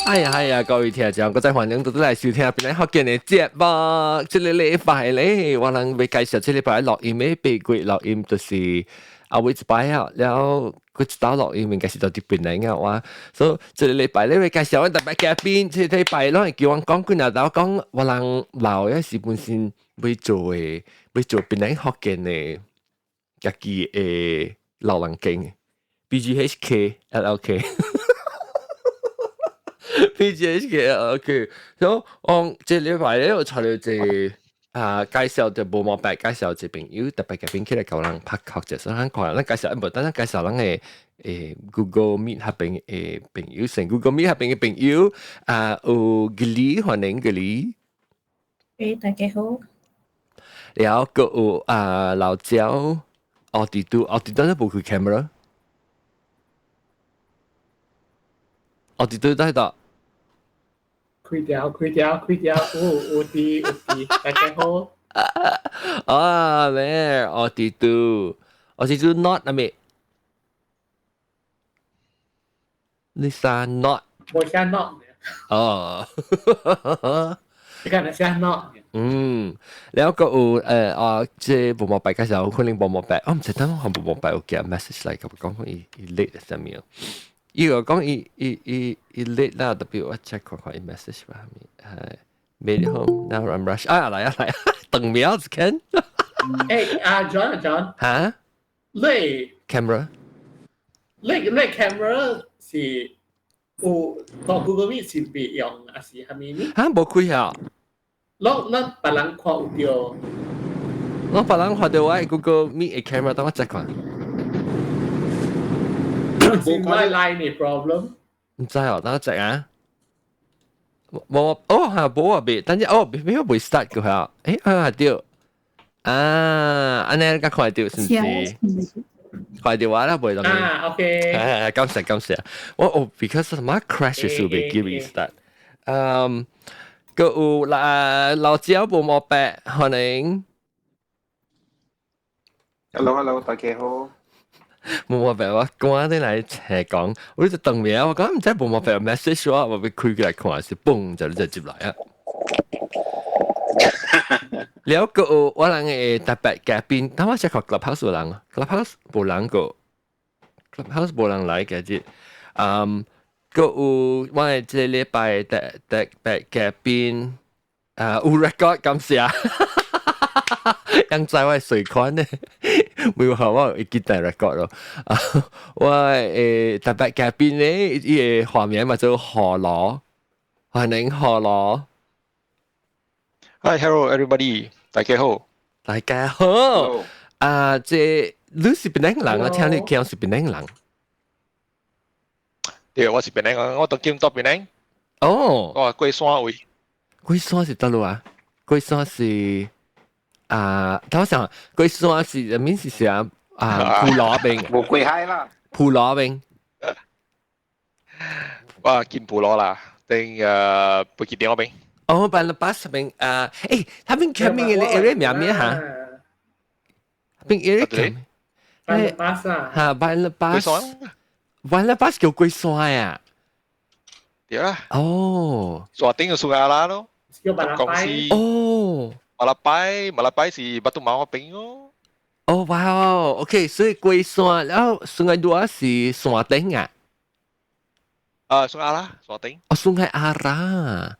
哎呀，各位聽眾，我再歡迎大家來收聽邊個福建嘅節目。這個禮拜咧，我能會介紹這禮拜錄音嘅秘訣錄音，就是會一擺啊，แล้ว佢一道錄音應該是到啲邊嚟嘅話，所以這個禮拜咧會介紹我特別嘉賓，這個禮拜咯叫我講幾廿道講，我能留一時本身會做嘅，會做邊嚟福建嘅家己嘅老人經 ，BGHK LLK。PGHK OK，咁我即係禮拜咧，我查到只介紹就無毛病，介紹只朋友特別嘅邊起嚟教人拍學者，所以可能介紹一部，等陣介紹人嘅Google Meet 下邊嘅朋友，成 Google Meet 下邊嘅朋友有Gilly，歡迎Gilly。大家好。然後個有老趙，Auditor 都冇開 camera， Auditor 都喺度。開掉，有啲，大家好。咩？Auditor not 啊咩？Lisa not。冇聲 not。哦。你講係聲 not。แล้วก็即係冇白嘅時候，可能冇白，我唔知等我冇白，我寄 message 嚟，咁講伊 late 係咩？伊個講伊 late 啦，特別我 check 看伊 message 吧，係 made it home now I'm rush 嚟，等秒子看。John 嚇？你 camera？你 camera 是有個 Google Meet 是別用還是係咪呢？嚇冇開啊！咱別人看有到。我別人看到我 Google Meet 嘅 camera，等我 check 看。冇關 line 嘅 problem。唔知哦，等我 check 啊。冇係冇啊，別，等陣邊會 start 嘅係係掉。安尼個看到是唔是？看到我啦，袂當。OK。係感謝。我because 什麼 crash 是會叫 restart。個有老趙無毛病，歡迎。Hello，大家好。無毛病，我趕啲嚟斜講，我就等面，我講唔知無毛病 message 我會開佢嚟看，是嘣就接來啊。แล้วก็ว่าหลังแต่แปะแกปินถ้าว่าจะขอ Clubhouse บ่หลัง Clubhouse บ่หลังก็ Clubhouse บ่หลังหลายแกจิก็ว่าจะเลี้ยไปแต่แปะแกปินอู record 咁เสียยังใจว่า水款呢ไม่ว่าว่ากินแต่ record 咯ว่าแต่แปะแกปิน呢依畫面嘛就河螺歡迎河螺Hi, hello everybody. 大家好。大家好。即你是邊個人？我聽你講是邊個人？對，我是邊個？我當今到邊個？哦，我龜山位。龜山是得路啊？龜山是頭先龜山是面是啥？普羅邊。冇龜蟹啦。普羅邊。我見普羅啦，定不記點我邊。哦，Balabas 邊他邊 camping 嘅 area 咩咩嚇？邊 area camping？ Balabas 啊。嚇 Balabas 叫龜山啊？對啦。哦。山頂就蘇亞啦咯。叫馬拉拜。哦。馬拉拜是巴杜馬嗰邊咯。哦，哇哦 ，OK， 所以龜山，然後蘇艾多是山頂啊？蘇亞啦，山頂。哦，Sungai Ara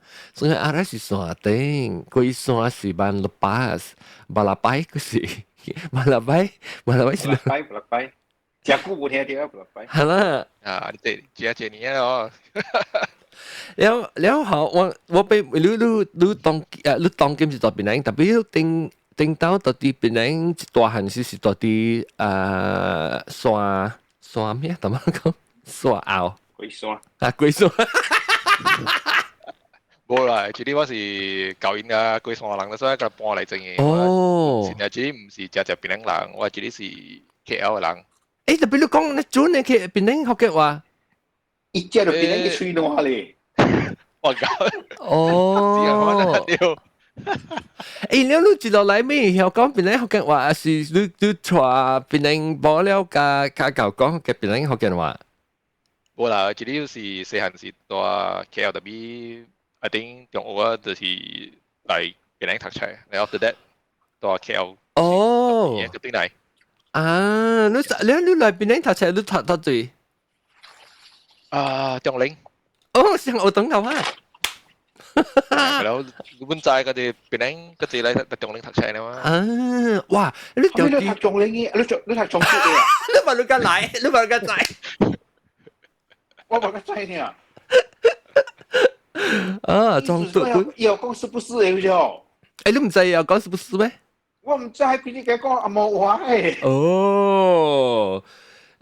是山頂，龜山是Balabas，Balabai 嗰時，Balabai 是。Balabai，真久冇聽到Balabai。係啦。你謝你啊！แล้ว好，我被你當今是做邊樣？特別定到到底邊樣一大漢是到底山咩？點樣講？山坳。龜山。龜山。冇啦，這裡我是教員嘅龜山人，所以佢搬嚟整嘅。哦。現在這裡唔是只邊人，我這裡是 KL 嘅人。特別你講你準你去邊樣學嘅話？一隻就邊樣嘅吹到咧。我搞。哦。你接落嚟咩？又講邊樣學嘅話，是你帶邊樣保了加教講嘅邊樣學嘅話？冇啦，主要是細漢時在 KLW，I think 中學啊就是嚟檳城讀書，然後 after that 在 KL 哦嗰邊嚟。啊，你嚟邊度讀冊？你讀最？中領，哦，上我等頭啊！然後你本在嗰啲檳城嗰啲嚟中領讀書啦嘛。啊，哇！你你條讀中領嘅，你讀中國嘅啊？你問你個奶，你問個仔。我冇個仔呢。啊，裝對。要講是不是嘅啫？誒，你唔知又講是不是咩？我唔知佢哋講阿冇話誒。哦。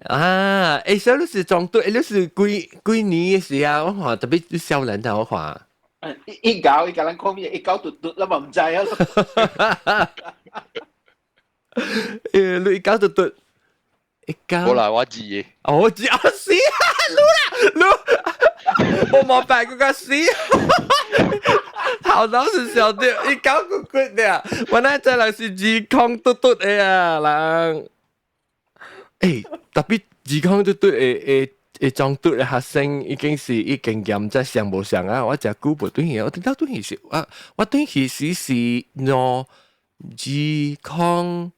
啊，誒，所以你是裝對，你是幾年嘅時啊？我話特別啲少年啊，我話。一搞人講咩？一搞嘟嘟啦嘛，唔知啊。你搞嘟嘟，一搞。冇啦，我知嘅。我知啊，死啊，錄啦，我冇擺過個死。頭腦是小啲，一搞個骨嘅，我那真係是自控嘟嘟嘅啊，人。誒，特別自控嘟嘟誒。裝嘟嘅學生已經驗在上無上啊！我只估唔對嘢，我聽到對嘢是我對嘢是攞自控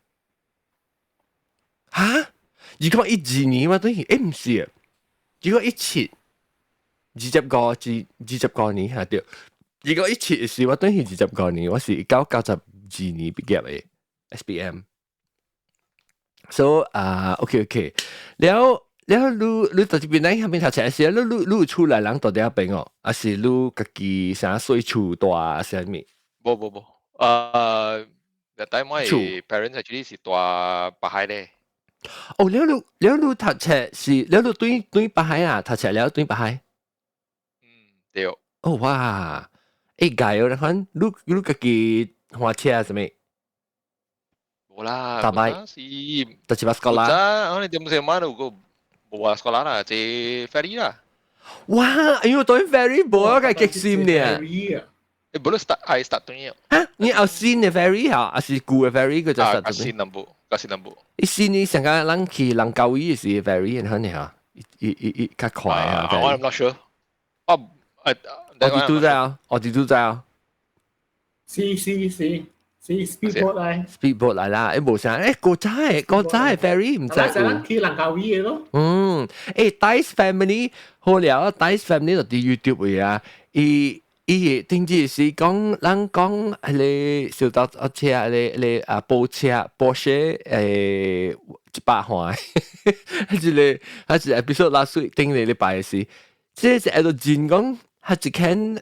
嚇，自控12年我對嘢唔是啊，如果20個年嚇對，如果17是我對嘢20個年，我是1992年畢業嘅 SPM， so OK， แล้ว你到這邊嚟，後面頭前係你出來人到底邊哦？還是你自己想睡厝大還是咩？冇，但係我係 parents actually 是大北海咧。哦，你讀冊是你對北海啊？讀冊了對北海？對。哦哇！誒解哦，你自己花車係咩？冇啦，大擺是到去巴斯克啦。我哋點先買到個？冇啊，sekolah啦，坐 ferry 啦。哇！哎呦，對 ferry 冇個激心呢。belum start tu ni. 嚇，你有新嘅 ferry 嚇，還是舊嘅 ferry 佢就實Kasih lampu. 你新你成個人去人教育是 ferry 很嚇，較快啊。I'm not sure. 我哋都在啊。是 speedboat 嚟 speedboat 嚟啦，冇聲，國際 ferry 唔知喎。去人教育咯。Dice family 好了 ，Dice family 就啲 YouTube 嘅啊，伊定之是講人講你小到車你波車 Porsche 100塊，係一 episode last week 定你拜嘅事，即係喺度講講係一間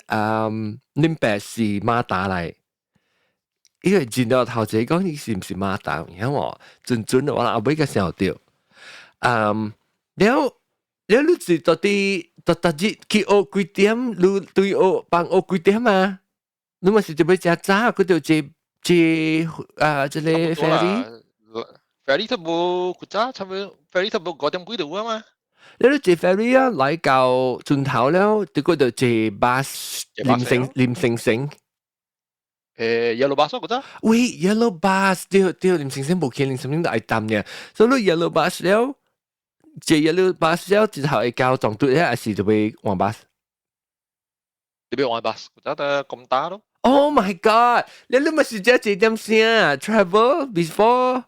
林北是馬達嚟。因為見到頭先講你是唔是馬達，然後我準我阿妹嘅時候掉，แล้ว你是到底去學幾點？你對學幫學幾點啊？你咪是準備食早，佢就借即係 ferry 都冇古早，差唔多 ferry 都冇9點幾度啊嘛。你借 ferry 啊，嚟到盡頭了，結果就借 bus 廉城。Yellow bus 嗰陣，喂 ，yellow bus 掉廉城冇見廉城都係淡嘅，所以 yellow bus 了，借 yellow bus 了之後係教撞對咧，還是就會換 bus？你俾換 bus 嗰陣得咁大咯。Oh my god！你咪是只幾點先啊 ？Travel before？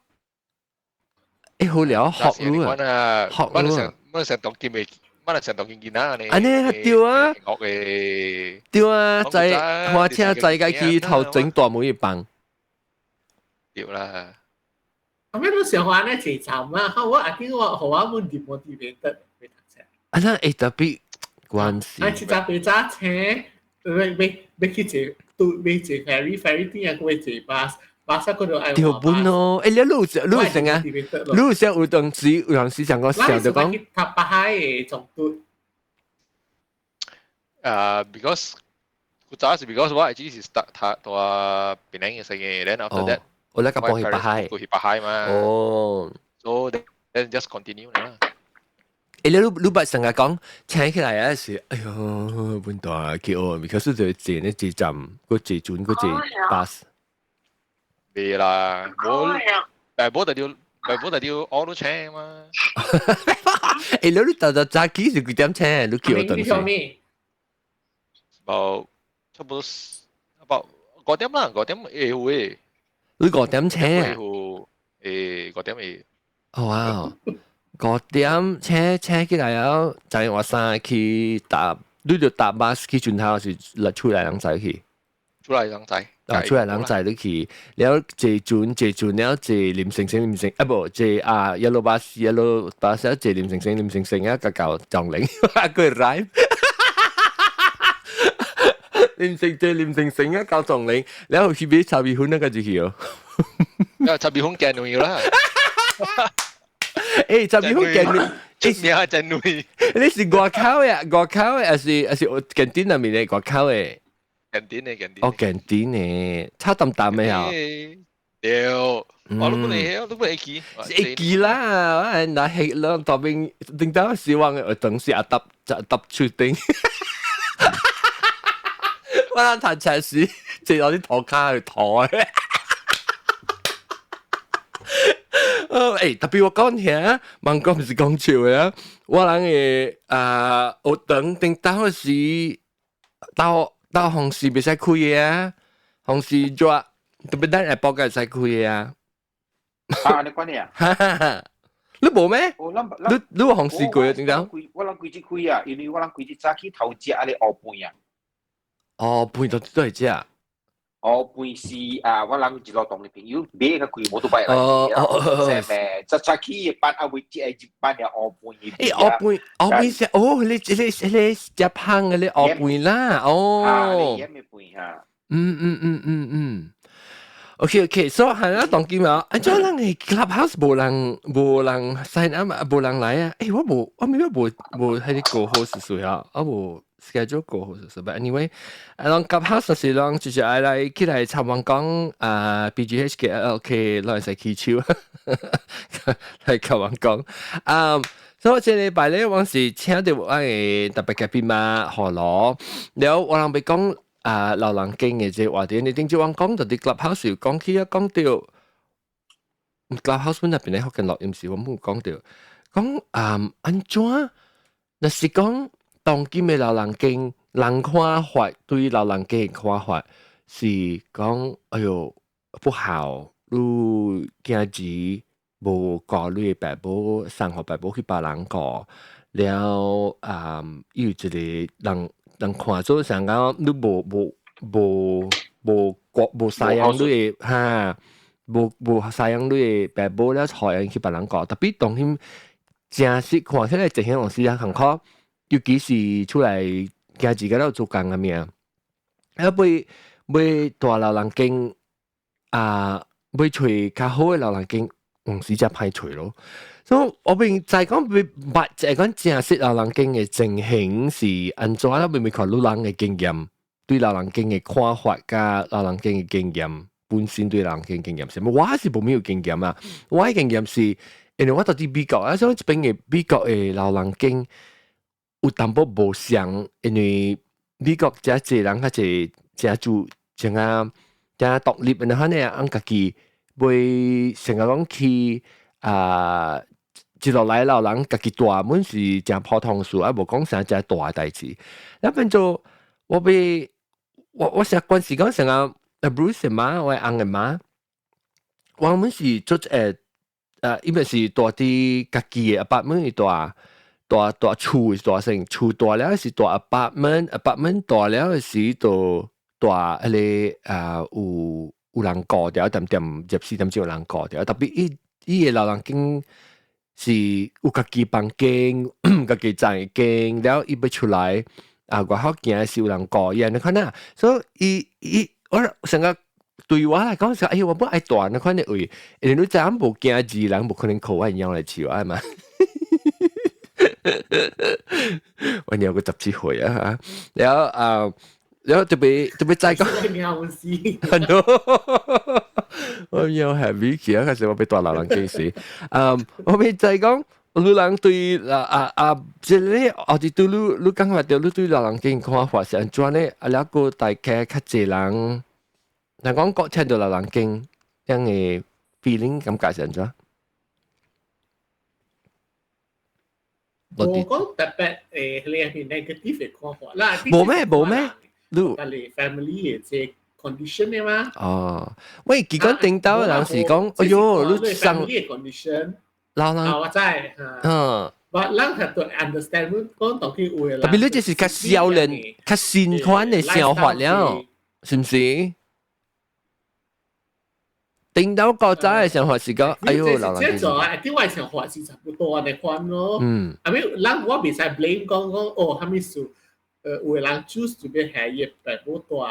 誒好了，學路啊，學路啊，乜成當見未？乜成當見啦你？安尼對啊，學嘅對啊，在花車在個去頭整大每一棒。對啦。咁樣都想話咧，其實啊，我阿啲我好啊，冇點 motivated 去讀車。啊，那誒特別關係。其實佢揸車，未去坐ferry 啲人會坐巴士嗰度愛條本咯，誒你路成啊，路上有當時上個時候就講，塔巴海嘅總督。because 古早是 because 我actually是 start 到檳城嘅嘅，then after that 我咧個幫去北海，去北海嘛。哦 ，so then just continue 啦。誒你把成日講請起來啊時，哎呦本大叫我，because 就坐呢坐站，個坐轉個坐巴士。未啦，冇就要咪本來要 all 車嘛，誒，你到早起是幾點請？你叫我等先。差不多5點啦，5點會會，你5點請啊？5點會。哇！5點請起來了，就係我生去搭，你就搭巴士去轉頭是出來人仔去。出嚟人仔，出來人仔你去，了坐轉了坐廉城啊不坐一路巴士坐廉城啊個舊撞鈴，佢嚟。廉城啊舊撞鈴，然後去俾插鼻款那個就去哦。插鼻款鏡女啦。誒，插鼻款鏡女。出名係真女。你是外口嘅，還是鏡店入面嘅外口嘅？鏡店嘅。哦，鏡店嘅，炒淡淡嘅啊。對，我都本嚟記。會記啦，我那黑啦，當邊頂到希望我當時搭出頂。我諗彈車時，借攞啲拖卡去拖嘅。特別我講聽，問講唔是講笑嘅啊！我諗嘅我等到時到紅市未使開嘅啊，紅市做特別等下報嘅使開嘅啊。你講你啊？你冇咩？你話紅市貴啊？點解？我諗貴至貴啊，因為我諗貴至早起頭食啊，你學半啊。哦，半都係只啊。哦，半是我諗住落同你朋友買個貴摩托車嚟，係咪？早起班會班又學半。學半是你只胖嘅你學半啦，哦。你咩半嚇？OK， 所以係啦，當今啊，做人係 clubhouse 無人 sign up 無人來啊。我咪冇喺啲過好事啊，我冇 schedule 過好事。But anyway，當 clubhouse 時當就是愛來起來參訪講BGH 嘅 LK 來勢起手，嚟參訪講。所以這禮拜咧，我是請到我嘅特別嘉賓嘛，何羅，然後我諗俾講。流浪經嘅啫話啲，你點知我講到啲 clubhouse 講起啊，講到 clubhouse 本入邊咧，學緊錄音時，我冇講到講安怎？那是講當今嘅流浪經，人看法對流浪經嘅看法是講，哎呦不好，你驚住無顧慮爸母，生活爸母去別人過，了有一個人看做想講你無曬養你嚇，無曬養你爸母了財人去別人講，特別當佢正式看起來正向往時啊，幸好尤其是出來家自己都做工嘅命，要大流浪經要找較好嘅流浪經，往時就歹找咯。所以我並就係講就係講正式流浪經嘅情形是安怎啦？並看流浪嘅經驗，對流浪經嘅看法加流浪經嘅經驗，本身對流浪經經驗是，我是冇咩經驗啊！我嘅經驗是，因為我到啲美國啊，所以邊嘅美國嘅流浪經有淡薄無像，因為美國真濟人較濟真做真獨立，然後呢，按家己會成日講去接落來流人家己大門是真普通事，無講啥真大嘅代志。那變做我成日關時講成日 Bruce 媽，我翁嘅媽，我們是做因為是大啲家己嘅 apartment 大厝大成厝大了是大 apartment 大了是大有人過掉，點入時點有人過掉，特別伊個流浪經。是有家己房間，家己宅間，然後伊要出來外口行是有人過嘢，你看啊，所以我成個對我來講，哎呀，我不愛大那款嘅位，因為你真無驚字人，無可能靠我一樣嚟笑啊嘛。我有個17歲啊，然後特別再講，我有 heavy 嘅，其實我俾大流浪記死。我俾再講，流浪對即係我哋對你講話對你對流浪經看法是安怎咧？แล้ว個大家較濟人，講聽到流浪經，樣嘅 feeling 感覺是安怎？落地我講特別你係 negative 嘅看法啦。冇咩，你但係 family 嘅即 condition 嘅嘛。哦，喂，佢講頂到人時講，哎喲，你生 family 嘅 condition，老人，我知嚇。But 咱係對 understand 講到佢會啦。特別你就是較少年、較新款嘅想法了，是唔是？頂到國家嘅想法是講，哎喲，老人。即係啊，啲外想法是差不多嘅款咯。嗯。I mean，咱我未使 blame 講哦，係咪數有人 choose to be 係嘢並冇多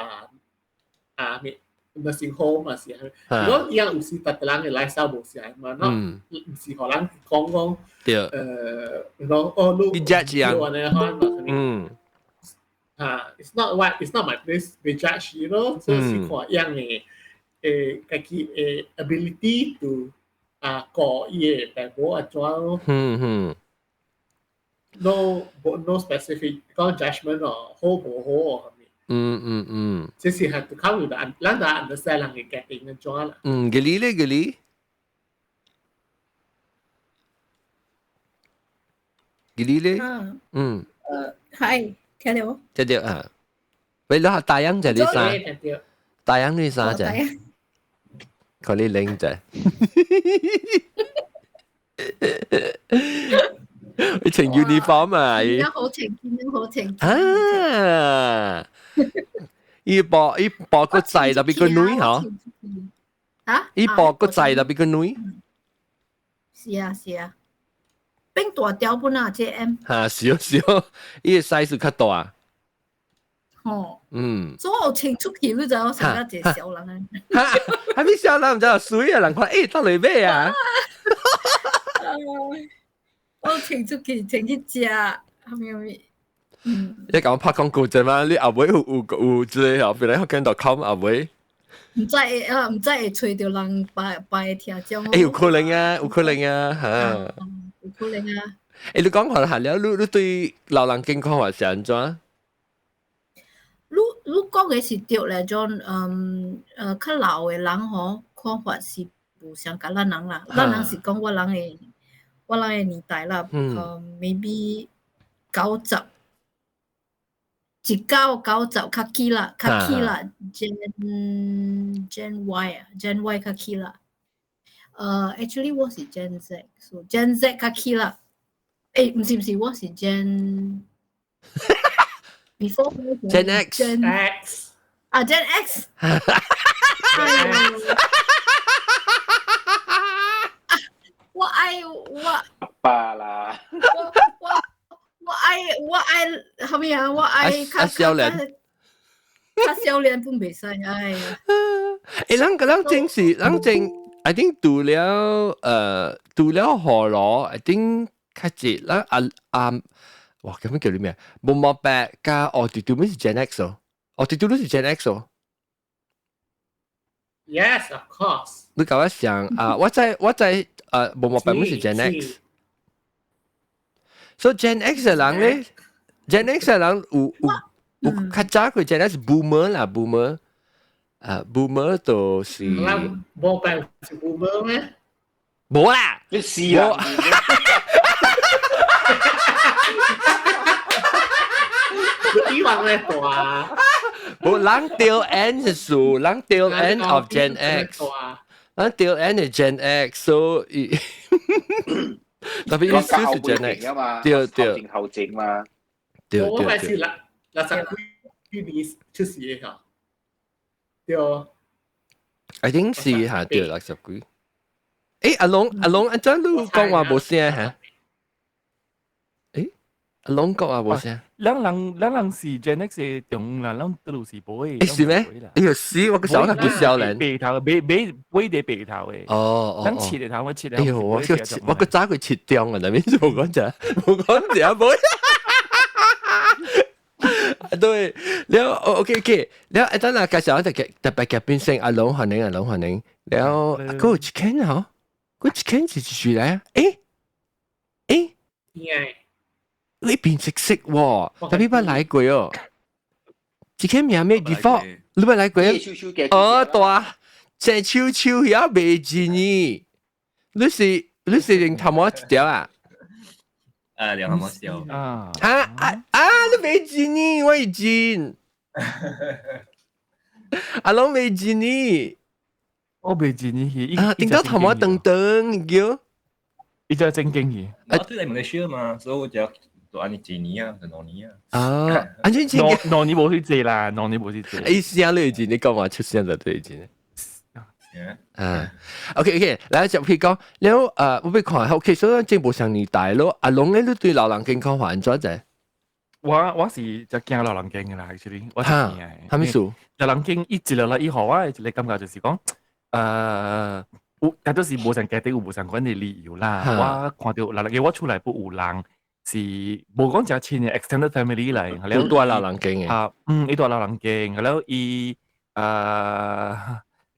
咩 nursing home 啊是係。如果樣有時特人嘅 lifestyle 冇時係嘛，喏，唔是可能講對。講哦，你 judge 樣。it's not my place to judge you know，所以是看樣嘅。自己嘅 ability to 過嘢但冇安怎咯。No specific 講 judgment 哦，好唔好哦？即是係 to come with 咱就 understand 人嘅決定安怎啦。嘅你係聽到。聽到啊？喂，你下大英就係你啥？大英你啥啫？佢你領啫。你穿 uniform 啊？而家好情見，好情見。啊！依播個仔特別個女嗬？依播個仔特別個女。是啊。冰大條本啊，JM。嚇，是，依個 size 較大啊。所以我清楚佢都就我成日隻小人啊，係咪小人唔知道水啊？人看到嚟咩啊？我清楚佢清去食，係咪？你講拍廣告啫嘛？你阿妹有之類後邊咧，Hokkien.com 阿妹。唔知會吹到人拜聽眾。有可能啊嚇。有可能啊。你講下了，你對老人健康話是安怎？你講嘅是對咧，種較老嘅人嗬，看法是唔相甲咱人啦。咱人是講我人嘅年代啦，maybe 90、19、90較起啦，Gen Y 啊，Gen Y 較起啦。actually 我是 Gen Z，so Gen Z 較起啦。唔是，我是 Gen。Before Gen X Gen X 我爸啦，我愛後面啊，我愛較少年本袂使，哎呀！咱正 I think 除了河羅 I think 較濟咱哇，咁樣叫你咩？冇冇白加我哋對面是 Gen X 哦，我哋對面是 Gen X 哦。Yes, of course。你搞我想我在冇冇白咪是 Gen X。所以 Gen X 嘅人咧 ，Gen X 嘅人有較早佢 Gen X boomer 啦 boomer 就是。冇白是 boomer 咩？冇啦，你試啦。希望咧大，冇人掉 N 是數，人掉 N of Gen X， 人掉 N 係 Gen X， 所以特別要少是 Gen X， 對，後正嘛，對，我咪是啦，60幾年出世嘅嚇，對。I think 是嚇對60幾。阿龍，安怎你講話冇聲嚇？阿龍講話冇聲。人是 Gen X 嘅中啦，人都是不會。是咩？哎呀死！我個手係叫少年。白頭，白啲白頭嘅。哦。咱切嘅頭，我切嘅。哎呦，我個渣佢切掉啊！嗱，邊冇講咋？冇講咋冇。對，แล้วโอเคแล้วไอ้ตอนนั้น介紹แต่ไปแก變成阿龍歡迎แล้ว個 chicken 嗬，個 chicken 是住嚟啊？你變色色喎，特別冇來過哦。chicken 名咩地方？你冇來過啊？大隻超超也未見呢。你是認頭毛一條啊？兩下冇笑啊你未見呢？我已經，阿龍未見呢？我未知呢去點解頭毛等等叫？伊只正經去。我都嚟馬來西亞嘛，所以我就按你幾年啊，兩年啊。啊，安全前嘅，兩年冇去借啦，兩年冇去借。誒，聲你已經，你講話出聲就對已經。OK，嚟就譬如講，แล้ว我ไป看下，其實進步上年代咯，阿龍咧都對老人健康還咗啫。我是就驚老人驚嘅啦，actually，我係驚嘅。係咪數？老人驚一直落嚟以後啊，你感覺就是講，但都是無上嘅啲無上關嘅理由啦。我看到老人嘅我出來不有人是無講就親嘅 extended family 嚟，好多老人驚嘅。呢度老人驚，แล้ว伊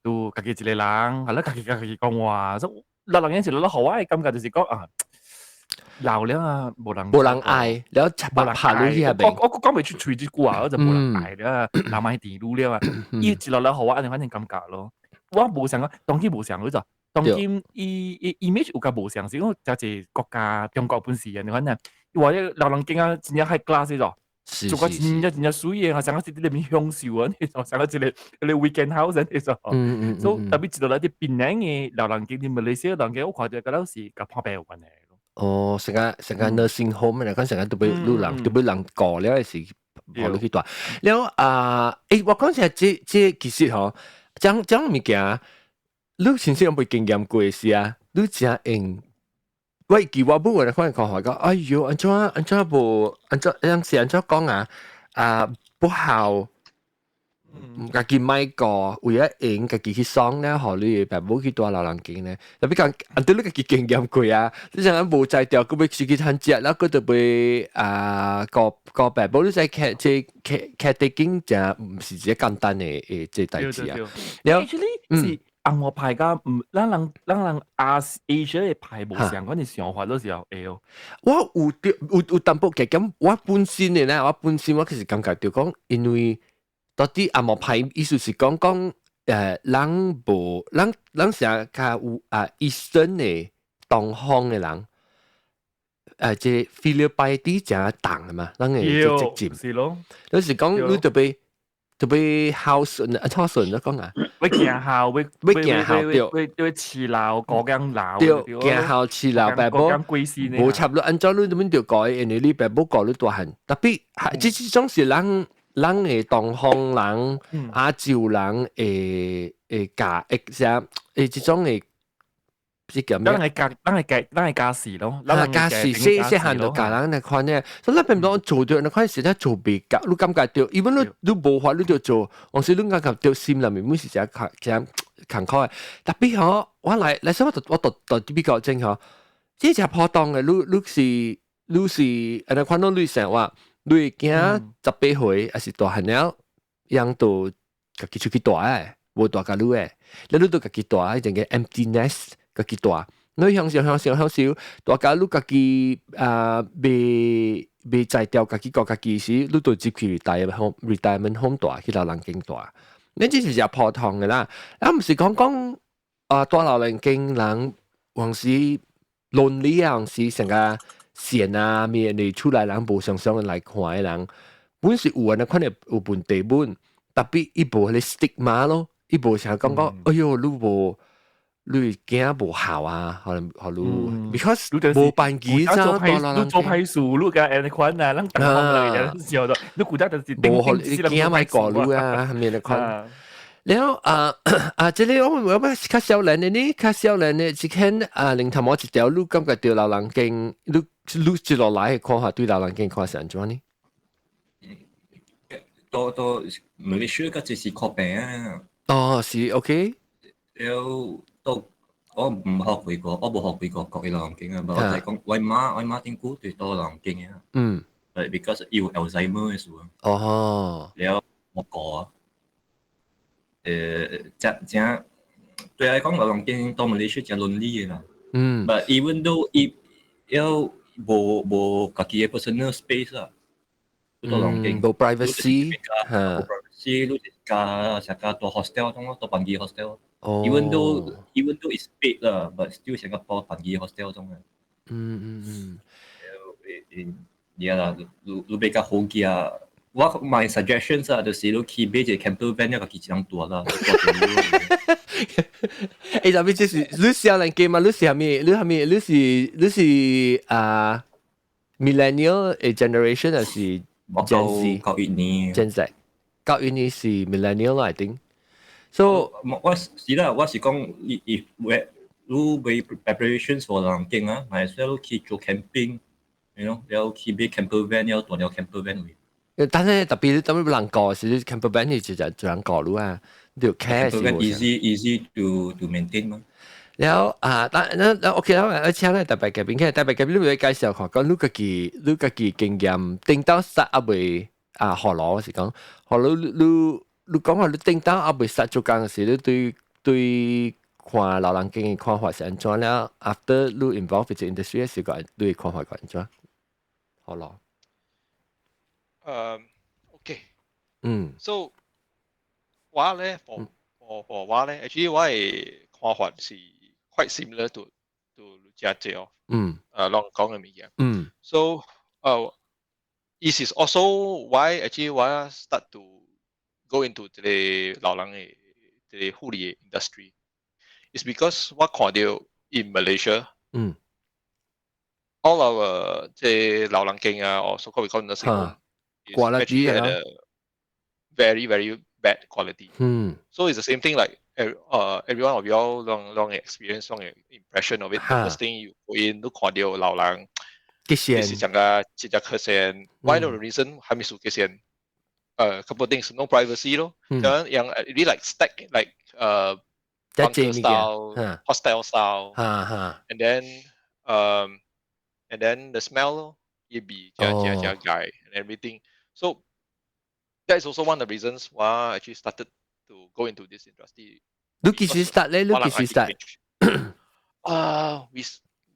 都家己一個人，係啦，家己講話，老人有時落好啊，感覺就是講老了啊，冇人愛，แล้ว爬路去邊？我講未出嘴之句啊，我就冇人愛啦，老買電路了啊，一直落落好啊，你反正感覺咯。我冇想講，當今冇想嗰就，當今伊 image 有個冇想，是因為就係國家中國本事人，你看呢，話老人經啊，真係 high class 咗。做個真係水嘢，成個是啲裏面享受啊！呢種成個係你 weekend house 呢種，所以特別知道啦啲邊樣嘅老人經，啲馬來西亞老人經，我看到個老是個破病有關係咯。哦，成個 nursing home 嚟講，成個都俾人過了係跑落去大。แล้ว我講下即其實嗬，講物件，你先有冇經驗過事啊？你真應。喂，叫我本來可能講話講，哎呦，安怎講啊？不好，家己買個，為咗贏家己去爽咧，何你白冇去多老人經咧？特別講，對你家己經驗過啊，你成日無在掉，佢要自己趁食，然後佢就被個白冇你在劇地經就唔是一簡單嘅即代志啊。然後紅我排噶，咱人Asia 嘅排無上嗰啲想法都時候會。我有淡薄嘅咁，我本身嘅咧，我其實感覺到講，因為到底紅我排意思是講人無人成較有Eastern 嘅東方嘅人，即菲律賓啲正重啊嘛，人嘅直接。是咯，有時講你特別孝順啊，孝順都講啊，會行孝，會飼老，過江老，對，行孝飼老，白寶無插落按照你咁樣就改，因為你白寶改你大漢，特別係即種是人嘅東方人、亞洲人誒家誒即種嘅。即叫咩？咱係家事咯，家事細漢就教人嚟看咧，所以咱變到做到你看時咧做未夠，你感覺到，因為你無法你就做，我時你感覺到心裏面每時成咁坎坷嘅，特別嗬，我嚟想我讀比較正嗬，即係破檔嘅，你是，你看到你成話，你驚18歲還是大漢了，養到家己出去大誒，無大家女誒，你都家己大，一陣嘅 empty nest。家己大，你向少，大家你家己未在掉家己個家己時，你都接去 retirement home 大，去老人經大，你這是破糖嘅啦。唔是講大老人經人，還是lonely啊，還是成個線啊面嚟出來人無常常來看嘅人，本是有人可能有問題本，特別伊無你 stigma 咯，伊無成日講，哎呦你無。你驚無效啊？可能because 無辦機咋，你做批數，你嘅誒款啊，咱等下嚟嘅時候就，你估得就是冇你驚買過路啊，係咪你款？然後即係我較少年嘅呢，較少年嘅只看零頭毛一條，你感覺對老人經，你接落來嘅看法對老人經看係點呢？都馬來西亞就是確病啊。哦，是 OK。我唔學過個，我冇學過國嘅老人經啊，我就係講我媽點估對多老人經啊。because 要 Alzheimer 嘅事啊。哦。แล้ว我講正對我嚟講老人經到馬來西亞就lonely嘅啦。But even though 要冇家己嘅 personal space 啊，老人經冇 privacy，冇 privacy，你成個做 hostel 咁咯，做辦機 hostel。Even though it's paid 啦，but still Singapore 辦機 hostel 中嘅。啦，你比較好嘅啊。我 my suggestions 啊，就是你去買一個 camper van 要自己人大啦，誒，特別就是你少年機嘛？你是係咪？你是啊 millennial generation 還是 Gen Z？ Gen Z， 教育你是 millennial 啦，I think。So 我是講，你買 preparations for 人經啊，咪係要去做 camping，you know，要去買 camper van，要大條 camper van 位。但係特別不能講，是 camper van 你就能講咯啊，你要 care 是 easy to maintain 嘛。然後但 OK 啦，而且咧特別嘅邊你會介紹下講你自己經驗，定到實阿未學羅是講，學你講話你定到阿未實做工嘅時，你對看老人經嘅看法是安怎咧 ？After 你 involve 喺 industry 嘅時候，你看法係安怎？學羅。OK。So 我咧 for 我咧 ，actually 我嘅看法是 quite similar to 家姐哦。啷講嘅物件。So this is also why actually 我 start to go into 這個老人嘅這個護理 industry。It's because 我看到 in Malaysia。all our 這老人經啊，or so-called we call nursing home。Quality had a very, very bad quality. So it's the same thing like everyone of y'all long experience, long impression of it. First thing you go in, look at the 老人，是講個直接客先。Why the reason 還沒數客先？couple things, no privacy 咯。yang really like stack like bunker style, hostel style. And then the smell, it be jia guy and everything. So that is also one of the reasons why I actually started to go into this industry. Look, start.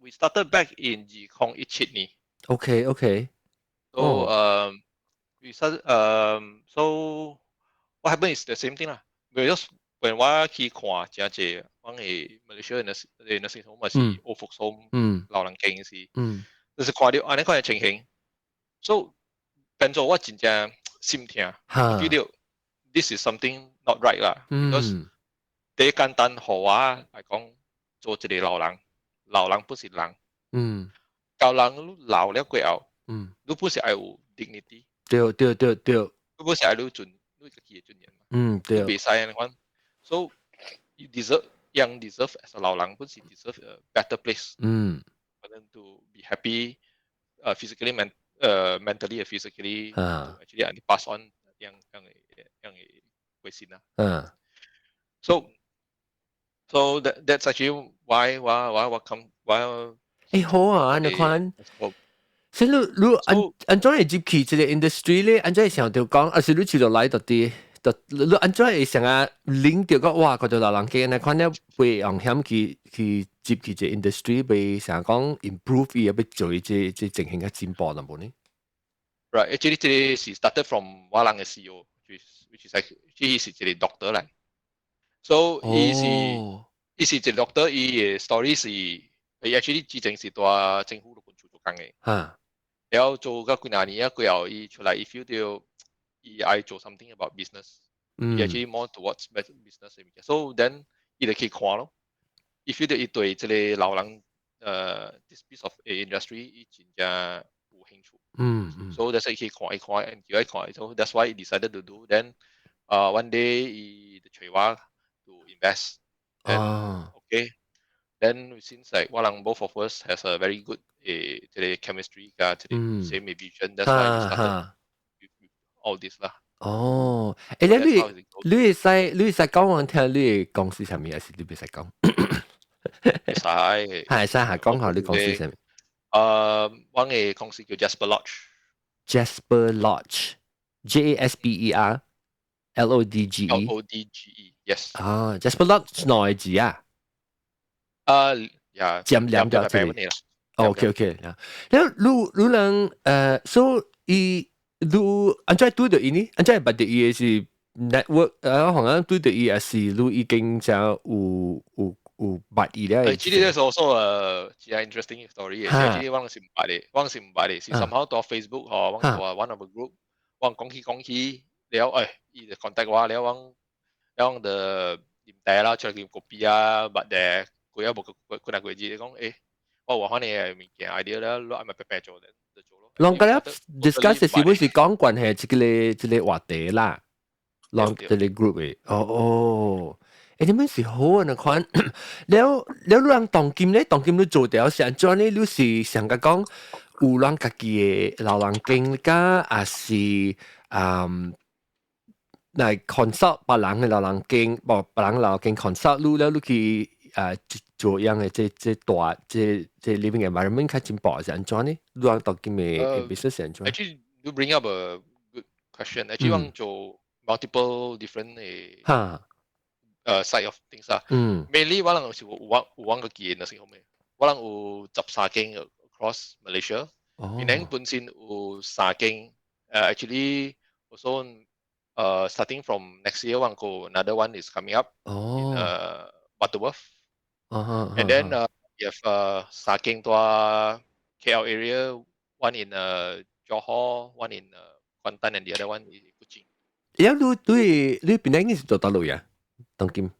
We started back in Jikong Ichitni. Okay. So we started. So what happened is the same thing lah. Because when 我去看真濟，我係 Malaysia 嘅 nursing home 還是 old folks home 老人經是，就是看到安尼款嘅情形，所以變做我真正心痛 ，feel 到 this is something not right 啦。Because 第一簡單互我嚟講，做一個老人不是人，教人老了過後，你不是愛有 dignity， 對，你不是愛有尊，你自己嘅尊嚴嘛，對，唔使安尼款。So you deserve as a 老人，不是 deserve a better place for them to be happy, physically, mentally and physically, to actually pass on 樣嘅歸先啦。So that's actually why 我 come why。好啊，你看。所以你安怎會入去這個 industry 咧？安怎會想到講，還是你除咗來到啲？你安怎會想啊？領到個哇，嗰度老人家呢？看咧會用險去入去這 industry，會想講 improve 伊，要做這情形嘅進步啦，冇呢 ？Right, actually 這個是 started from 我人嘅 CEO， which is like 佢是一個 doctor 嚟。So 伊是一個 doctor， 伊嘅 story 是actually 之前是在政府度做工嘅。然後做個幾廿年啊，過後伊出來，伊 feel 到。I 做 something about business. He actually more towards business. So then 伊就去看咯。伊 feel 到伊對這個老人this piece of industry 伊真正有興趣。So that's why 去看一看。So that's why he decided to do. Then one day 伊就找我 to invest. Okay. Then since like 我人 both of us has a very good 這個 chemistry 加這個 same vision. That's why we started all this 啦。你會使講我聽你嘅公司上面，還是你唔使講？係下講下你公司上面。我嘅公司叫 Jasper Lodge。Jasper Lodge。JASPER LODGE。LODGE yes。Jasper Lodge 內字啊？佔兩條字。OK。然後你能所以。你安怎對到伊呢？安怎捌到伊嘅是 network？好像對到伊也是你已經就有有捌伊咧。Actually, there's also a interesting story. Actually, 我是唔捌嘅，是 somehow 到 Facebook 我到 one of the group， 我講起了，伊就 contact 我了，我的念帶啦，出嚟叫 copy 啊，but 佢有冇佢那個字，你講我話你係物件 idea 啦，攞咪白做就做咯。啷個咧 discuss 是本是講關係即個話題啦，啷即個 group 嘅，你們是好啊！你看，了人當今都做掉，像做呢，你是想講有人家己嘅老人經家，還是嚟 consult 別人嘅老人經，別人老人經 consult 你去做樣嘅即大即 living environment 較進步係安怎呢？你人當今嘅 business 係安怎 ？Actually, you bring up a good question. Actually, 我做 multiple different side of things 啊。Mainly 我能是有個記憶那時候咩？我能有13間 across Malaysia。然後本身有3間，actually also starting from next year 我個 another one is coming up in Butterworth。And then you have 3間多 KL area, one in Johor, one in Kuantan, and the other one in Kuching。你邊間是做大陸呀？當今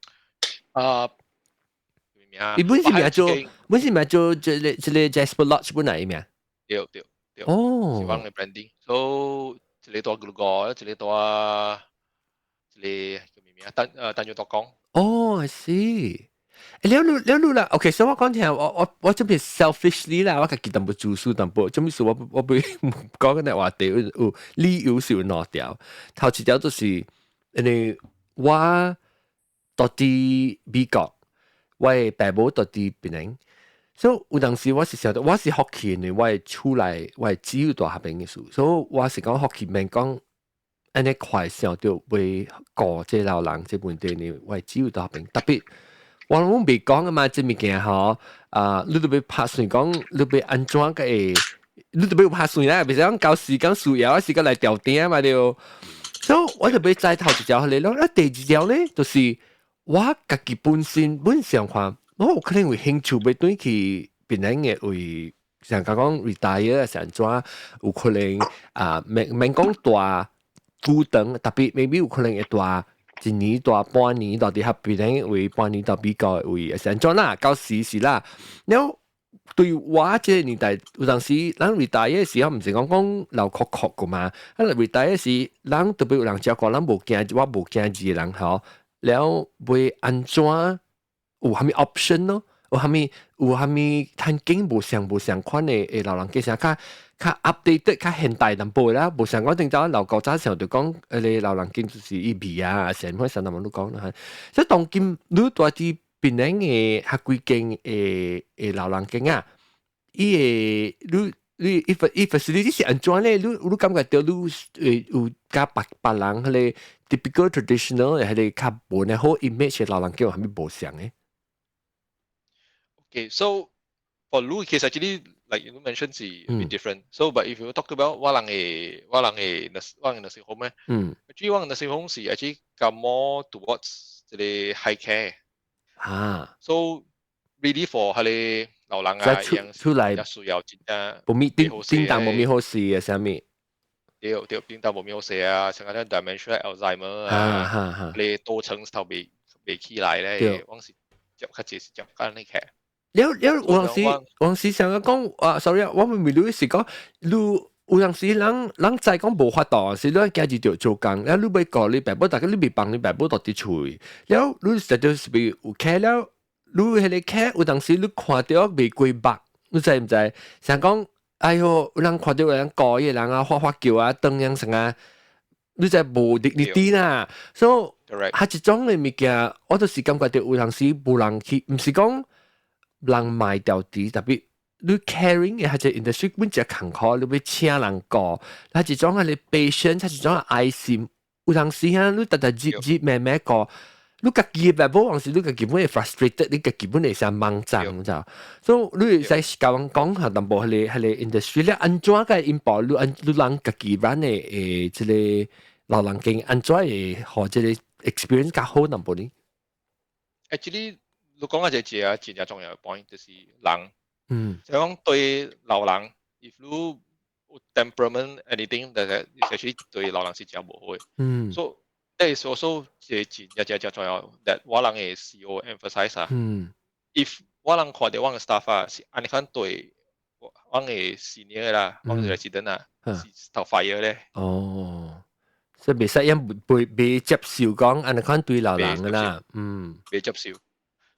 你本是咪做這個 Jasper Lodge 本來咩？對，是我嘅 branding。So 這裡多個，這裡多這裡叫咩名啊？單咗多講。I see。了啦 ，OK， 所以我講聽，我這邊 selfishly 啦，我自己淡薄做書淡薄，這邊是我俾講緊話題有理由是有攞掉，頭一條就是因為我到底美國，我嘅爸母到底邊寧，所以有當時我是想到我是學期呢，我係出來我係只有大學邊嘅書，所以我是講學期免講，安尼快想到會過這老人這問題呢，我係只有大學邊，特別。我拢未講啊嘛，即物件吼，你都要拍算講，你要安怎個會，你都要拍算啦，袂使講搞時間需要，時間來調定嘛對。所以我就要再頭一條嚟咯。第二條咧，就是我家己本想看，我有可能會興趣要對去別人嘅為，像講 retire 是安怎，有可能免講大孤長，特別 maybe 有可能會大。一年到半年到底合別人為半年到比較為成咗啦，到時是啦。然後對我這個年代，有陣時咱 retire 嘅時候，唔是講留確確個嘛。咱 retire 時，咱特別有人照顧，咱無驚，我無驚字嘅人吼。แล้ว會安怎有蝦米 option 咯？有蝦米環境無相款嘅老人家啥較 update 較現代淡薄啦，無像講正早老舊早時候就講你老人經就是伊味啊，成開神人都講啦。所以當今你多啲邊人嘅較幾間嘅老人經啊，伊誒你facility是安怎咧？你感覺到你有加別人迄個 typical traditional 迄個較無呢好 image 嘅老人經有蝦米無相嘅 Okay, so for Lu case actually, like you mentioned, is a bit different. So, but if you talk about 我人嘅 nursing home 咧，actually 我人 nursing home 是 actually come more towards 這個 high care。So really for 佢哋老人啊，出嚟需要真正冇咩叮當冇咩好事嘅，啥物？對，叮當冇咩好事啊，像嗰啲 dementia、Alzheimer 啊，你多層頭未起來咧，我是接較濟是接緊啲care。有時想講sorry 我咪你是講你有陣時人在講無法度，是你家己就做工，然後你要講你爸母，大家你未幫你爸母到底處，然後你實在是被有care了，你迄個 care 有陣時你看到未過目，你知唔知？想講哎呦，有人看到有人講嘢人啊，發叫啊，燈樣成啊，你就無dignity啦，所以係一種嘅物件，我就是感覺到有陣時無人去，唔是講。人賣掉啲特別，你 caring 嘅係只 industry 本隻坎坷，你要請人過，係一種係你 patient，係一種係愛心。有陣時啊，你特接慢慢過，你家己嘅爸母，有時你家己本係 frustrated，你家己本係想掹掙咋，所以你使教人講下淡薄係你 industry 咧，安怎個 import，你人家己 run 嘅即個老人經，安怎會學即個 experience 較好淡薄呢 ？Actually 你講嘅真係重要嘅 point 就是人，就講對老人 ，if you temperament anything that actually 對老人是真冇好嘅。So that is also 真重要。That 我人嘅 CEO emphasize 啊。If 我人看到我嘅 staff 啊，是安尼款對我嘅 senior 啦，我嘅 resident 啊，是頭 fire 咧。哦，所以未使因被接受講安尼款對老人嘅啦。被接受。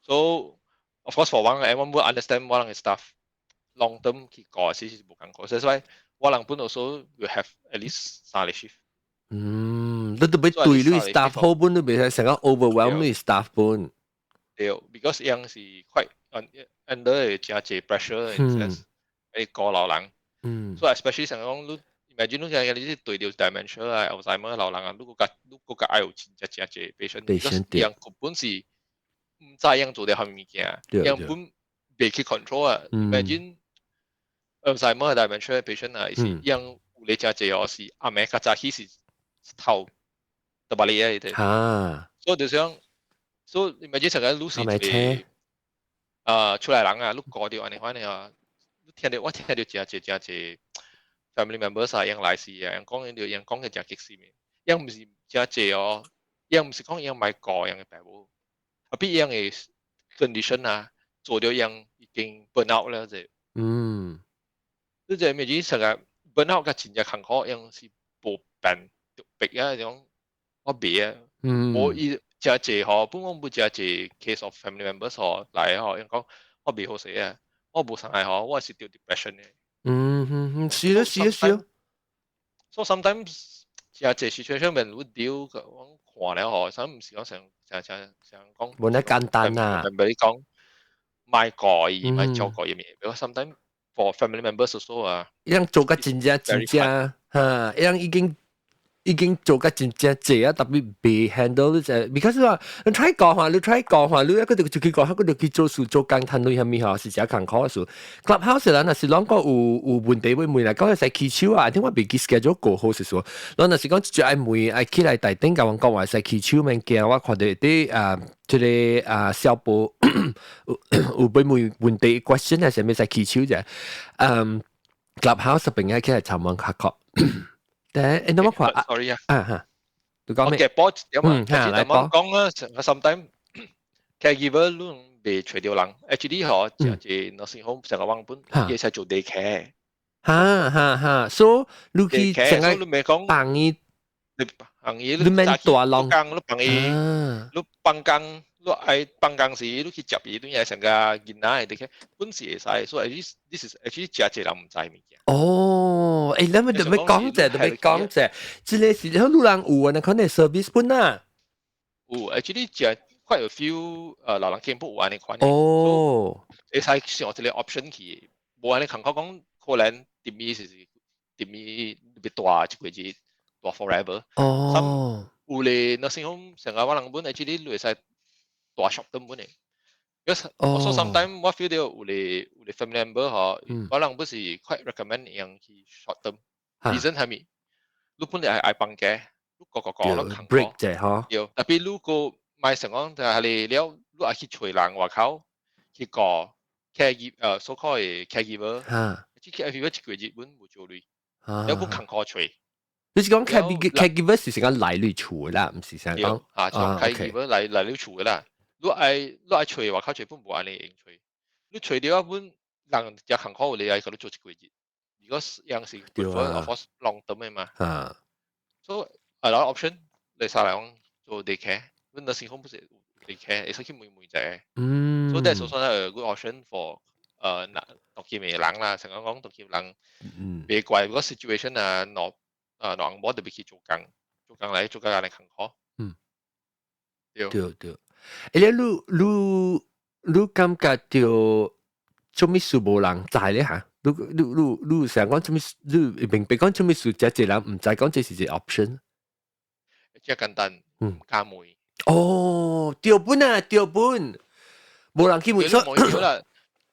So of course for one, everyone will understand 我人嘅 staff long term 去過是冇咁過，所以我人本 also will have at least 3個 shift。你都俾對你 staff 好本都未使成個 overwhelm 你 staff 本。對 ，because 樣是 quite under 真係 pressure，你過老人。So especially 成講你 imagine 你講你對到 dementia 啊、Alzheimer 老人啊，你個個愛有真係 patient，because 樣根本是唔知樣做啲乜物件，樣本未去 control 啊。Imagine Alzheimer 嘅 dementia patient 啊，是樣有你真係我是阿妹較早起是頭特別厲害嘅，所以就想。所以imagine 成個 Lucy 出來人啊，你過掉安尼款啊，我聽到真係 family members 啊，樣來事啊，樣講嘅真激死面，樣唔是真係哦，樣唔是講樣買過樣嘅病冇，啊比樣嘅 condition 啊，做到樣已經 burn out 啦啫。你就imagine 成個 burn out 嘅真係坎坷，樣是無病毒病啊，種我別啊，我依。真係嗬，本我冇真係 case of family members 嗬嚟嗬，人講我未好死啊，我冇上嚟嗬，我係掉 depression 嘅。是啊。So sometimes 真係 situation 面會掉嘅，我看咧嗬，所以唔是講成講。冇得簡單啊。明白你講買過意買做過嘢咩？因為 sometimes for family members also 啊，樣做個真嚇，樣已經做得真正濟啊，特別被 handle 就係 because 話你 try 講話，你一個就去講，一個就去做事做工，攤到下面嚇是真艱苦嘅事。Clubhouse 啦，若是啷個有問題會問嚟講，係使起手啊，點解未記 schedule 過好是說，啷若是講就愛問愛起來大頂甲我講話使起手物件，我看到啲即個小報有被問題 question 係啥物使起手啫？Clubhouse 邊個起來尋問學學？但係，我話 sorry 啊，你講咩？我嘅波點啊？嚟講啊，sometimes caregiver 都未除掉人 ，actually 嗬，就係 nursing home 成個網本嘢係做 daycare。so 你去成個你咪講幫伊，你免大浪，你幫伊，你幫工。你愛幫工時，你去接伊，你係成個囡仔嘅，本事會使，所以 this is actually 真係人唔知物件。哦，你咪講啫，即係時候路人有啊，你可能 service 本啊。有 actually 真 quite a few 老人健保有安尼款。哦，會使上一個 option 去，無安尼感覺講可能點咪是點咪特別大一個日大 forever。哦，有咧 nursing home 成個我人本 actually 你會使。大 short term 本嚟，因為 also sometimes 我 feel 到有啲 family member 嗬，可能不是 quite recommend 樣去 short term。reason 係咩？你本嚟係愛幫嘅，你個都行 break 啫嗬。有，特別你個買成講就係你了，你愛去隨人外口去個 so called 嘅 caregiver，即係 caregiver 一個月本冇做累，有本行過隨。你是講 caregiver 是成個來你厝啦，唔是成講caregiver 來你厝啦。你愛吹話靠吹本無安尼用吹，你吹掉一本人就行開你愛佢都做一個月，如果樣是 prefer of course long term 嘅嘛，so a lot of option 你曬嚟講做 daycare，你 nursing home 不是 daycare，你使去每隻，so that's also a good option for 獨居嘅人啦，成日講獨居人未怪嗰個 situation 啊，啷冇特別去做工嚟行開，對。你感覺到做咩事無人知咧嚇？你成日講做咩？你明白講做咩事？這人唔知講這是一個 option。即係簡單，加梅。哦，掉本，無人去梅所。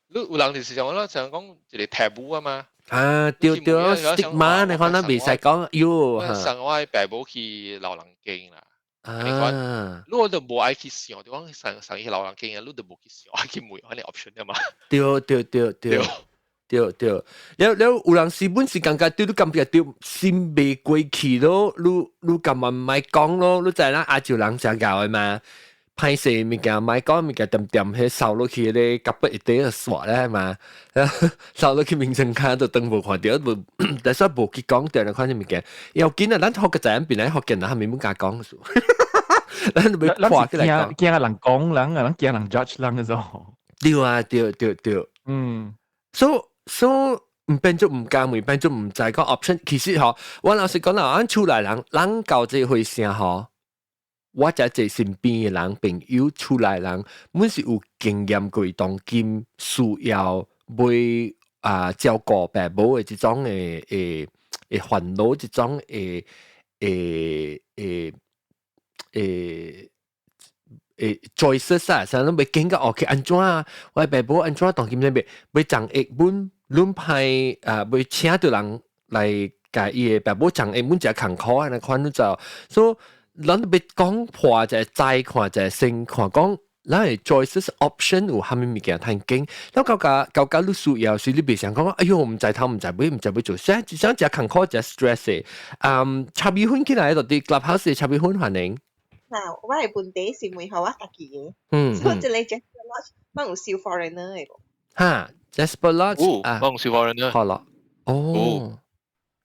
你有人就是講啦，成日講一個 taboo 啊嘛。掉 stigma 你可能未使講，上我係病保去老人經啦。啊，如果就冇愛去想，對講上去老人經啊，你就冇去想，愛去問嗰啲 option 啊嘛。對，了有人是本是感覺對你感覺對心未過去咯，你咁咪唔係講咯，你就係啦亞洲人成教嘅嘛。歹勢物件買講物件點迄掃落去咧，夾不一啲就刷咧嘛，掃落去名稱卡就當無看到，無，但係無去講掉嚟看啲物件，要緊啊！咱學個仔變嚟學緊啊，係咪唔敢講數？咱就要跨起來講，驚人講人驚人 judge 人嘅時對啊，對，所以唔變咗唔敢問，變咗唔知個 option。其實嗬，我老實講啦，咱出來人搞這回事嗬。我就係身邊嘅人朋友出來人，本是有經驗過當今需要為照顧爸母嘅這種嘅煩惱，這種choices 啊，想諗未經過哦，去安怎啊？我爸母安怎當今呢邊未長譯本，論派未請到人來教伊嘅爸母長譯本就係艱苦啊，那款就所以。咱別講破就係齋看就係先看講，咱係 choices option 有蝦米物件睇經，แล้ว舊你需要是你別想講，哎喲唔知頭唔知尾唔知尾做，所以只想只艱苦只 stress 嘅。插尾婚起來到啲 clubhouse 插尾婚歡迎。嗱，我係本地是每後我家己嘅，所以你 Jasper Lodge 幫我笑 foreigner 嚟個。嚇 Jasper Lodge 幫我笑 foreigner。好啦，哦。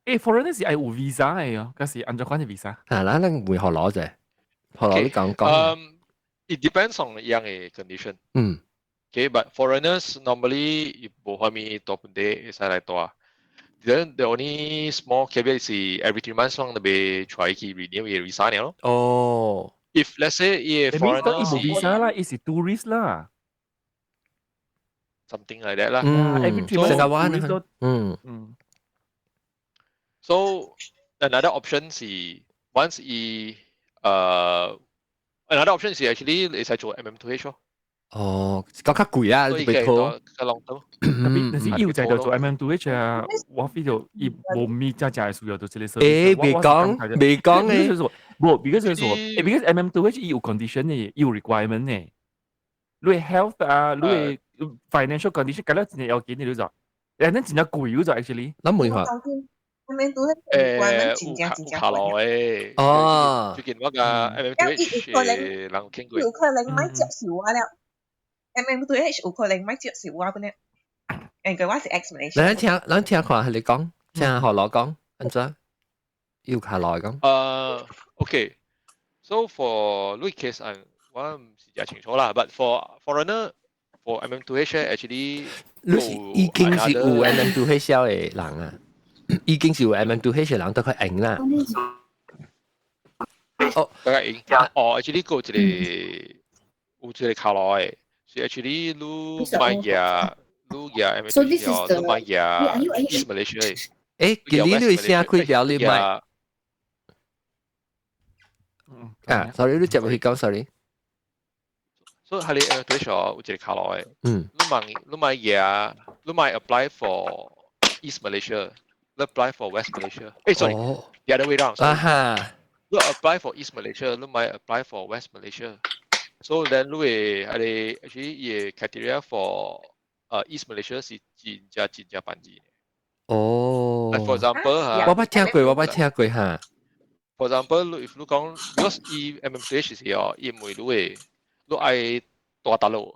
foreigner 是係有 visa 嘅哦，嗰時按照款嘅 visa。嗱，咱會學攞啫，學攞你講。It depends on 一樣嘅 condition。Okay, but foreigners normally 冇話咪多本地使嚟多啊。Then the only small caveat is every 3 months 望你被 try 去 renew 嘅 visa 呢咯。哦。If let's say 一 foreigner 係 visa 啦，係 tourist 啦。Something like that 啦。every 3 months tourist。So another option is once another option is actually 你使做 MM2H 咯。哦，較貴啊，你別拖。較 long term。但是要就做 MM2H 啊，我非就亦冇咪真係需要做這類。誒，別講誒。冇，because MM2H 有 condition 嘅，有 requirement 嘅。你 health 啊，你 financial condition，咁樣真係要見你就，誒，真係貴咗 actually。諗唔下。卡羅誒，哦，最近我個 MM2H 人傾過，有可能買接受我了 ，MM2H 有可能買接受我本嚟，佢我是 X Malaysia。咱聽看係你講，聽何羅講，安怎？要卡羅講。Okay， so for 呢 case 我唔是真清楚啦 ，but for foreigner for MM2H actually， 你是已經是有 MM2H 嘅人啊。已經是有 MM2H 嘅人都佢贏啦。哦，大家贏。哦 ，actually 個有一個卡羅嘅，所以 actually 你買嘢，你嘢 MM2H 你買嘢 East Malaysia 嘅。誒，今年你先開條你買。sorry， 你接唔去講 sorry。所以喺你 MM2H 有一個卡羅嘅。你買嘢，你買 apply for East Malaysia。You apply for West Malaysia. Sorry, the other way around. You apply for East Malaysia, you might apply for West Malaysia. So then, you actually criteria for East Malaysia 是真正班機。哦。Like for example，我冇聽過嚇。For example， if 你講 because MM2H 是哦，因為你愛大大路。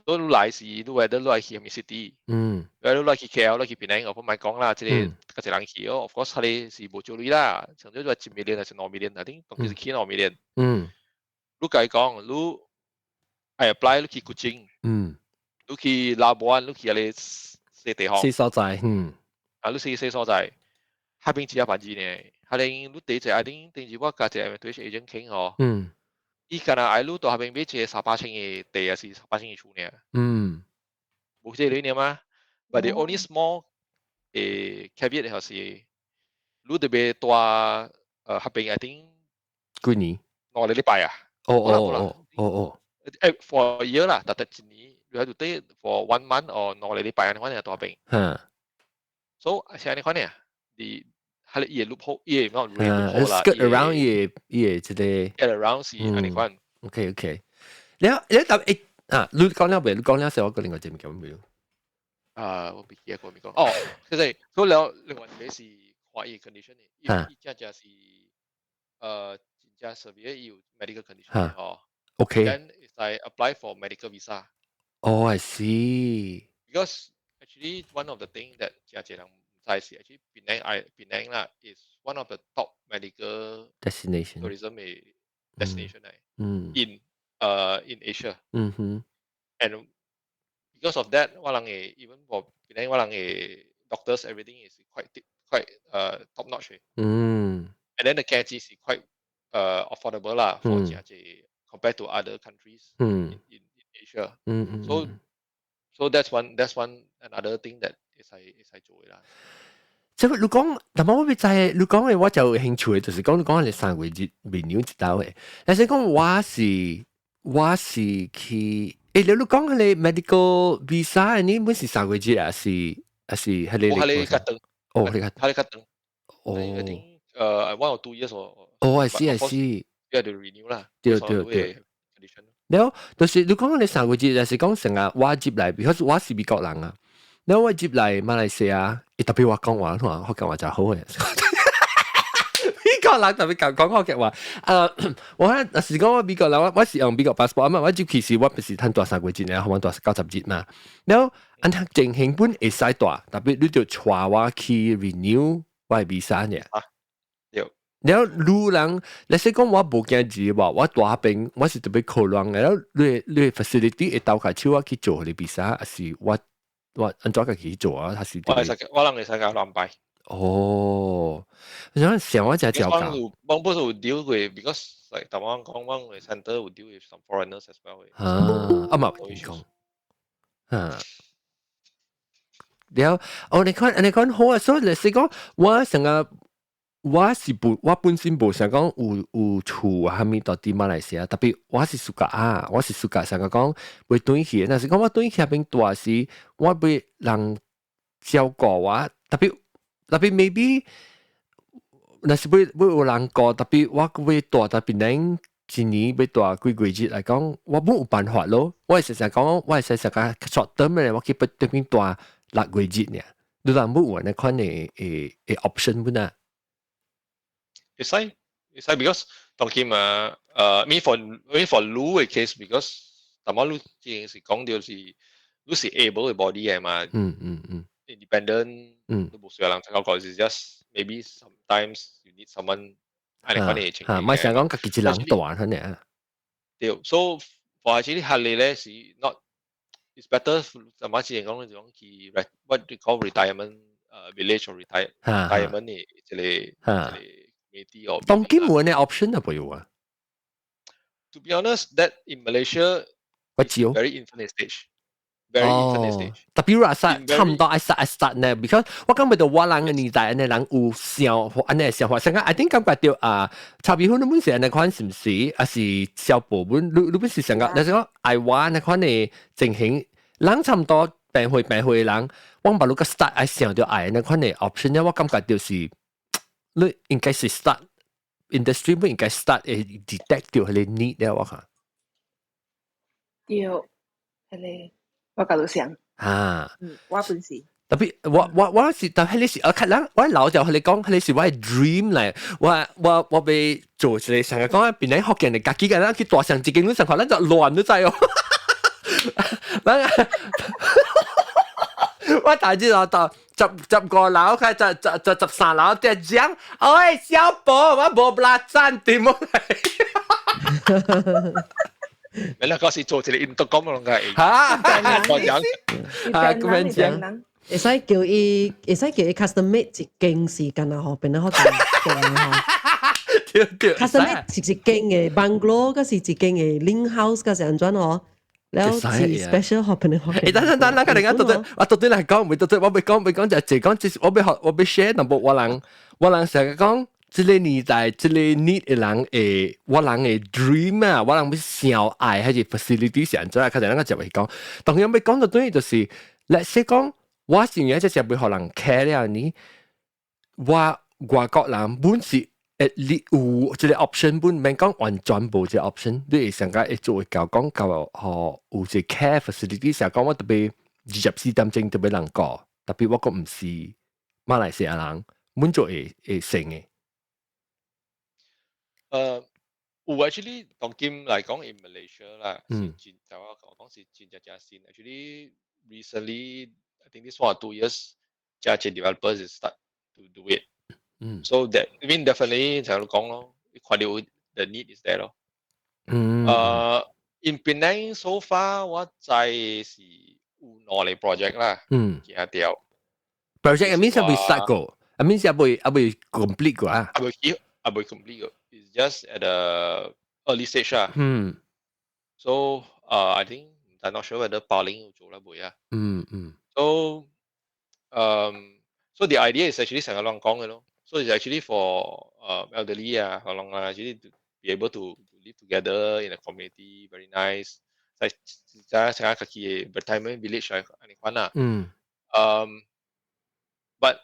所以你來是，你whether 你來去咩 city，whether 你來去 KL， 來去檳城，我唔係講啦，即係嗰隻人去哦。Of course，佢是冇做你啦，甚至話1 million 還是2 million，I think 當佢是去2 million。你計講，你係 apply 你去古晉，你去拉布安，你去你四地方。四所在，你四所在，下邊只有班機呢，下邊你第一隻，I think 第二我架隻 M2H agent 傾哦。依家啊，路到下邊俾隻18,000嘅地啊，是18,000嘅厝呢。冇這類呢嘛。But the only small caveat 係你特別多下邊 I think 幾年2禮拜啊。哦。for a year 啦，但係一年你喺度得 for 1 month or 2禮拜，你可能係多邊。So 係你可能你係你嘢 loophole，嘢 not really loophole 啦 ，skirt around 嘢即係 get around 是安尼款。OK，你答你講了未？你講了時候，我個另外一件講未？我唔記得過未講。哦，即係嗰兩另外一個是華裔 condition 嘅，依家就係真正 severe 有 medical condition 哦。OK。Then is I apply for medical visa. Oh, I see. Because actually one of the things that 真係人唔知是 actually Penang 啦 is one of the top medical destination tourism destination 嚟。in Asia. And because of that, even for Penang, doctors, everything is quite top notch. And then the care is quite affordable lah for compared to other countries in Asia. So that's one another thing that 係做嘅啦。即係你講，但係我咪就係你講嘅，我就有興趣嘅，就是講你講你3個月renew 一道嘅。但係講我是去，你講你 medical visa 你本是3個月啊？是係你？我係你較長，哦，你較長。哦 I think 1 or 2 years or。哦，I see。要嚟 renew 啦。對。然後就是你講你3個月，就是講成日我接嚟 ，because 我是美國人啊。然後我接嚟馬來西亞，特別我講話，我講話就好嘅。美國人特別講我嘅話，我係是講我美國人，我是用美國 passport 啊嘛，我接其實我唔是攤多3個月嘅，我多90日嘛。然後按下正興本會使大，特別你就帶我去 renew 我嘅 visa 嘅。然後路人，你說講我冇驚住話，我大病，我是特別可能嘅。然後你 facility 會到下手我去做你 visa，還是我按照佢去做啊？還是我能會使搞兩擺。哦，想想我就照搞。我不是有 deal with because like 台灣講我 center 有 deal with some foreigners as well。啊嘛，你講。然後你講好啊，所以你是講我成日。我本身冇想講有厝啊，蝦米到啲馬來西亞，特別我是suka想講會轉去，但是講我轉去邊大時，我會人照顧我，特別 maybe， 但是會有人講，特別我會大特別能一年會大幾個月嚟講，我冇辦法咯。我係成日講，我係成日講 short term 嘅，我去對邊大6個月呢，你人冇揾你看你option 本啊。It's like because 當佢me for Lu 嘅 case because 但係Lu 之前是講到是 Lu 是 able 嘅 body 嘅嘛，independent，都冇需要人參考，是 just maybe sometimes you need someone 係嚟幫你情況。唔係成日講自己人大佢呢。對 ，so for actually 係你咧是 not it's better 就乜之前講去 what they call retirement village or retirement 嘅即係。當今冇呢 option 啊，冇有啊。To be honest, that in Malaysia, it's very infinite stage. Very infinite stage. 特別話差唔多 I start 呢 ，because 我感覺到我人嘅年代呢，人有想法，呢想法，成日 I think 感覺到差別好你本時呢款是唔是？還是小部分？你本時成日，你講愛玩呢款呢情形，人差唔多病會嘅人，我唔把你個 start 愛想到愛呢款呢 option 呢，我感覺到是。你應該是 start industry 唔應該 start detect 到佢哋 need 咧，我看。對，係你，我搞到想。我本事。特別我是，但係你是我睇人，我老就佢哋講，佢哋是我係 dream 嚟，我被做出嚟成日講，邊啲學嘅人自己嘅人去大上自己嗰陣學，咱就亂都滯哦。我大致就到10個樓，佢就13樓，就講，哎，小寶，我冇拉贊點樣嚟？你兩個是做一個印度講乜嘅？嚇，講講，咁樣講。會使叫伊 custom made 一件時間啊，嗬，變得好勁嗬。custom made 是一件嘅 bungalow，嗰是一件嘅 link house，嗰是安怎嗬？แล้ว是 special 學俾你學。等，佢哋講到底嚟講，唔係到底我未講就係講，我俾 share 淡薄我人成日講，即個年代，即個 need 嘅人誒，我人嘅 dream 啊，我人要想愛喺個 facility 上，所以佢哋兩個就會講。當然未講到對，就是let's say 講，我成日即係會可能 care 了呢，我外國人本是你有即個 option 本，免講完全無即個 option，你會想講會做會教講教吼有即 care facility， 成講我特別24點鐘特別人講，特別我個唔是馬來西亞人，本就會成嘅。有 actually 當今嚟講 in Malaysia 啦，就我講是真正先 actually recently I think this 1 or 2 years 加些 developers is start to do it. So that I mean definitely 就講咯，看到 the need is there 咯。in Penang so far 我在是有兩個 project 啦，其他條 project I mean 係未 start 過，I mean 係未 complete 過啊，未 complete 過 ，it's just at the early stage 啦。So I think I'm not sure whether 保齡有做啦未啊。So the idea is actually 成個亂講嘅咯。So it's actually for elderly 啊，可能啊，actually to be able to live together in a community, very nice。在成個自己嘅 retirement village 嚟安款啊。But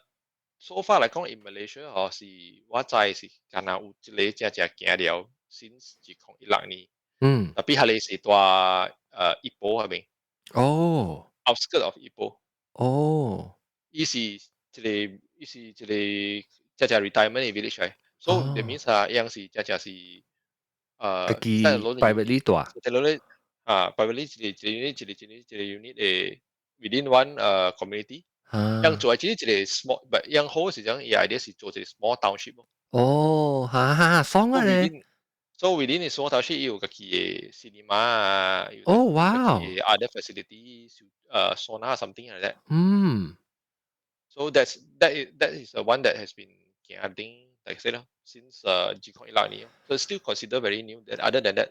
so far 嚟講 in Malaysia 哦是我知是敢若有一個只行了 since 2016年。特別係你是大Ipoh係咪？outskirt of Ipoh。伊是一個只 retirement village 嚟。So that means 啊，樣是只是privately 大。privately 一個 unit 嘅 within one community。樣做係一個 small，但樣好是講，伊 idea 是做一個 small township 咯。爽啊咧！ So within the small township 有自己嘅 cinema 啊，有自己嘅 other facilities， sauna something like that。So that is the one that has been I think like I said since 2016年 ，so still consider very new. Other than that，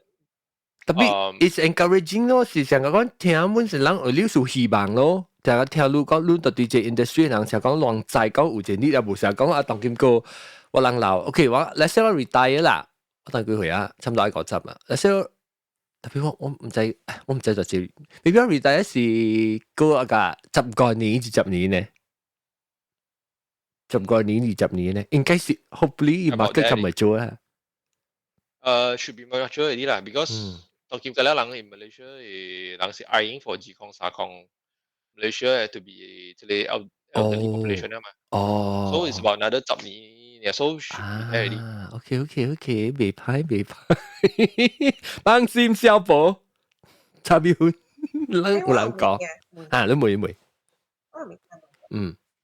特別 it's encouraging 咯，是成個講聽本是人有了數希望咯。成個聽路講，對啲隻 industry 人成講亂在講有隻你又冇成講啊，當今個我人老 ，OK， 我 let's say 我 retire 啦，我等幾歲啊？差唔多1個啦。let's say 特別我唔知就係 ，maybe 我 retire 是過個10個年至10年呢。10個年至10年呢，應該是 hopefully market 咁咪做啦。should be more mature 啲啦 ，because 當今嘅人 in Malaysia 人是 eyeing for 2.3 Malaysia to be 即係 elderly population 啊嘛。So it's about another 10年 ，so should be there 啲。OK，未歹，放心小寶，差別好，有人講啊，你妹。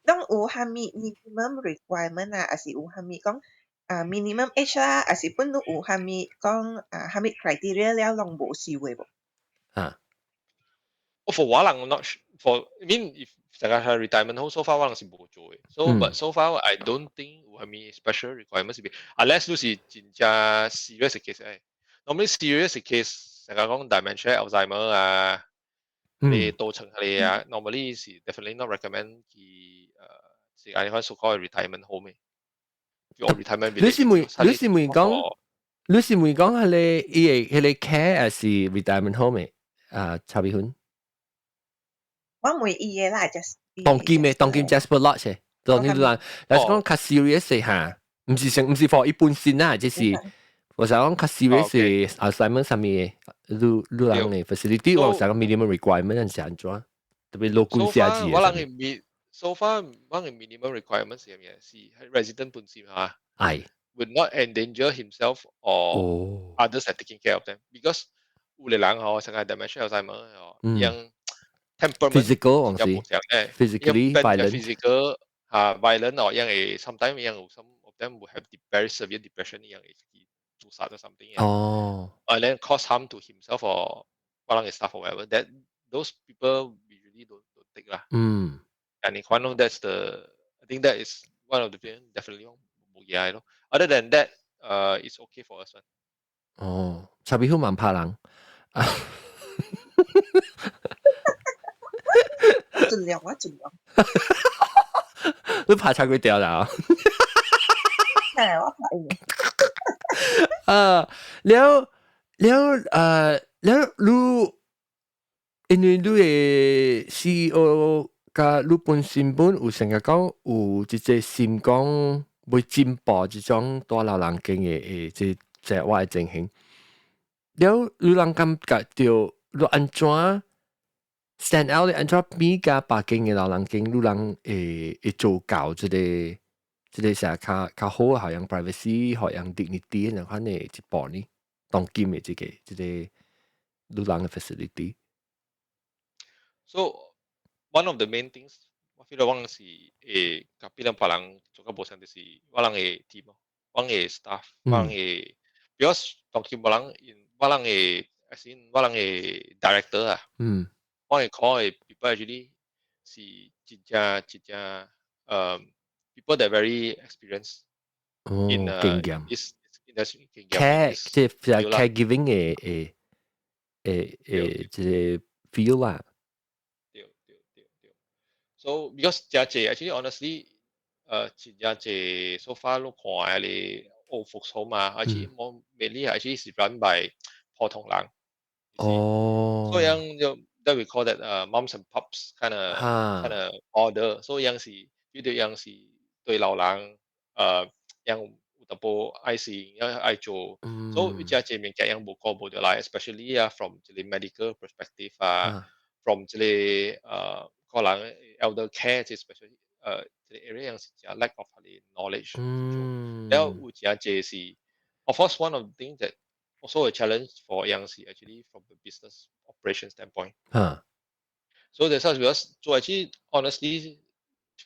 當有蝦米 minimum requirement 啊，還是有蝦米講minimum age 啦，還是本都有蝦米講蝦米 criteria 了，攏無收嘅喎。For 我人 not for I mean if 成個 retirement home so far 我人是冇做嘅。So but so far I don't think 有蝦米 special requirements 嘅 ，unless 都是真正 serious 嘅 case 誒。Normally serious 嘅 case 成個講 dementia、Alzheimer 啊。你到層你啊 ，normally 是 definitely not recommend 佢是按開 so-called retirement home 嘅。retirement village。你是咪講係你 care 還是 retirement home 嘅？差別款。我唔會伊嘅啦，just 當今 just for lot 嘅，當今啦，但係講較 serious 嘅嚇，唔是 for 一般先啦，即是。我想講較 serious 嘅 Alzheimer 上面嘅，路人嘅 facility， 我想講 minimum requirement 係點樣？特別勞工寫字。我諗so far 我嘅 minimum requirement 係咩？係 resident 本身嚇。would not endanger himself or others are taking care of them because 有啲人嗬，成日 dementia Alzheimer 樣 temperament physical physically violent violent 或樣係 sometimes 樣有 some of them will have very severe depression 樣係自殺or something and then cause harm to himself or one of his staff or whatever that those people we really don't take lah. And in Kwano that's I think that is one of the things definitely other than that it's okay for us one. 差別好蠻怕人。盡量。你怕差佢掉啦？係我怕嘅。แล้วรู้因為你嘅 CEO 甲你本身本有成日講有一個心講會進步這種多老人經嘅即我嘅情形。了，你人感覺到你安怎 stand out 安怎比較北京嘅老人經，你人會做教這個成較好嘅，好像 privacy，好像 dignity 那款嘅一步呢，當今嘅這個你人嘅 facility。So one of the main things，我覺得我是甲邊兩別人做個無相，就是我人嘅 team 咯，我嘅 staff，我人嘅 because 當今無人，我人嘅as in 我人嘅 director 啊，我嘅 call 嘅 people actually 是真正people that very experienced in 經驗 this industry 經驗 即係 caregiving 嘅即係 feel 啊。So because 真係 actually honestly，真係 so far 都看你old folks home 嘛，而且more mainly actually 是 run by 普通人。哦。所以樣that we call that moms and pups kind of order。所以樣是絕對樣是對老人樣有特別愛心，愛做。所以真係面嘅樣無過無得來 ，especially 啊 from 這個 medical perspective 啊 ，from 這個可能 elder care 即 especially 這個 area 樣是真 lack of 啲 knowledge。แล้ว有真係是 of course one of the things that also a challenge for young actually from the business operation standpoint. So that's why because 做 actually honestly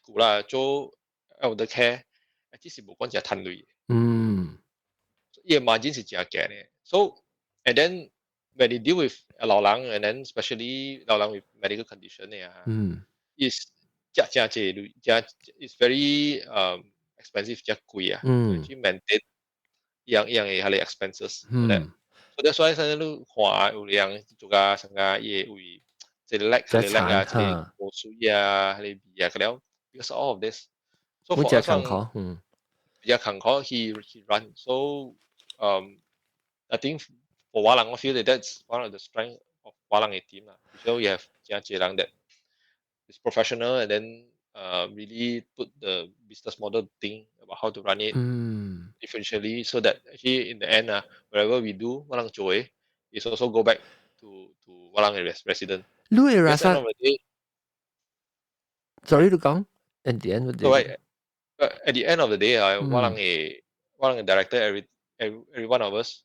古啦做 elder care actually 是無關只賺類嘅。伊個 margin 是真勁嘅。So and then when you deal with 老人 and then especially 老人 with medical condition 嘅is 真係is very expensive 真貴啊。去 maintain 樣嘅係 expenses。So that's why 現在你看有人做個成個嘢為即係叻啊，即係補水啊，係味啊，嗰啲 because all of this。So for 比較坎坷，he run。So I think for 華人我 feel that that's one of the strength of 華人嘅 team 啦。So you have 真係人 that is professional and then really put the business model thing about how to run it efficiently so that actually in the end whatever we do 我哋做嘅 is also go back to 我哋嘅 resident。你會rasa sorry 你講 at the end of the day at the end of the day 我哋嘅 director every one of us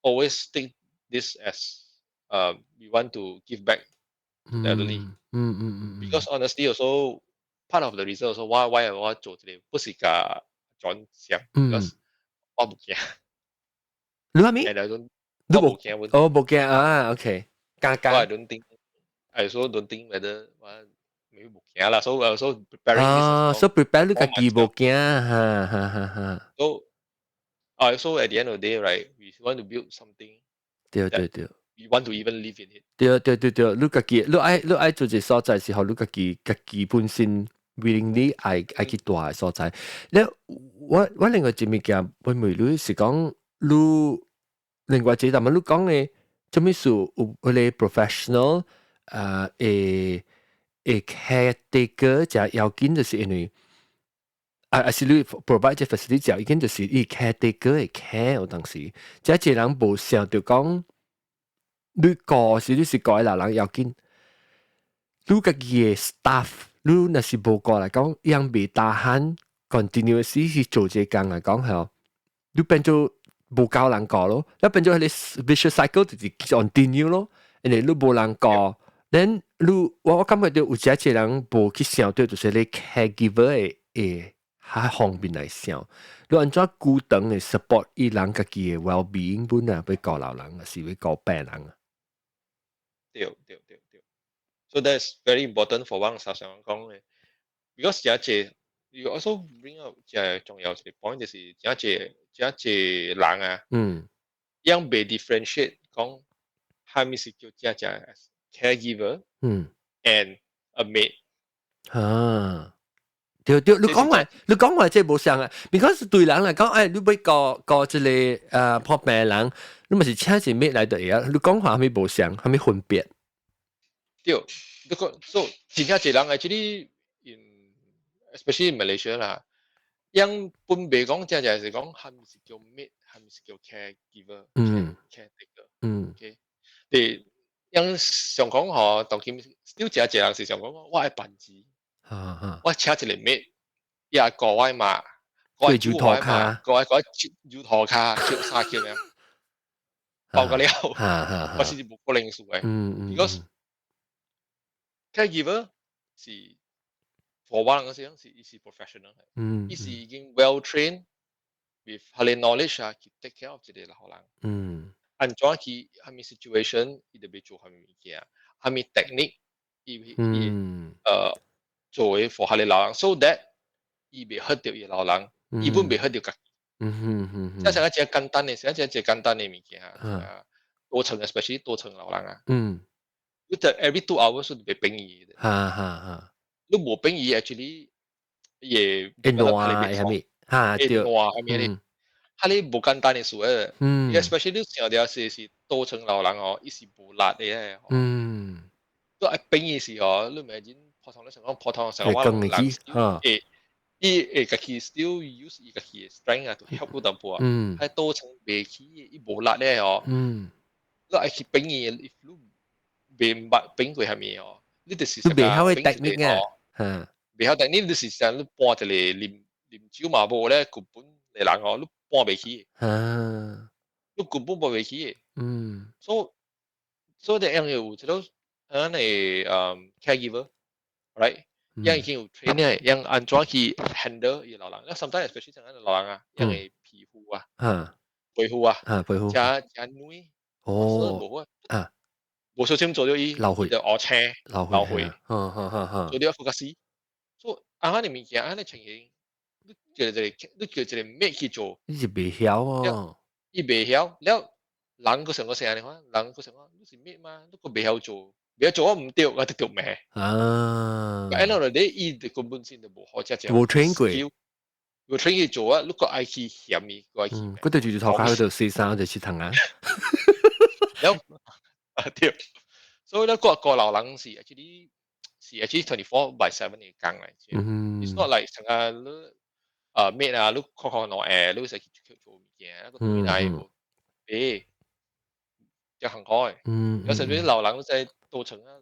always think this as we want to give back to the elderly。Because honestly also part of the reason also why 我做這裡不是個轉向 because 我唔驚。你話咩？我唔驚問。我唔驚啊 ，OK。加。I don't think I also don't think whether 我唔驚啦。So also preparing this。So prepare 你自己唔驚，哈。So at the end of the day right we want to build something。對。We want to even live in it。對，你自己，你愛做一所在時候，你自己本身 willingly 愛去大嘅所在。咧，我另外一物件，我問你是講你另外一，但係你講嘅，做咩事有嗰個 professional caretaker 就要緊，就是因為是你 provide 嘅 facility 就已經就是伊 caretaker 嘅 care 有當時，即係一人無想到講。你是個老人要緊，你自己嘅 staff， 你若是無過來講，樣未打閒 continuously 去做這工來講係，你變做無夠人過咯，你變做你 vicious cycle 就是 continue 咯，因為你無人過， then 我感覺到有一人無去想到就是你 caregiver 嘅喺方面來想，你按怎固定嘅 support 伊人自己嘅 well-being 本啊，要過老人，是要過病人啊。對。So that's very important for 我想講嘅 ，because you also bring up 真重要嘅 point 就是真人啊，樣被 differentiate 講係咪是叫真 caregiver and a maid。對，你講話即係冇相啊 ，because 對人嚟講，你要個即個破病人，你咪是請一咩嚟對啊？你講話係咪冇相，係咪分別？對，so 真正人 actually especially in Malaysia 啦，因本地講就係講係唔是叫 mate， 係唔是叫 caregiver，caretaker，OK，你因上講嗬，當今少只人是上講我係笨字，我請一個 mate， 一個位嘛，個位煮台嘛，個位煮台卡，叫啥叫咩？包個了，我是冇個零數嘅，because caregiver 是。For 我人嗰時是 professional， 伊是已經 well trained with 佢哋 knowledge 啊，去 take care of 一個老人。按怎去係咪 situation，伊就要做係咪物件，係咪 technique， 伊做嘅 for 佢哋老人 ，so that 伊袂 hurt 到伊老人，伊本袂 hurt 到家己。即係一隻簡單嘅，一隻簡單嘅物件啊，多層 especially 多層老人啊。你就 every 2 hours 都要變伊嘅。你冇變異 actually 也係咪？對，係咪咧？係你冇簡單嘅事嘅，especially 你成日是多層老人哦，伊是冇力嘅，都係變異時哦，你咪見普通成我老人，伊家己 still use 伊家己嘅 strength 啊，to help 到步啊，係多層未起，伊冇力咧哦，你係去變異，if 你未變過係咪哦？你就是未曉嘅 technique 嘅，未曉 technique 你是想你搬一個啉酒嘛無咧，根本你人哦，你搬袂起，你根本搬袂起嘅，所以啲人有即係安尼caregiver，right， 人已經有 training， 人安怎去 handle 伊老人，因為 sometimes especially 像安尼老人啊，人嘅皮膚啊，皮膚啊，加軟，無啊。無小心做咗伊，就惡青、流血，做咗副甲絲。所以安尼物件，安尼情形，你叫一個 mate 去做，你是未曉哦。伊未曉，了人個成個成安尼看，人個成個你是 mate 嘛，你個未曉做，未曉做我唔對，我就對咩？但係呢度伊根本先就無好只，冇 train 過，冇 train 去做啊，你個愛去嫌伊，個愛去。嗰對住頭家喺度試衫就切藤啊。對，所以咧個老人是 actually 24/7嘅工嚟嘅。It's not like 成日你咩啊，你靠攞你成日去做物件，一個對係就行開。有時啲老人在多層啊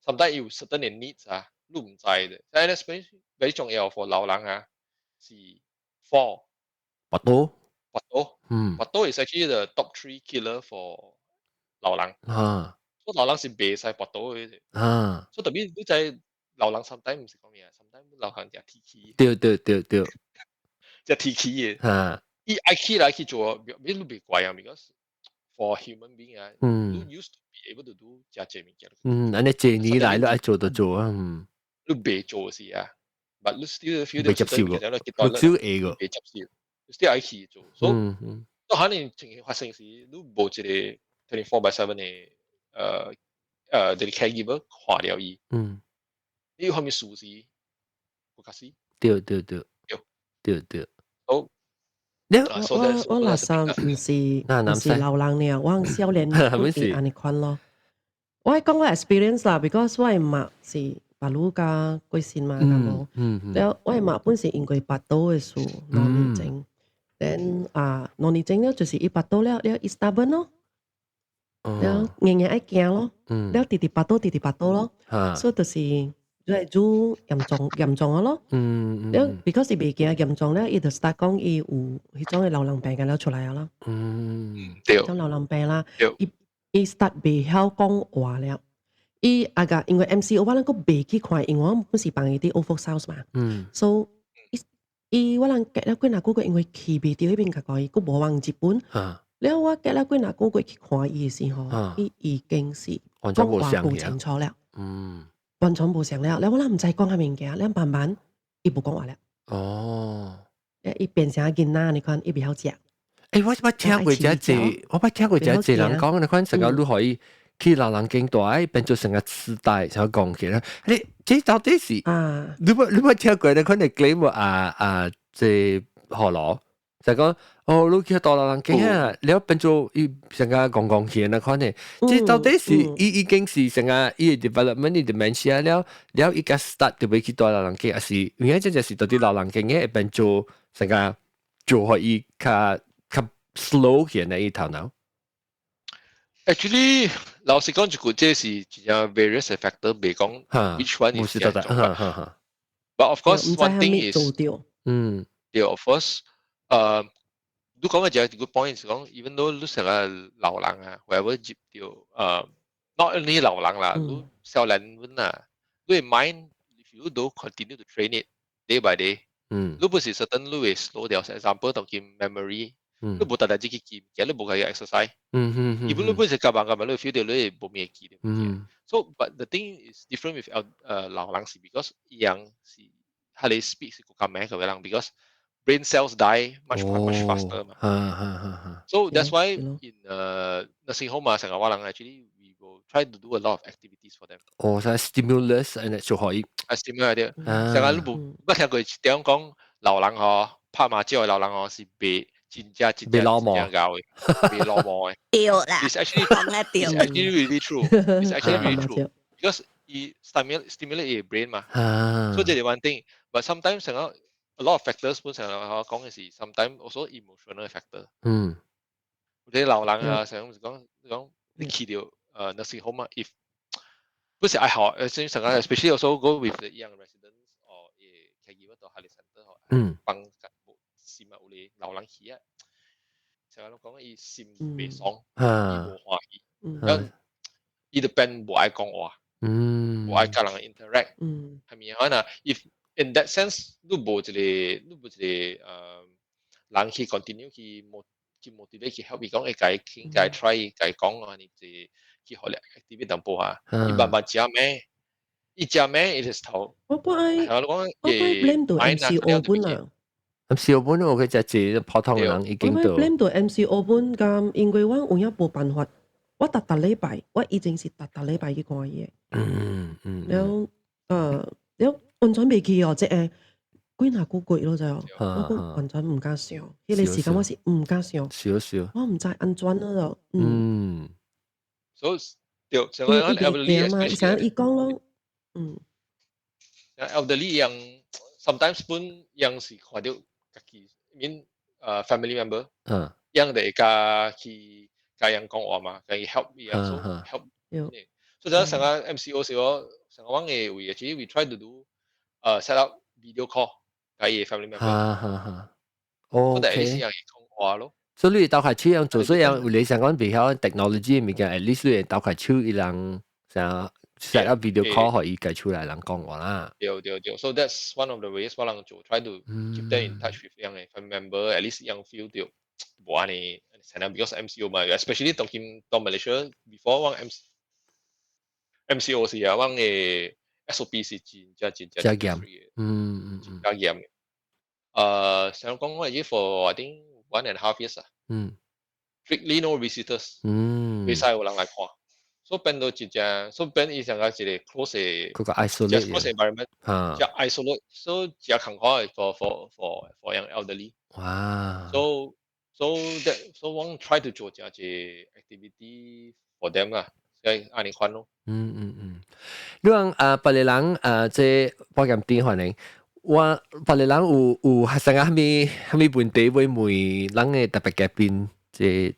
，sometimes 有 certain needs 啊，你唔知嘅。但係咧，最重要 for 老人啊，是 4。拔刀is actually the top 3 killer for。老人，所以老人是袂使拔刀嘅，所以特別你知老人 sometimes 唔是講咩 ，sometimes 老人就提起，對，就提起嘅，伊愛起來去做，你都袂怪啊 ，because for human being 啊，你 used to be able to do 遮物件，安尼這年來都愛做就做啊，你袂做是啊，but 你 still feel 未接受個，你少會個，未接受 ，still 愛去做，所以當可能情形發生時，你冇一個。24/7嘅啲 caregiver 看了伊，你後面數字不卡死。對。好，我那三唔是老人了，我少年嗰啲安尼款咯。我係講我 experience 啦 ，because 我係媽是巴魯加貴先嘛，咁冇。แล้ว我係媽本是因為拔刀嘅事，腦年症。then 腦年症咧就是伊拔刀了伊 stubborn 咯。了硬愛驚咯，了直直拔刀咯，所以就是嚟做嚴重咯。了 because 伊未驚嚴重咧，伊就 start 講伊有迄種嘅老人病嘅了出來啦。對，種老人病啦，伊 start 未曉講話了。伊因為 MCO 我哋個未去看，因為我本是幫伊啲 over house 嘛。so 伊我哋隔了幾廿個月，因為去未到迄邊個伊，個無往日本。了我隔了幾廿個月去看伊嘅時候，伊已經是講話唔清楚了，完全冇想了。了我哋唔知講下物件，了慢慢伊冇講話了。伊變成囡仔，你看伊袂曉食。我聽過一隻人講，你看成個你可以去老人境內變做成個痴呆，想講起啦。你這到底是你冇聽過？你看你 claim 即河羅。就講你去大老人家啊，了變做伊成個講講起那款呢，即到底是已經是成個伊 development 伊 dementia 了伊個 start 就會去大老人家，還是原來真係是到啲老人家嘅變做成個做可以較 slow 起來伊頭腦。Actually，老實講，就這是有 various factor，未講 which one is 嚴重吧。But of course, one thing is，對 ，of course，都講嘅就係 good point，係講 even though 都成個老人啊 ，whoever 接到not only 老人啦，都少年人啊，都會 mind if you do continue to train it day by day，都不是 certain 都會 slow down。example 當佢 memory。你冇特特自己記，其實你冇嘅 exercise。如果你本身夾硬你 feel 到你冇咩記嘅。So but the thing is different with 老人是 because 樣是佢哋 speak 是更加慢嘅人 because brain cells die much faster 嘛。So that's why in nursing home 啊，成個人 actually we will try to do a lot of activities for them。就係 stimulus 就可以。stimulus 啲，成個你冇聽過點講老人嗬拍麻將嘅老人嗬是被。真正教嘅，被落寞嘅。掉啦。It's actually really true. It's actually really true because it stimulate your brain 嘛。So 這係 one thing. But sometimes 成個 a lot of factors 本身我講嘅是 sometimes also emotional factor。你老人啊，成日講你去到nursing home 啊 ，if 不是愛好，成個 especially also go with the young residents or caregiver 到 health center 幫。心啊，有啲老人去啊，成日講伊心悲傷，伊無歡喜，咁伊就變無愛講話，無愛甲人 interact，係咪啊？嗱 ，if in that sense，你無一個人去 continue 去 motivate 去 help 伊講，佢解 try 解講啊，你即去學嚟 activate 淡薄下，伊慢慢食咩？伊食咩？伊就頭，我講 blame 到 MCO 本啊。MCO 本我佢只普通人已經到。我 blame 到 MCO 本咁，因為我有一冇辦法，我特禮拜，我已經是特禮拜去看嘢。แล้ว完全未去哦，即係幾下個月咯就，我完全唔敢想，呢個時間我是唔敢想。少，我唔知安全咯就。所以對，成個 elderly 成日講咯，elderly 樣 sometimes 本樣是看到。mean family member，樣嚟加去加樣講話嘛，加 help 樣 help，所以就成個 MCO 時候，成個講嘅會actually we try to do set up video call 加 family member，我哋係樣講話咯。所以你鬥下手樣做，所以樣你成講比較 technology 嘅物件，at least 你鬥下手伊人成。set up video call 可以計出嚟人講話啦。對。So that's one of the ways 我能做 try to keep them in touch with 樣嘅 family member，at least 樣 feel 到冇安尼，成日 because MCO 嘛 ，especially 到 Malaysia before 我 MCO 時啊，我嘅 SOP 是真嚴，加嚴嘅。想講我已經 for I think 1.5 years 啊，strictly no visitors，未使有人嚟看。So 變到真正 ，so 變伊成個一個 close 嘅，嗰個 isolate environment，就 isolate，so 只空開 for young elderly。哇 ！So 我 try to 做只 activity for them 啦，所以安尼款咯。你講別個人即保險電話呢？我別個人有成個咩問題會問人嘅特別改變，即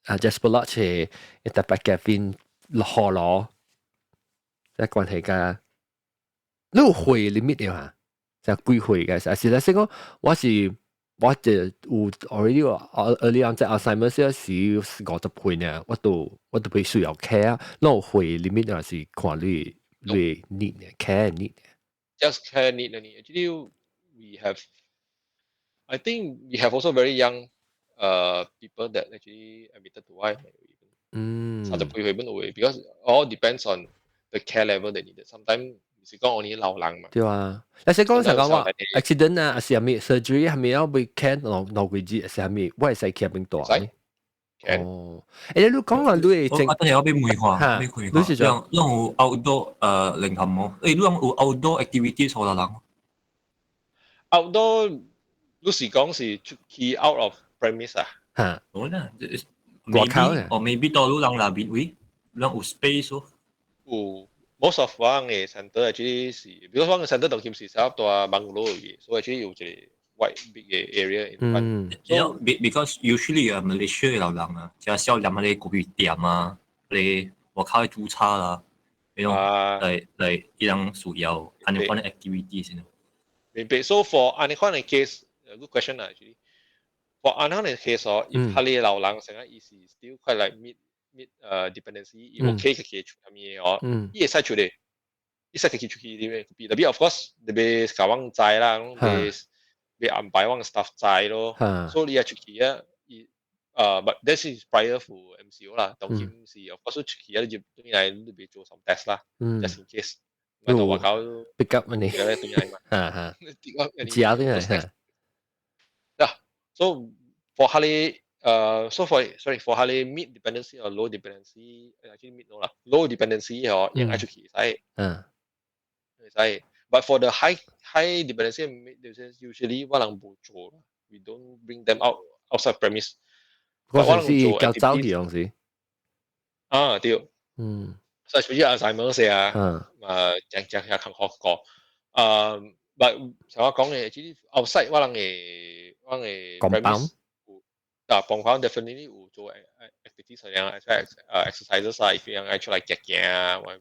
Jasper Lodge 嘅特別嘅變落落，即係關係㗎。你有會 limit 嘅嚇，就幾會嘅。是啦，所以講我就有 already early on 即係 Alzheimer 時50歲呢，我都會需要 care。你有會 limit 還是看你 need 嘅 care need？Just care need 嘅 need。Actually we have, I think we have also very young. People that actually admitted to why because all depends on the care level they needed. Sometimes 是講我哋老人嘛。對啊，有時講成講話 accident 啊，是係咪 surgery 係咪要被 can 攞位置，係咪我係使企邊度啊？哦，你講話你係正，我覺得有啲美化，你是講有 outdoor 靈感冇？你有 outdoor activities 好啦，人 outdoor 你是講是出去 out of premise 啊？嚇，好啦外口咧， or maybe 多路人那邊位，人有 space 咯。有 most of 我嘅 center actually 是，比如講我嘅 center 同佢是 set up 到啊 bungalow 嘅，所以 actually 有一個 wide big 嘅 area in front。So because usually 啊，Malaysia 嘅流人啊，就係少飲啲咖啡店啊，你我靠去煮茶啦，你用嚟一樣需要安尼款嘅 activity 先。明白。So for 安尼款嘅 case，good question 啊 actually。For 安尼款嘅 case 哦，if 佢哋流人成日伊是 still quite like meet dependency，伊 OK 嘅嘅出咁嘢哦，伊會使出嚟，伊使佢出去啲咩？特別 of course，你別教我知啦，別安排我 staff 知咯，所以你要出去啊，but this is prior for MCO 啦，當然是 of course 出去啊，你就當然你別做 some test 啦，just in case。我就話搞 pick up 你，而家咧當然係嘛，知下啲係。So for Harley, so for Harley mid dependency or low dependency, actually mid no lah, low dependency or yang actually saya. But for the high dependency and mid dependency, usually walang bojo. We don't bring them outside premise. 嗰陣時較早啲樣時。啊，對。So especially Alzheimer 講學過。but 像我講嘅，其實 outside 我嘅 premise，compound definitely 有做 activities 像exercises 啊，譬如講出嚟行啊，我有。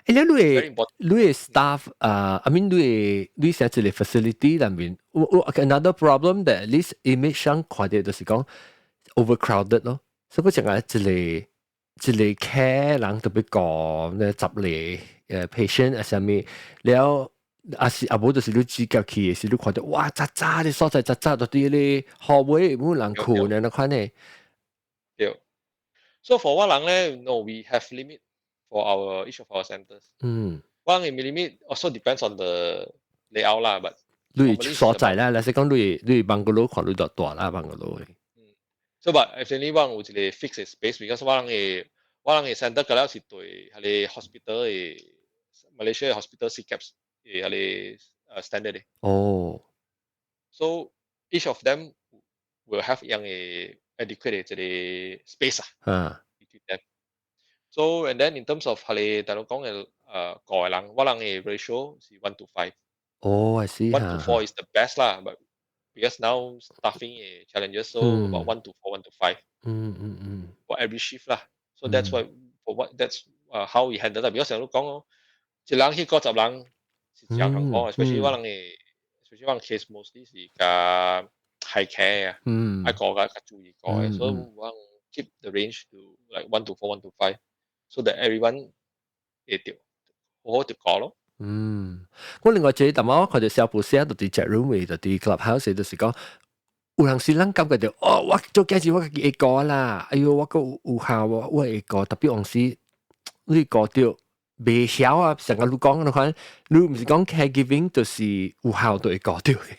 你嘅 staff I mean 你寫一個 facility 裏面，another problem that at least image 上看到就是講 overcrowded 咯，所以佢淨係一個 care 人特別講咧10個patient 啊啥物，了啊無就是你指甲去嘅時，你看到哇雜雜啲所在雜雜到啲咧hallway冇人困啊那款咧。對。So for 我人咧 ，no we have limit for our each of our centers。我人嘅 limit also depends on the layout 啦，but 你所在啦，例如講你bungalow 看你就大啦 bungalow。So but actually 我有一個 fixed space，because 我人嘅 center 嗰了是對係你 hospital 嘅 Malaysia hospital CCAPS 係你standard 嘅。哦。So each of them will have 樣嘅 adequate 嘅 space between them. So and then in terms of 係你大佬講嘅個人，我人嘅 ratio 是1:5。哦，I see。1:4 is the best 啦，but because now staffing challenges, so about 1:4, 1:5. For every shift 啦。So that's why that's how we handle 啦。because 成日都講咯，一人去90人是正常講，especially 我人嘅 especially 我 case mostly 是加 high care 啊，愛個嘅注意個嘅，所以我 keep the range to like 1:4, 1:5, so that everyone 會調好好調個咯。我另外一個我看到小布寫到啲 chat room 位，就啲 clubhouse 就是講，有陣時咱感覺到哦，我做家事我自己會過啦，哎呦，我個有效喎，我會過，特別往時你過掉未曉啊，成個你講嗰款，你唔是講 caregiving 就是有效都會過掉嘅，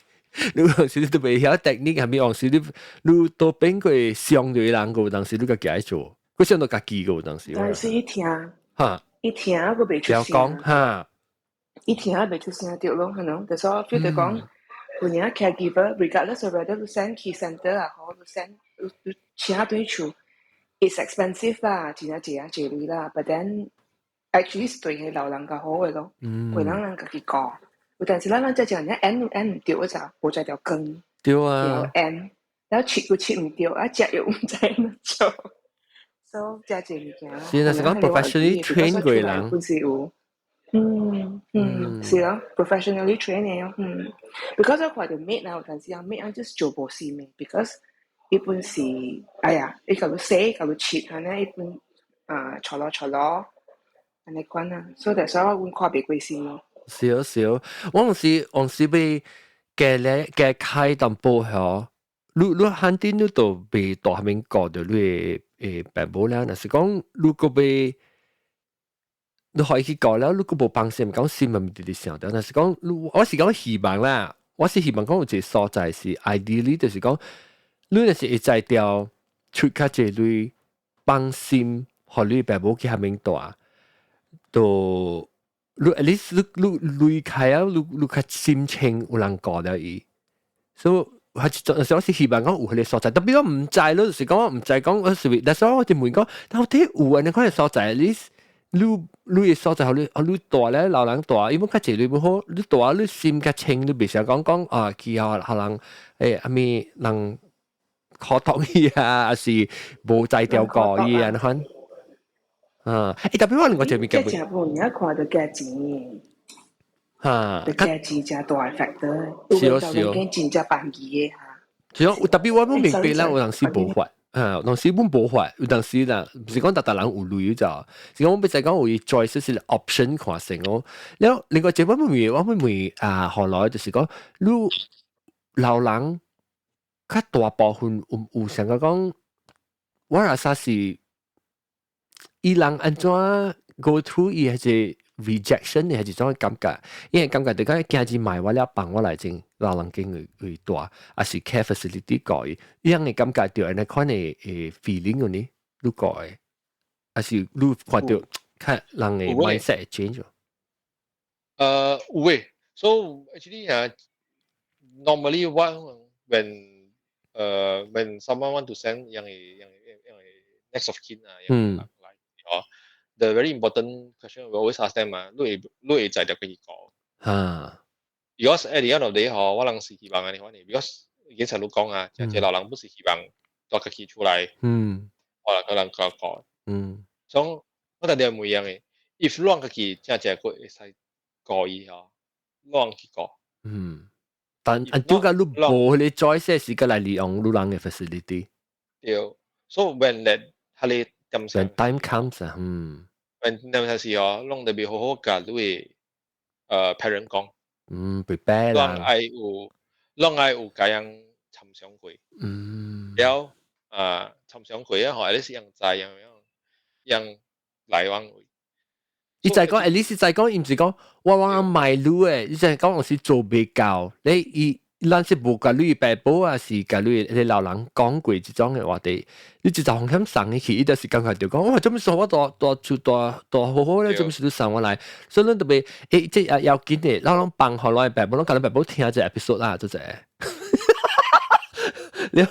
你有陣時你都未曉 technique 係咪往時你都變過相對人個，有陣時你個己做，佢想到家己個有陣時。但是一聽嚇，一聽個未出聲。講嚇。一聽未出聲掉咯，可能，就所以譬如講，有人 caregiver regardless of whether 你 send 去 center 啊，或者 send 其他對處 ，it's expensive 啦，真係借錢啦。But then actually 是對佢老人較好嘅咯，為人家己講。有陣時咱即係人家 end 唔掉嗰陣，冇在條根。對啊。然後 end，然後切唔掉，啊食又唔知點做。So 真係物件。是啊，是講 professionally train 過人。本事有。是咯 ，professionally trained 嘅because 我話條 maid 啊，有陣時啊 maid 啊 just 做無事咩 ，because 一般是，哎呀，你舊到洗，舊到切，係咧一般坐落，係你講啊，所以就所以我看別貴先咯。少，往時被嘅開淡薄嗬，你肯定你都被大下面講到你病冇啦，但是講如果被你可以去講啦，如果冇幫先，講先咪直直想到。但是講，我是講希望啦，我是希望講有一個所在是 ideally，就是講，你若是會在掉出較濟類幫心，互你爸母去下面大，都你 at least 你開啊，你較心情有人過了伊，所以係有時希望講有迄個所在，特別我唔知咯，就是講我唔知講我是為，但係我哋問講，到底有啊？你看個所在，你嘅所在，你大咧，老人大，因為較濟你唔好，你大你心較清，你別想講啊，佢可能阿咪人可同意啊，還是無在調過伊啊，你看。特別我另外一邊嘅，即係本而家看到價錢，價錢真大 factor，有就已經真正辦嘅嚇。所以特別我唔明白啦，有陣時無法，有陣時本無法，有陣時啦，唔是講大人有類咋，是講我唔使講有 choice 是 option 看成咯。然後另外一我唔明後來就是講，你老人較大部分有想講，我阿啥是。伊人安怎 go through 伊係只 rejection 伊係一種感覺，因為感覺對講驚錢買我了幫我來整老人經為大，還是 care facility 個伊，伊樣嘅感覺對安尼款嘅feeling 個呢，你個嘅，還是你看到看人嘅 mindset change 有誒 ，so actually normally when someone want to send 樣嘅 next of kin the very important question we always ask them 你會在條佢講because at the end of the day 我人是希望嘅呢because 以前都講啊，即係老人不是希望多個佢出來，可能講，所以我哋唔一樣嘅 if 亂個佢即係個會使過意亂去講，但點解你冇你 choice 時間嚟利用老人嘅 facility？ 對 so when that 係When time comes 啊when 有時弄特別好好㗎，都會parent 講prepare 啦，讓愛有咁樣參詳過，了參詳過啊，或者是樣在樣來往位。你就係講 at least 就係講，唔是講我買路誒，你就係講我是做比較，你咱是無甲你爸母啊，是甲你老人講過這種嘅話題，你就風險送起去，伊就是感覺就講，哇，做咩事我大好好咧，做咩事都送我來，所以咱特別即係要緊嘅，咱幫好來爸母，咱甲咱爸母聽這 episode 啦，做者。然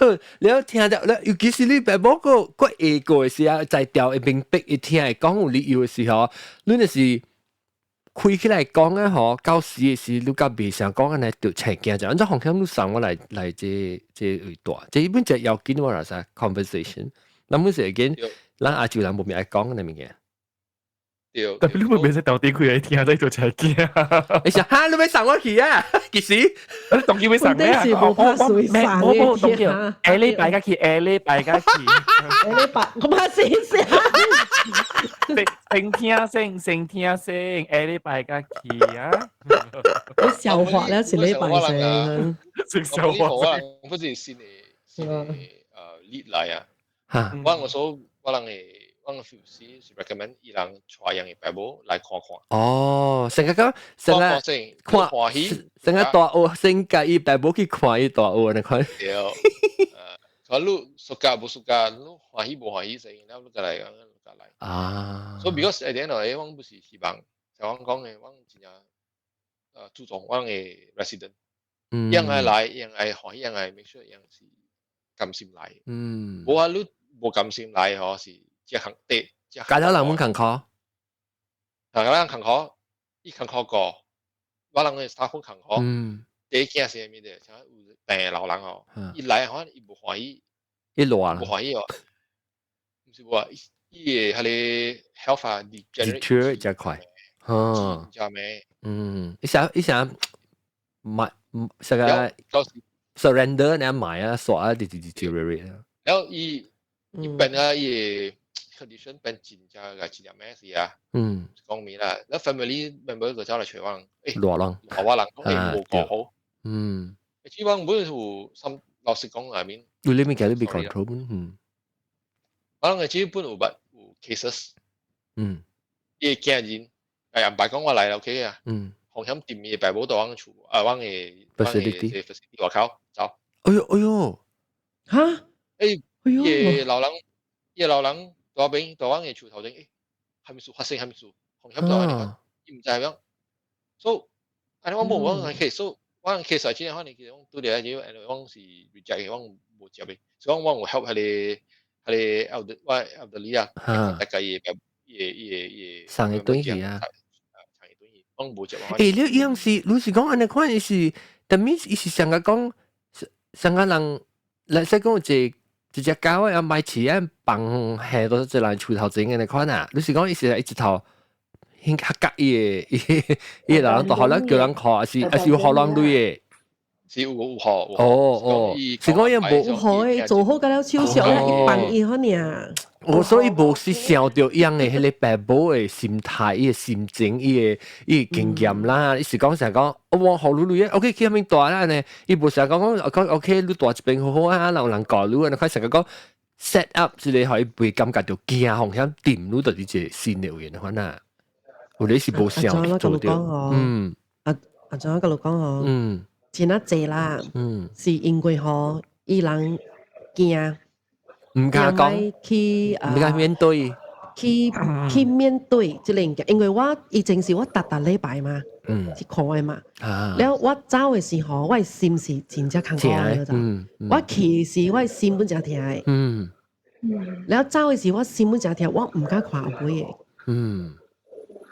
後聽到咧，尤其是你爸母個會過嘅時候，在調會明白會聽會講有理由嘅時候，你就是。開起來講啊，嗬，到時嘅時，你甲未想講安尼就請驚就，按照方向你送我來這為大，這一本就要緊我啦啥 conversation，咱本是見，咱阿舅人冇咩愛講嘅物件。但係你會唔會到底佢聽在做請驚？你想哈，你咪送我去啊？幾時？你當佢會送咩啊？我當佢下禮拜去，下禮拜去，我怕死先。成聽聲，下禮拜去啊！你笑話咧，前禮拜聲，食笑話。我不是先lead 來啊！我所我人嘅。我嘅 feel 是 recommend 伊人帶樣嘅爸母來看看。哦，成日講，成日看歡喜，成日大學生介意爸母去看伊大學，你看。對，所以你暑假無暑假，你歡喜無歡喜先，然後你再來啊。所以 because at the end of the day，我不是希望，就我講嘅，我真正注重我嘅 resident，樣係來，樣係歡喜，樣係 make sure 樣是甘心來。無話你無甘心來，嗬是。即行地，加咗兩蚊勤考，加咗勤考，伊勤考過，我人嘅staff勤考，第一件事係咩嘅？像有病老人哦，伊來可能伊無歡喜，伊落啦，無歡喜哦，唔是話伊嘅係你 health 啊 deteriorate 較快，較咩？你想買成個 surrender 你買啊，鎖啊 deteriorate 啊，然後伊病啊伊。condition 變真正嘅治療咩事啊？講明啦，你 family member 就走嚟找我人，老人，我人講冇講好，希望每有心老實講下面，有呢邊嘅呢邊 control，我人嘅基本有cases，伊驚人，唔係講我嚟 OK 啊，紅險店嘅爸母到我處，我嘅 facility 外口走，哎呦，嚇，伊老人。大邊大灣嘅厝頭前，係咪數發生係咪數？紅磡就係伊毋知樣。So，安尼我冇case，so 我 case 係真係可能其實我對嚟嘅，我是 reject 嘅，我冇接嘅，所以我有 help 係elderly 啊，大家也上一頓嘢啊。我冇接。你樣是，老實講，安尼看伊是，但係伊是上個講，上個人，嚟說講一隻狗啊，買錢啊，放下到一人厝頭前嘅你看啊，老實講，伊是一頭。應合格伊個人都可能叫人看，還是有學人類嘅，是有學。是講伊無學做好個了手術啦，伊幫伊好爾。所以無是想到伊樣嘅迄個爸母嘅心態，伊個心情，伊個經驗啦。伊是講成講，我學女女，OK，佢咁大啦呢，伊無成講 OK， 你大一邊好好啊，有人教你，你開成講 set up 即個，互伊袂感覺到驚風險，掂你到啲一個新流員款啊。我哋是冇想做到，阿張個老講哦，真啊濟啦，是因為吼伊人驚，唔敢講，唔敢面對，去面對即個物件，因為我以前是我逐禮拜嘛，去看嘅嘛，แล้ว我走嘅時候，我心是真正坎坷嘅咋，我去時我心本真痛嘅，แล้ว走嘅時我心本真痛，我唔敢看後尾嘅。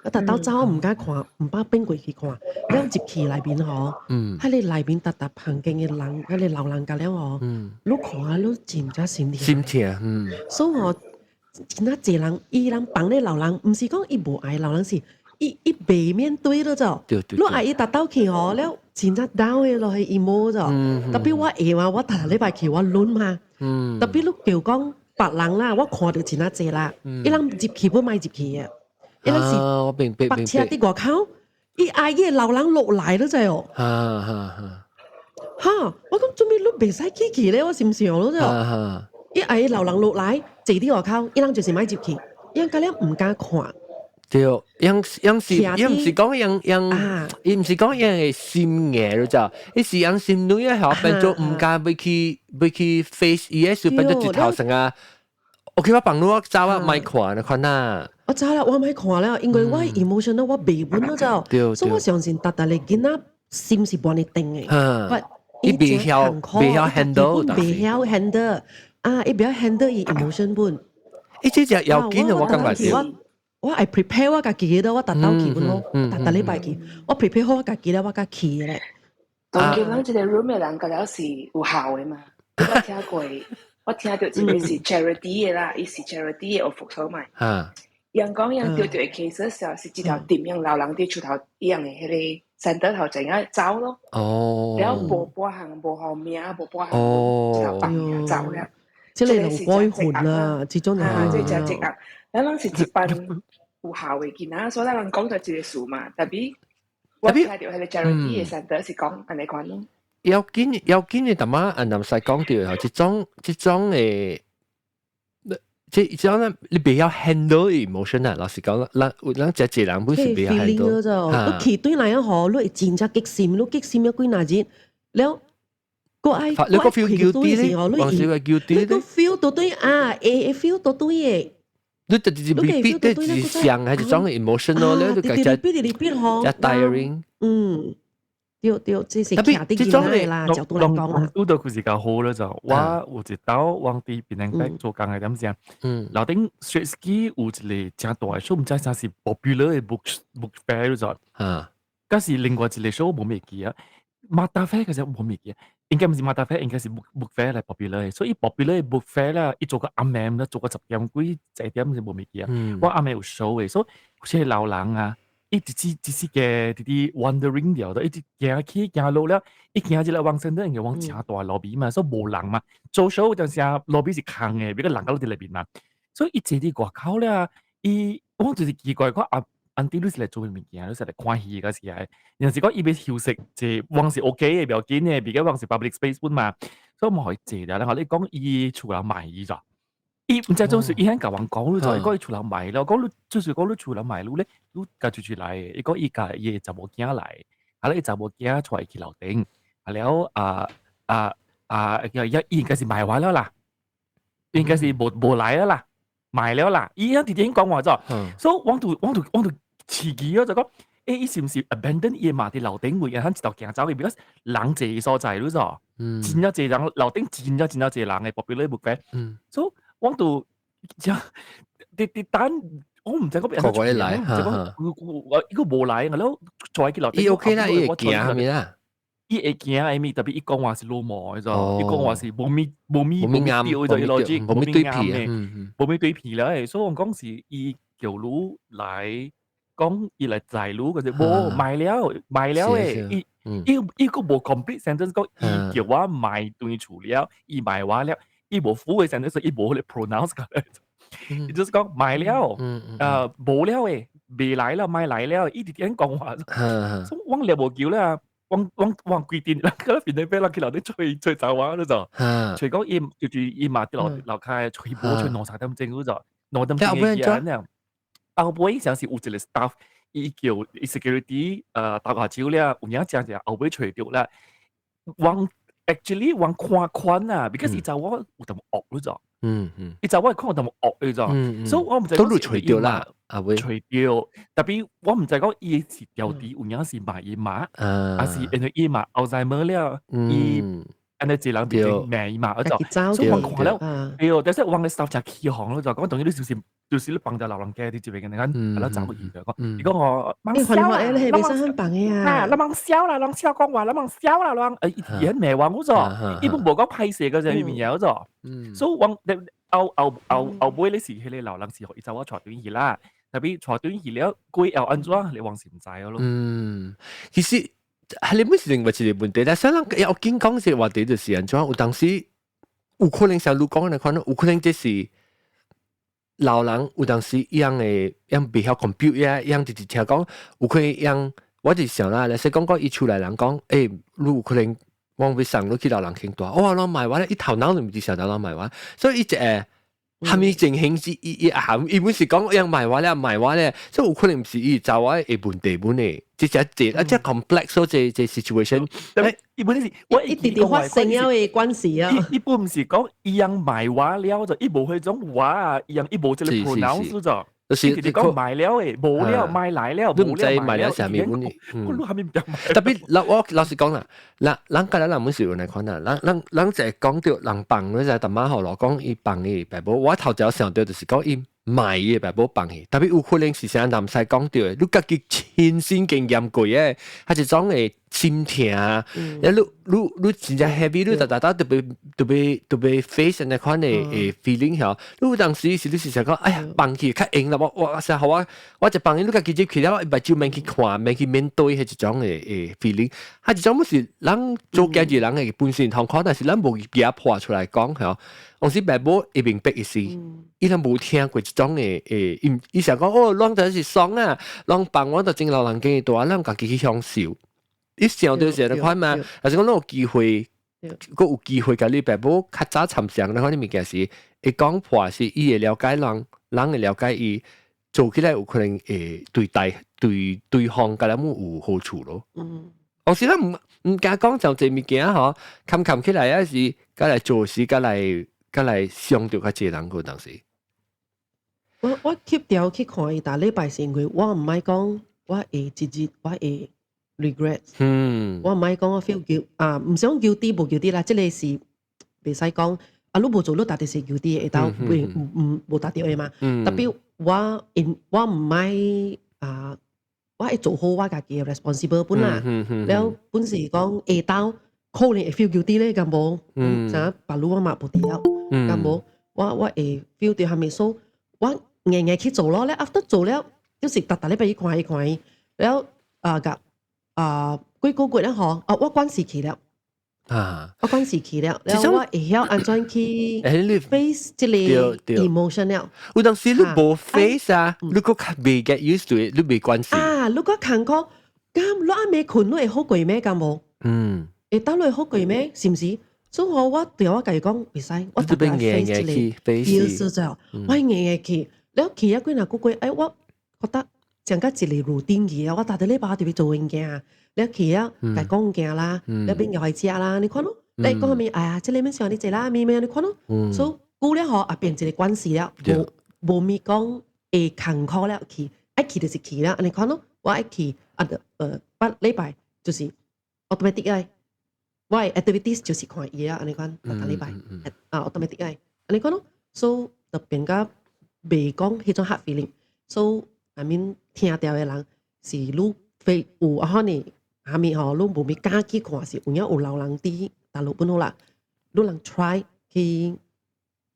我特登走，我唔敢看，唔怕邊過去看。了入去內邊吼，喺你內邊特旁邊嘅人，喺你老人家了吼，你看啊，你真正心痛，所以我真啊濟人，伊人幫你老人，唔是講伊無愛老人是，伊袂面對咯就，你愛伊特登去吼，了真正down嘅落去 emo 就，特別我會話，我逐禮拜去我輪嘛，特別你叫講別人啦，我看到真啊濟啦，伊人入去不買入去嘅。伊陣時白車啲外口，伊嗌嘅老人落嚟都滯哦。我講做咩你袂使去咧？我想想咯就。伊嗌老人落嚟，坐啲外口，伊人就是買入去，伊人家咧唔敢看。對，樣唔是講伊唔是講樣嘅心眼咯就，伊是樣心女啊，後變咗唔敢要去 face 伊嘅時候，變咗一頭成啊。OK， 我幫你我走啊，咪看你看啊。我知啦，我咪看啦，因為我 emotional 我未穩咯就，所以我相信達你囡仔心是幫你定嘅，伊未曉 handle， 未曉 handle，伊未曉 handle 伊 emotion 本，伊即隻要緊啊，我感覺我係 prepare 我家己嘅，我特登去本咯，特禮拜去，我 prepare 好我家己咧，我家去咧。當然啦，即係 room 嘅人個了是有效嘅嘛，我聽過，我聽到即係是 charity 嘅啦，伊是 charity 嘅，我服手埋。人講人對對 case 嘅時候是一條點樣老人啲出頭一樣嘅迄個centre頭整啊走咯，然後無半行無後面無半行就白走啦。即係你同該換啦，始終係即係積壓。咱攏是一班有效嘅囡仔，所以咱人講就一個數嘛。特別我睇到迄個 charity 嘅 centre 是講安尼款咯。要緊嘅，淡仔人唔使講到，即種誒。即係咧，你比較 handle emotion 啊！老實講，咱隻人本是比較 handle。你企對嚟一河，你真正激心，你激心一幾廿日，了個愛，你個 feel guilty 咧，還是話 guilty 咧？你個 feel 到對啊，feel 到對嘅。你直接 repeat 得自想係一種 emotion 咯，你就加 tiring。對，即係徛啲見嚟啦，角度嚟講啦。都到佢時間好咧就，我有一道往啲檳城北做工嘅點先，樓頂 street ski 有一個正大嘅 show，唔知啥是 popular 嘅 book fair 咗，嗰時另外一個 show 冇咩記啊，馬達 fair 嗰時冇咩記啊，應該唔是馬達 fair，應該是 book fair 嚟 popular 嘅，所以 popular 嘅 book fair 啦，伊做個暗暝啦，做個10點幾11點就冇咩記啊，我暗暝有 show 嘅，所以好似老人啊。一直嘅啲 wandering 掉到，一直行起行路了，一行起來往身邊嘅往正大路邊嘛，所以冇人嘛。做 show 就係路邊是空嘅，比較人喺度裏邊嘛。所以一坐啲外口咧，我就是奇怪，我安啲都是嚟做咩物件，都是嚟看戲嗰時係。有時講伊要休息，就往是 OK 嘅，比較緊嘅，比較往是 public space 本嘛。所以我可以坐啦。然後你講伊厝內賣伊咋？伊唔知種事，伊喺甲人講咯，就係講伊厝內賣咯，講你就是講你厝內賣咯咧，你家住嚟，伊講伊家伊查某囝嚟，啊咧查某囝出嚟去樓頂，啊了伊應該是賣完了啦，應該是無來了啦，賣了啦，伊喺電影講話咗，所以往度刺激咯，就講伊是毋是 abandon 伊嘛伫樓頂位啊，佢一道行走嘅，because 人濟所在咯咋，真有濟人樓頂真有濟人嘅 popular 部分，所以我度就啲單。我唔知嗰邊個來，我依個冇來，我咧再見樓頂。伊 OK 啦，伊會行係咪啦？伊會行係咪？特別伊講話是老毛嘅咋，伊講話是冇咪啱掉咗邏輯，冇咪對皮嘅，冇咪對皮啦。所以我講是伊條路嚟講，伊嚟財路嗰隻冇賣了誒，伊個冇 complete sentence 講伊叫我賣對處了，伊賣話了，伊冇符嘅 sentence，伊冇嚟 pronounce 嘅。伊就是講買了，冇了誒，未來了，買來了，伊直點講話，所以往了無叫啦，往規定啦，嗰邊你俾啦，佢留啲吹走話嗰就，除講伊住伊嘛啲樓開吹波吹攞曬點正嗰就，攞點正嘅嘢咧，後尾像是有一個 staff，伊叫 security 打下招咧，有人講就後尾吹掉啦，往 actually 往看寬啊 ，because 伊就我有咁惡嗰就。伊就我係講咁惡嘅咋，所以我唔知都除掉啦，除掉。特別我唔知講伊是有啲有影是賣伊馬，還是因為伊馬Alzheimer了，伊安尼一人變成賣伊馬，所以我看了，但是我嘅 staff 就起行咯，就講等於你就是你幫咗老人家啲接嘅，你看係咯走個意就講，如果我你笑啦，你係咪想很棒嘅啊？你忙笑啦，人笑講話，你忙笑啦，人演咩話嗰咗，伊本無講拍攝嘅就係面有咗，所以我後尾你時去你老人時學，伊就我坐短椅啦，特別坐短椅了，佢又安怎，你往時唔知咯。其實係你每時認為係問題，但係想有見講嘅話題就是安怎，有當時有可能像你講嘅款，有可能即是。老人有當時樣誒樣未曉 compute 啊，樣直直聽講，有可能樣我就想啦，你說講伊出來人講，你有可能往尾上落去老人傾多，哇，老賣話咧，伊頭腦都唔知上到老賣話，所以伊只係咪正興是伊本是講樣賣話咧，所以有可能唔是伊就話會問題本誒，即係即 complex 所即 situation， 伊本是我一啲啲發生嘅關係啊，伊本唔是講伊樣賣話了就，伊無迄種話啊，伊無即個 pronounce 咗。就是你講賣了誒，冇了賣來了，你唔知賣了係咪本？我係咪唔得？特別我老實講啦，人家人冇時用嚟看啦，人就係講到人放嗰隻大媽後來講伊放嘅白寶，我頭就想到就是講伊賣嘅白寶放嘅，特別有可能是像南西講到嘅，你家己親身經驗過嘅，係一種嘅心痛啊，你真正 happy， 你大特別 face 嗰款嘅feeling 嚇，你有當時是想講，哎呀放棄較硬啦，我實好我就放棄，你家己接起了，唔係照面去看，面去面對係一種嘅feeling，係一種唔是人做家己人嘅本身同款，但是咱無俾佢破出來講嚇。我是白寶一明白嘅事，伊都冇聽過一種嘅伊成講哦，啷就是爽啊，啷幫我就正老人家多，啷家己去享受。伊想到時你看嘛，但是講有機會，個有機會甲你白寶較早參詳，你看啲物件是會講破是伊會了解人會了解伊做起來有可能對方甲咱有好處咯。有時咱唔敢講就這物件嗬，冚起來啊是甲來做事，甲來傷到較濟人個當時。我 keep 掉去看伊，但禮拜是因為我唔係講我會直接我會 regret，我唔係講我 feel guilt 唔想 guilty 無 guilty 啦，即係是袂使講你無做你達到是 guilty 會到無達到嘅嘛。特別我唔係我會做好我家己嘅 responsible 本啦，แล้ว本是講會到可能會 feel guilty 咧，咁冇啥白路我嘛無啲了，咁冇我會 feel 到係咪數我硬去做咯咧 ，after 做了就是特禮拜去看แล้ว幾個月咧嗬，我關時期了，我關時期了，然後我會曉安怎去 face 即個 emotion 了。有當時你冇 face 啊，你個未 get used to it，你未關係。你個感覺，咁你阿未困你會好攰咩？咁冇，會到你好攰咩？是唔是？所以我對我家己講袂使，我特別 face 即個 feel 咗，我硬去，然後其他幾個月，我覺得。像個一個 routine 嘅，我大啲禮拜特別做物件，你去啊，家講物件啦，你邊又係食啦，你看咯，你講下面，哎呀，即係你咩想你食啦，咩你看咯，所以久了後啊變一個關係了，無咪講會坎坷了去，愛去就是去啦，你看咯，我愛去8禮拜就是 automatic 嘅，我嘅 activities 就是看伊啦，你看8禮拜automatic 嘅，你看咯 ，so 就變甲未講迄種 hard feeling，so I mean 聽到嘅人是愈非有可能下面吼，愈無咪敢去看是有影有老人佇大陸本土啦，愈人 try 去。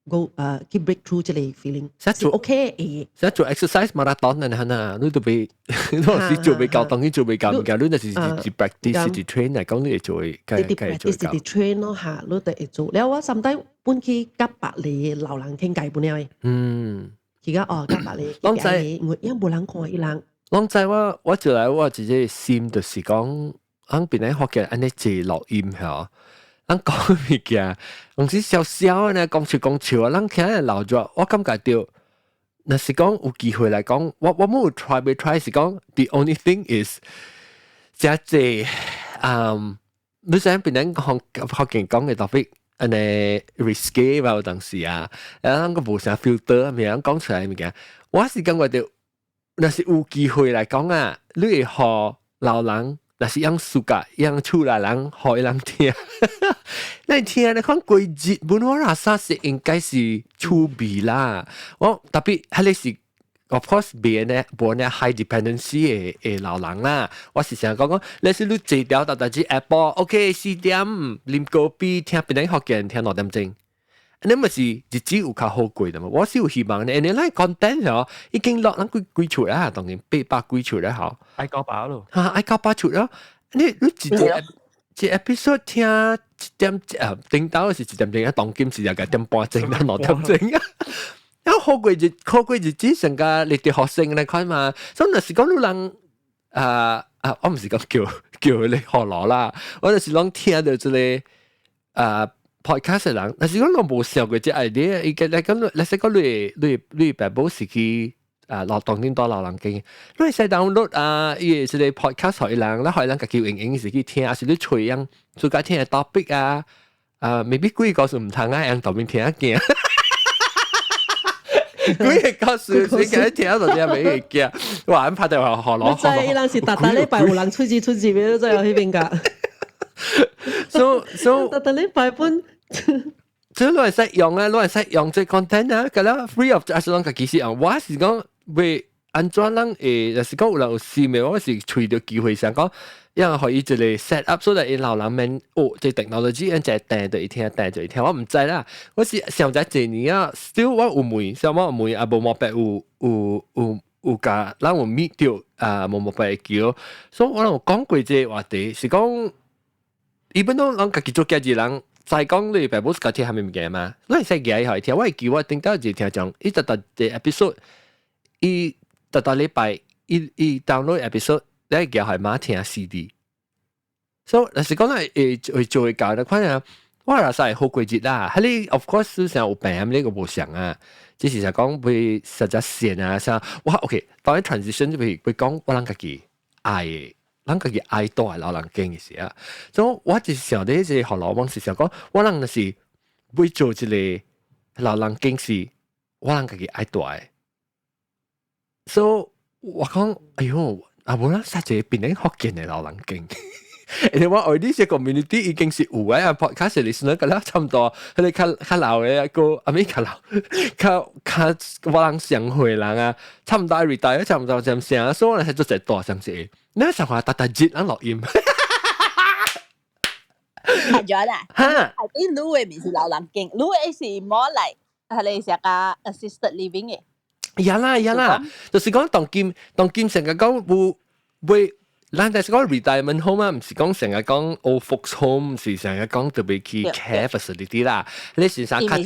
go 去 break through 這類 feeling，是 OK 嘅。實做 exercise marathon 啊，嚇，你都俾，你是做俾教，當然做俾教，唔教，你就是 practice 是 train 嚟講，你做嘅，你 practice 是 train 咯嚇，你都會做。แล้ว我甚至搬去甲白里老人傾偈本嚟。而家甲白里，當仔我因冇人看伊人。當仔我就嚟我自己心就是講，喺邊咧學嘅安尼字錄音嚇。咱講物件，有時小小呢講笑啊，咱聽人留咗，我感覺到，若是講有機會嚟講，我冇 try 是講 ，the only thing is，即係你想邊人學見講嘅 topic，安尼 risky 吧有當時啊，咱個無啥 filter，咪人講出來物件，我是感覺到，若是有機會嚟講啊，你會學老人。那是樣暑假，樣出來人學人聽，你聽你看季節本我拉薩是應該是趣味啦。我特別係你是 of course 別呢，冇呢 high dependency 嘅老人啦。我是想講，你是你坐掉到支 Apple，OK 4點啉咖啡，聽別人學嘅人聽6點鐘。你咪是日子有較好過的嘛？我是有希望呢，你嚟 content 咯，已經落人幾出啦，當然800幾出啦，好。愛搞飽咯，愛搞飽出咯。你一 episode 聽1點頂到是1點鐘，當今是1點半鐘到6點鐘啊。然後好過日子成個你哋學生嚟看嘛，所以那是講你人我唔是講叫你學攞啦，我就是講聽到這裡podcast 嘅人，但是講我冇想過隻 idea，伊個嚟講，你識講你爸母是去落當天多老人經，你使 download 伊個 podcast 學人，啦學人個叫影是去聽，還是你隨樣做家聽嘅 topic maybe 幾個是唔同啊，樣當面聽一見，幾個是你嘅聽到啲咩嘢嘅，我安排到學攞。即係人是大禮拜有人出字咩都在喺邊㗎。so 大禮拜本。即係攞嚟使用啊，攞嚟使用即係 content 啊，咁啦 free of charge 啷個幾時用？我是講為安怎啷就是講有人有試咪，我是隨到機會想講，因為可以就嚟 set up，所以老人們即係 technology，就係訂就一聽，我唔知啦。我是上仔幾年啊 ，still 我有問，上我有問啊，無毛病有架，咱有 meet 到無毛病叫，所以我有講過這話題是講，一般都啷個幾做家己人。再講你爸母個聽係咪唔記嘛？你係記係聽，我係記我頂到就聽講，伊特特嘅 episode， 伊特特禮拜伊 download episode， 你係記係馬聽 CD。所以，但是講係會做教嘅款啊，我係實係好貴節啦。喺你 of course 想有病呢個冇想啊，只是就講會實際線啊，想哇 OK，當然 transition 就會講我諗自己愛嘅。咱家己愛多係老人經嘅事啊，所以我就想啲即係學老王是想講，我諗是會做一個老人經事，我諗家己愛多嘅，所以我講，哎呦，無啦，實際變成學見嘅老人經。你話我呢些 community 已經是有嘅 podcast listener 㗎啦，差唔多，佢哋較老嘅個，啊咪較老，較我人上會人啊，差唔多 retire， 差唔多咁上，所以我哋係做隻大上節。你想話大節人錄音？係咗啦，係啲 Lu 嘅唔是老人經 ，Lu 嘅是more like 係你成個 assisted living 嘅。呀啦，就是講當今成日講會，咱但是講 retirement home 啊，唔是講成日講 old folks home， 是成日講特別去 care facility 啦。你是啥較早？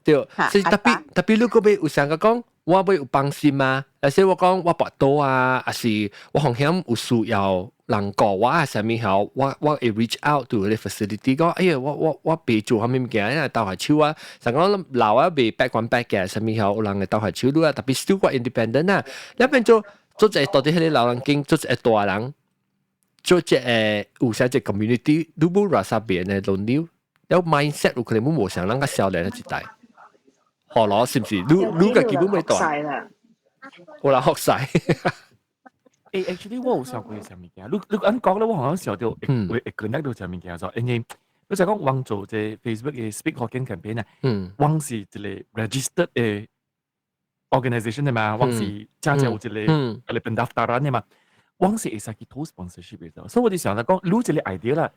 對，是特別如果要有成日講。我要有幫心嘛，而且我講我跋倒啊，還是我風險有需要人顧我啊，啥物好，我會 reach out to 啲 facility 講，哎呀，我別做蝦米物件，因為鬥下手啊，成講老啊別 back one back 嘅，啥物好，有人會鬥下手咯，特別 still 個 independent 啊，一邊做一到底迄個老人經，做一大人，做一有啥隻 community，都冇話啥別嘅輪流，有 mindset 有可能冇想人個少年嘅一代。學攞是唔是？你嘅基本未到。我人學晒。actually 我有想過上物件，你按講咧，我好像想到會 connect 到上物件咗，因為你就講我做隻 Facebook 嘅 Speak Hokkien campaign 啊，我是一個 registered 嘅 organisation 嘅嘛，我是真正有一個pendaftaran嘅嘛，我是會使去投 sponsorship 嘅，所以我就想到講，攞一個 idea 啦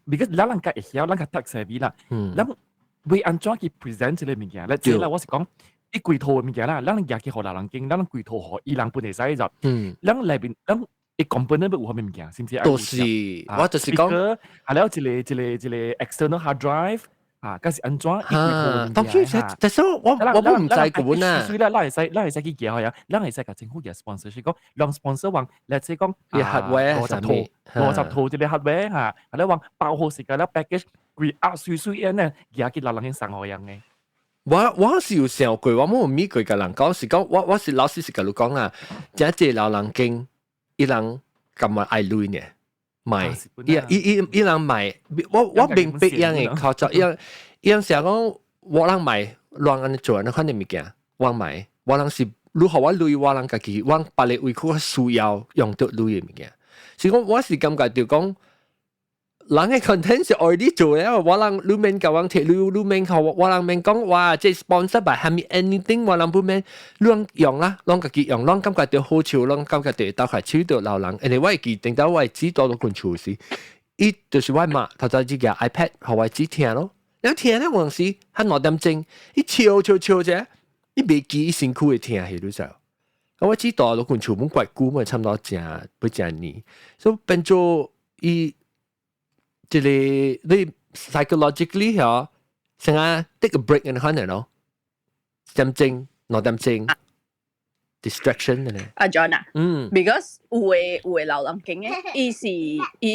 ，because 咱人家會曉，咱家 tech savvy 啦，咱會安怎去 present 呢個物件咧？即係啦，我是講。啲櫃套嘅物件啦，咱入去互人人經，咱櫃套互伊人本嚟使就，咱內邊咱一 component 要有啥物件，是唔是？都是，我就是講，係了一個 external hard drive 啊，嗰是安怎？當然，但係我唔知管啊。所以咧，咱係使去記下，咱係使甲政府嘅 sponsor，講讓 sponsor 話，let's say 講50套一個 hardware 嚇，係了話包好時間啦 package，貴水嘅呢，而家人人送好樣嘅。我是有想過，我冇咪過個人講是講，我是老師是甲你講啦，即係老人經，伊人咁咪愛累呢，買，伊人買，我明白樣嘅靠作，樣成講我人買，亂安尼做安尼款嘅物件，我買，我人是如何我累，我人家己，我別個為佢需要用到累嘅物件，所以講我是感覺就講。人嘅 content 是 already 做咧，我人你免甲我貼你免甲我人免講哇，即 sponsor by 係咪 anything， 我人不免，你用啦，你家己用，你感覺到好笑，你感覺到到係處到老人，因為我係記定到我係知道到關處事，伊就是我媽頭先只個 iPad， 互我只聽咯，你聽咧有陣時喺兩點鐘，伊笑啫，伊未記伊辛苦嘅聽係你就，我知道到關處本怪久，咪差唔多不正年，所以變做伊。即係你 psychologically 嗬，成日 take a break 嘅可能咯，點靜，攞點靜 distraction 嘅咧。阿 John 啊，because 有嘅老人經嘅，伊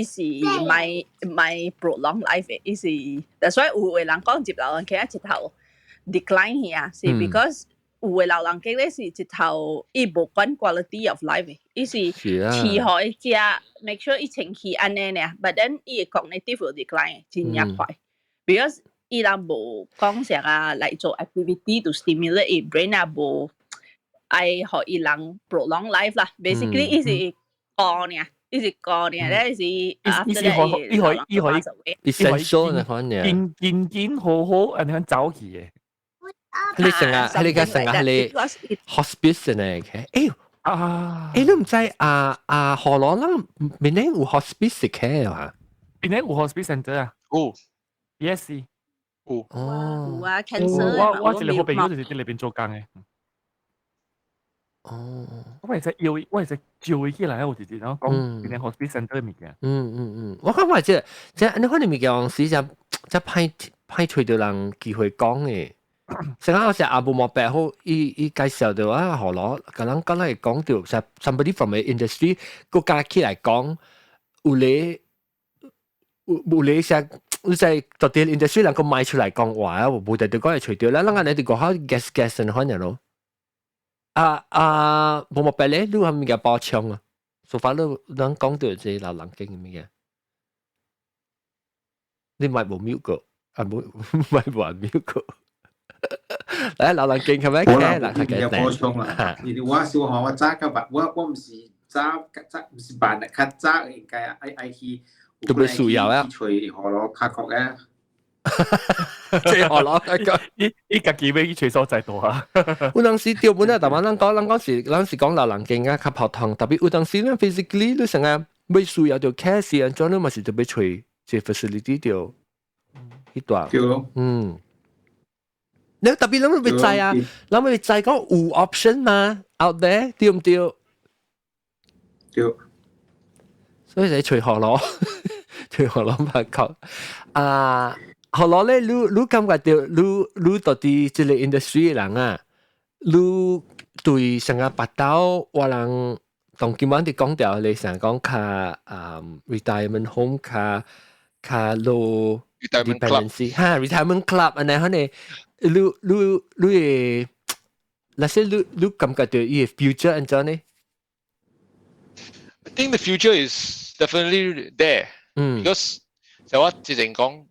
是買 prolong life 嘅，伊是，但所以有嘅人講接老人經一頭 decline 去啊，是 because 有嘅老人經咧是一頭伊無關 quality of life 嘅，伊是飼好一隻。make sure 伊情緒安尼呢 ，but then 伊個 cognitive will decline 真呀快 ，because 伊人無講成啊嚟做 activity to stimulate 伊 brain 啊無愛互伊人 prolong life 啦 ，basically 伊是過呢，伊是過呢，咧是 after that 伊可以 essential 呢款嘢，健好好，安尼走去嘅。你成日你hospice 呢？誒。你唔知荷蘭人邊啲有 hospice care 啊？邊啲有 hospice center 啊？哦 ，yes， 有啊 ，cancer。我一個好朋友就是喺裏邊做工嘅。我係只招佢起來，我直接講邊啲 hospice center 物件。我感覺即你可能物件時就派吹到人機會講嘅。成日我成日阿布莫白好，伊介紹到啊荷蘭，咁人講嚟講到就 somebody from the industry 個家起嚟講，有你成你在特定 industry 能夠賣出嚟講話啊，冇得對講係除掉啦，人哋哋講下 gas 可能咯。布莫白咧，你係咪嘅包槍啊？所以你人講到即係老人經嘅咩嘢？你買冇秒個，冇買冇秒個。嚟老人經係咪？我啦，有補充啦。你我小學我揸嘅吧，我唔是揸唔是辦嚟卡揸嘅，嘅係去。都俾樹油啊！隨河攞卡角嘅。即係河攞，依家幾尾隨所在度啊！有陣時調本啊，但係人講講老人經啊，較學堂特別有陣時咧 physically 你成日俾樹油條 case 啊，將你咪是特別隨即 facility 條呢段。你特別諗咪制啊？諗咪制講有 option 嘛 ？out there 對唔對？對。所以你隨河攞，隨河攞拍球河攞咧，你感覺到你到底即個 industry 嘅人啊，你對成個八島我人同今晚啲講掉，你成講卡retirement home 卡 low dependency 哈 retirement club 安尼可能。你那些你感覺到伊 future 安怎呢 ？I think the future is definitely there. Because 就我之前講，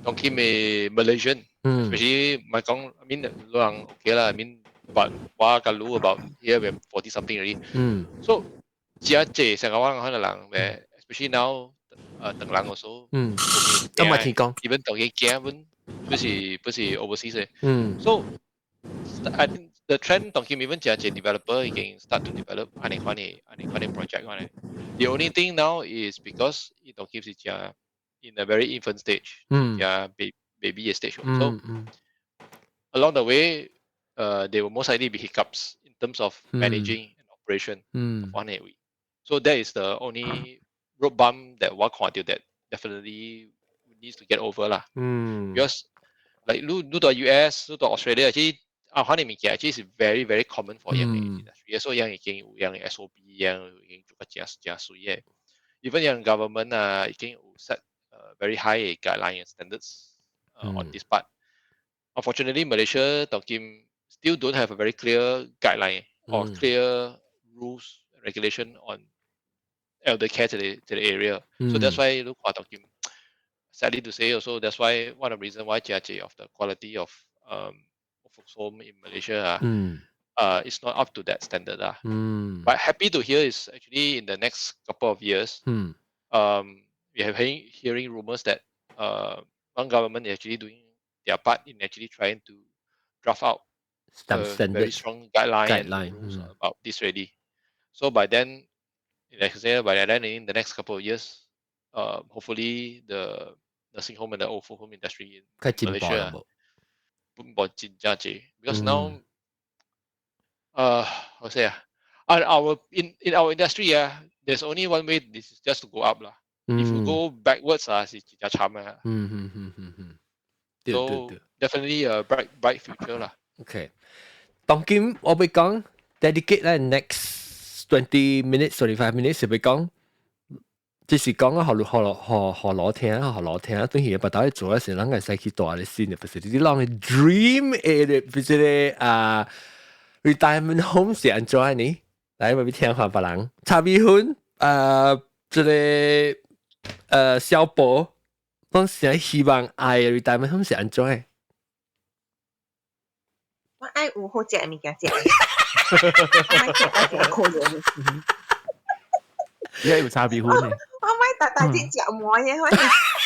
當佢咪 Malaysian，especially 唔係講 I mean 老人 OK 啦 ，I mean but 我甲รู้ about here we're 40 something already. So 只這成個我可能人especially now 等人also. 咁咪聽講 even 當佢驚本不是 overseas 嘅。So I think the trend 當佢 even 只 developer 已經 start to develop 安尼款嘅 project 安尼。The only thing now is because 當佢是只 in a very infant stage, baby stage. So along the way, there will most likely be hiccups in terms of managing and operation of one area. So that is the only road bump that 我看到 that definitely needs to get over lah. Because like 你到 US, 你到 Australia， 其實可能物件其實是 very very common for young industry. So young 已經有young SOP， young 已經做個正水嘅。Even young government 已經有 set very high guidelines and standards on this part. Unfortunately, Malaysia still don't have a very clear guideline or clear rules and regulation on elder care to the area. So that's why look what sadly to say also that's why one of the reasons why JRJ of the quality of folks home in Malaysia is not up to that standard. But happy to hear is actually in the next couple of years we have hearing rumors that one government is actually doing their part in actually trying to draft out a very strong guideline rules about this already. So by then, like I said, by then in the next couple of years, hopefully the nursing home and the old folk home industry in Malaysia because now how to say in our industry there's only one way, this is just to go up lah. If you go backwards so definitely a bright future lah. Okay. 當今我會講 dedicate 咧 next 20 minutes 25 minutes 就會講，即是講啊，學攞聽，當然把大家做嘅時候，人係使去大嘅先嘅，不是啲人嘅 dream 嘅，不是咧retirement home 是安怎呢？大家咪聽下別人，查米婚即個小寶，當時希望愛 retirement home 是安怎嘅？我愛有好食嘅物件食。我可憐。而家有叉米粉嘅。我買大隻食糜嘅，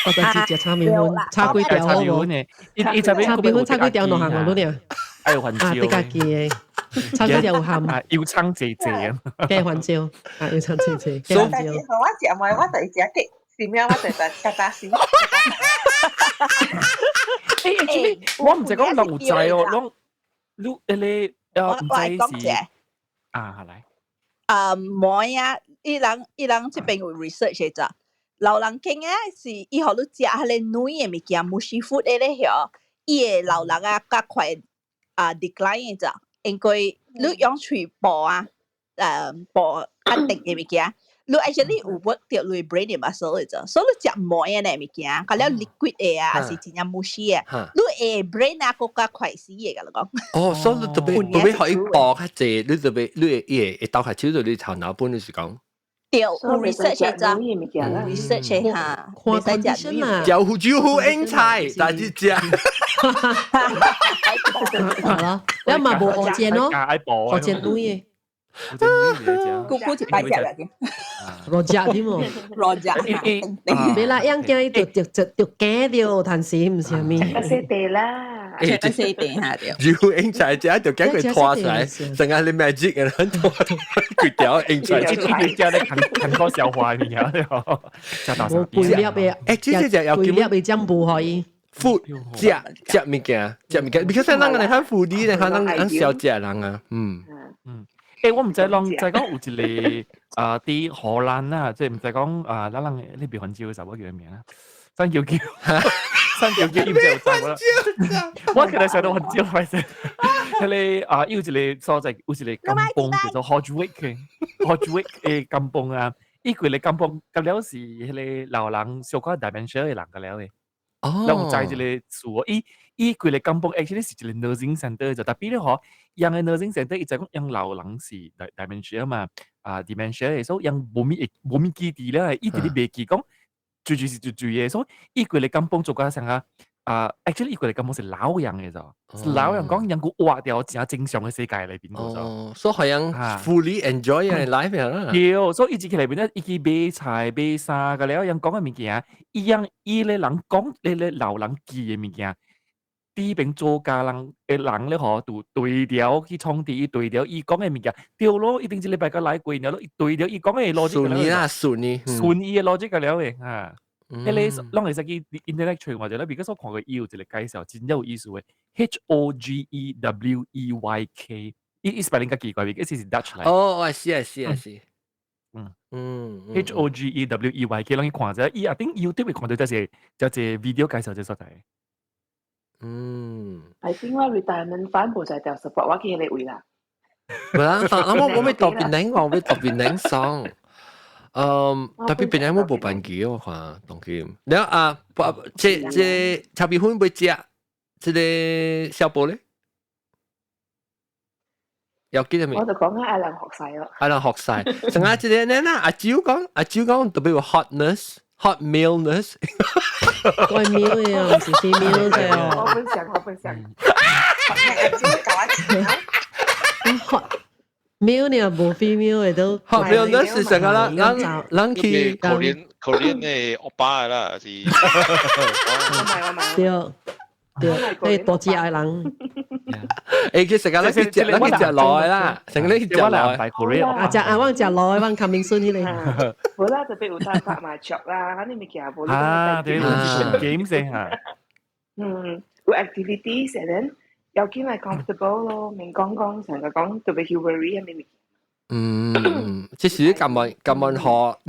我大隻食叉米粉，叉幾條好冇？叉米粉叉幾條落行嗰啲啊？還有番椒。你家己嘅，叉幾條有鹹。要撐謝謝啊！嘅番椒，要撐謝謝。所以大隻我食糜，我就食嘅。點樣我就夾打死。我唔係講流滯哦，你唔知是係咪？唔係啊！伊人這邊有 research 嘅咋，老人傾是以後你食下你女嘅物件，冇師傅嘅咧嗬，伊嘅老人較快decline 嘅咋，因為你用嘴播播定嘅物件。你 actually 有 work 掉你 brain 嘅 muscle 嘅咋，所以你食糜嘅呢物件，佢了 liquid 嘅還是真正冇事嘅，你嘅 brain 個較快死嘅㗎，你講。哦，所以你特別可以搏下啫，你特別你會鬥下超到你頭腦本就是講。對，有 research 嘅咋 ，research 嘅嚇，看 condition 啊，就好英菜，但係只。係咯，你咪冇學正咯，學正對嘅。姑姑一擺食嚟嘅，羅隻添喎，羅隻，你啦，樣驚就驚掉，但是唔係咩？我識地啦，我識地下掉。要英仔只一條驚佢拖晒，成日你 magic 嘅啦，佢掉英仔，佢叫你近個小花面嘅，冇背粒嘅，誒，只有背粒嘅針布可以。food 食物件，because 咱個嚟看 foodie，嚟看咱小食人啊，我唔知講就係講有一個啲荷蘭啊，即係唔使講咱人呢邊番椒嘅時候，我叫咩名啊？三叫，三叫，唔知有啥啦。我其實想到番椒嚟先，佢有一個所在，有一個甘榜叫做 Hodgwick 嘅甘榜啊，依個嘅甘榜咁了是佢老人小可 dementia 嘅人咁了嘅。เราใจจะเลยสัวอีคุยเลยกำปอง actually 是一個 nursing center 就特別咧嗬，ยัง嘅 nursing center 就講ยัง老人是 dementia 嘛dementia 所以ยัง冇咪記啲咧，依啲未記講最嘅，所以依個เลยกำปอง做個成啊 actually 佢哋根本是老人嘅咋，老人講人個活掉正正常嘅世界裏邊嘅咋，所以係人 fully enjoy 人 life 啦。係，所以以前佢裏邊咧，一啲買菜買衫嘅了，人講嘅物件，一樣伊咧人講咧老人記嘅物件，啲邊做家人嘅人咧嗬，就對調去創啲對調，伊講嘅物件，對咯，一定一禮拜個來過年咯，對調伊講嘅邏輯嘅了，順意嘅邏輯嘅了嘅嚇。你啷個使佢 intellectual 或者咧，而家所講嘅要就嚟介紹，真有意思嘅 HOGEWEYK，依 spelling 嘅奇怪，嘅，是 Dutch 嚟。哦，I see。HOGEWEYK，啷個看者？I think YouTube 看到就係 video 介紹就所在。I think 我 retirement fund 冇就係掉 support 我嘅你會啦。唔係，我未讀邊領上。tapi Penang mo bukan gio ha, tongkim. Dia Chabi Hun 會食即個小寶咧？有記得未？我就講緊阿亮學晒咯。阿亮學晒，成日即個咧嗱，阿蕉講特別有 hot mealness。喂 meal 嘅唔是 female 嘅哦。我分享。meal 你又冇 female 嘅都。hot mealness 是成個啦，人去。Korean 嘅歐巴啦，是。對，你多知愛人。其實你去食耐啦，成日你去食耐。我食耐，我coming soon 呢嚟。好啦，特別有帶拍埋桌啦，嗰啲物件冇。對，game 先嚇。有 activity 成日有見係 comfortable 咯，明講成日講特別 humoury 嘅物。即係咁學，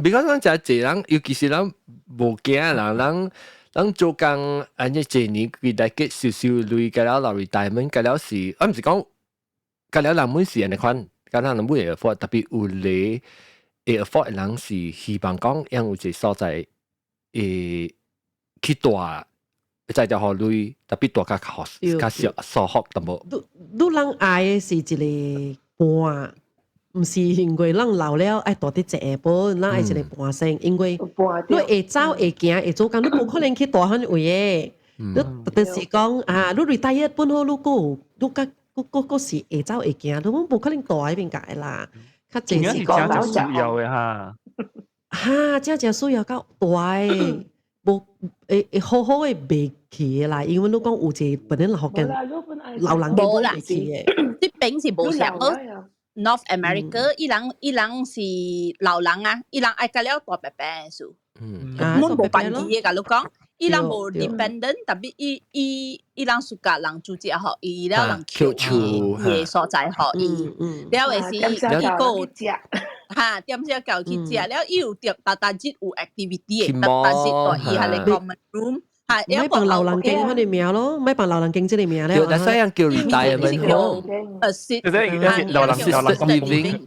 比較講就係人，尤其是人無驚人。咱做工安尼一年佢大概少少累，計了落 retirement， 計了是，我唔是講計了人本是安尼款，計了人本會 afford， 特別有咧會 afford 嘅人是希望講因有一個所在去大，再就學累，特別大較少數學淡薄。你人愛嘅是一個伴。唔是因為咱老了愛大啲食下本，咱愛一個伴生，因為你會走會行會做工，你冇可能去大漢位嘅。你特別是講你 retire 本好，你是會走會行，你冇可能大喺邊界啦。較濟是講就需要嘅嚇。真需要較大嘅，冇會好好嘅袂起啦。因為你講有一個本來學嘅老人嘅冇袂起嘅，啲餅是冇上好。North America，伊人是老人啊，伊人愛甲了大伯伯數，阮無辦事嘅甲你講，伊人無 dependent， 特別伊人暑假人住只嗬，伊了人求嘅所在嗬，了嘅是伊個嚇點少教去食，了伊有搭節有 activity 嘅，搭節伊係嚟 common room。咪bằng老人經嗰啲名咯，咪bằng老人經即係名咧。但係人叫 retirement home， assisted living。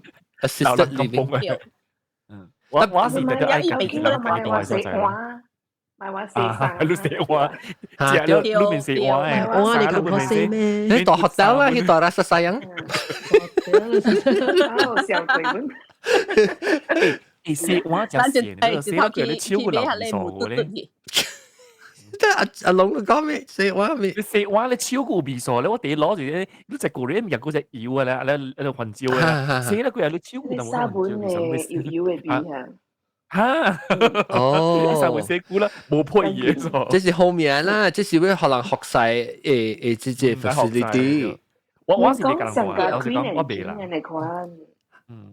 我是特別愛講啲人講大所在。買話寫你寫話，你面寫話誒，我你咁講寫咩？你大學走啊，去大啦實細人。小鬼本。寫話就寫，你寫咗你超過流數咧。阿龍講咩？食話咩？你食話你超過味素咧，我哋攞住咧，你隻個人入嗰隻妖嘅咧，喺度混招嘅，死啦！佢又你超過沙本嘅妖嘅邊啊？嚇！哦，沙本寫股啦，冇配嘢咗。這是後面啦，這是為可能學晒這些 facility。我是你講話，我是講我未啦。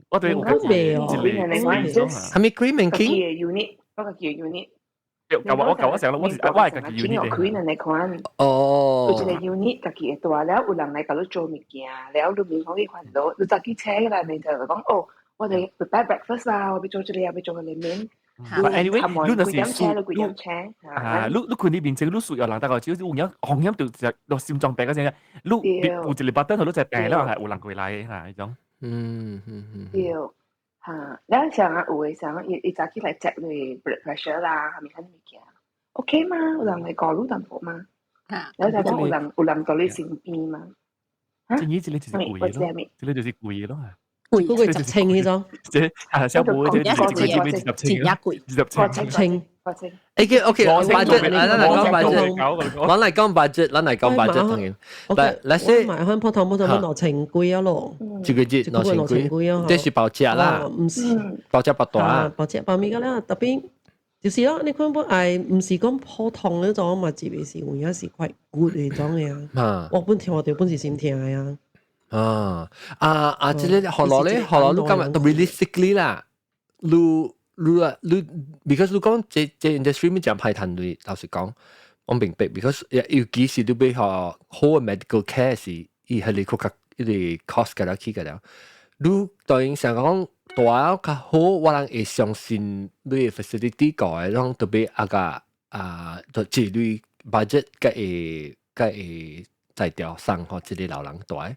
我對我未哦。係咪 Green and King？ unit， 嗰個叫 unit。我舊嗰時候，我係家己 unit 嘅。你看，哦，有一個 unit 家己嘅大了，有人嚟教你做物件，了你面講啲群到，你就去車啦，你就講哦，我哋 prepare breakfast 啦，我要做這裡，要做個裡面。Anyway，你那是你佢呢邊整，你屬有人大概只有紅飲就落心臟病嗰陣，你有一個巴登佢都隻病啦，係有人過嚟嚇呢種。แล้ว像有嘅時候，伊早起來 check 你 blood pressure 啦，係咪睇物件 ？OK 嘛，有人嚟講你淡薄嘛，แล้ว就講有人到你身邊嘛。即係呢啲就是攰咯，呢就是攰咯。攰嗰個集清呢種，即係小妹即係前一攰，集清 OK，budget，咱嚟講 budget，當然。let's say 買翻普通攞情貴啊咯，一個月攞情貴啊，這是爆價啦，唔是爆價爆大，爆價爆咩㗎啦？特別就是咯，你看不係唔是講普通嗰種嘛，只係有影是quite good 嗰種嘅啊。我本聽我哋本是先聽嘅啊。即係學落咧，學落你今日 realistically 啦，你 because 你講這 industry 咪就派團隊，老實講，我明白 because 尤其是你俾學好嘅 medical care 時，伊係你確實一啲 cost 㗎啦，起㗎啦，你當然想講。大較好，我人會相信你嘅 facility 個嘅，讓特別就這類 budget 會在調上或者啲老人大。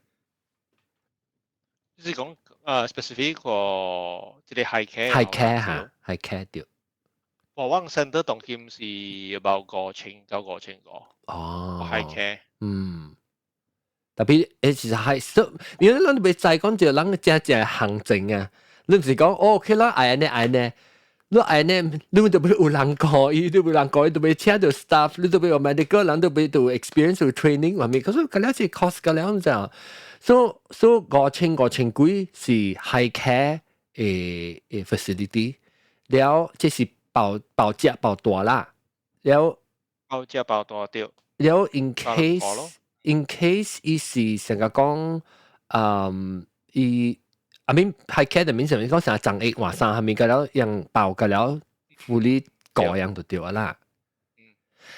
即係講specific 個即係 high care 嚇 high care 掉。我往 center 當劍是about 5,000個。哦 high care。特別其實係，因為你咪再講就人正行政啊。你唔是講OK 啦，嗌呢，你嗌呢，你都俾有人講，你都俾人講，你都俾請到 staff， 你都俾有 medical 人都俾到 experience 到 training， 話咩？可是嗰啲係 cost 㗎啦，咁就，so 5,000幾是 high care 嘅 facility， แล้ว即是爆價爆大啦，แล้ว爆價爆大對，แล้ว in case 伊是成個講，I mean high care 就面上面講成日增益話生，係咪㗎了樣爆㗎了，護理個樣就對啦。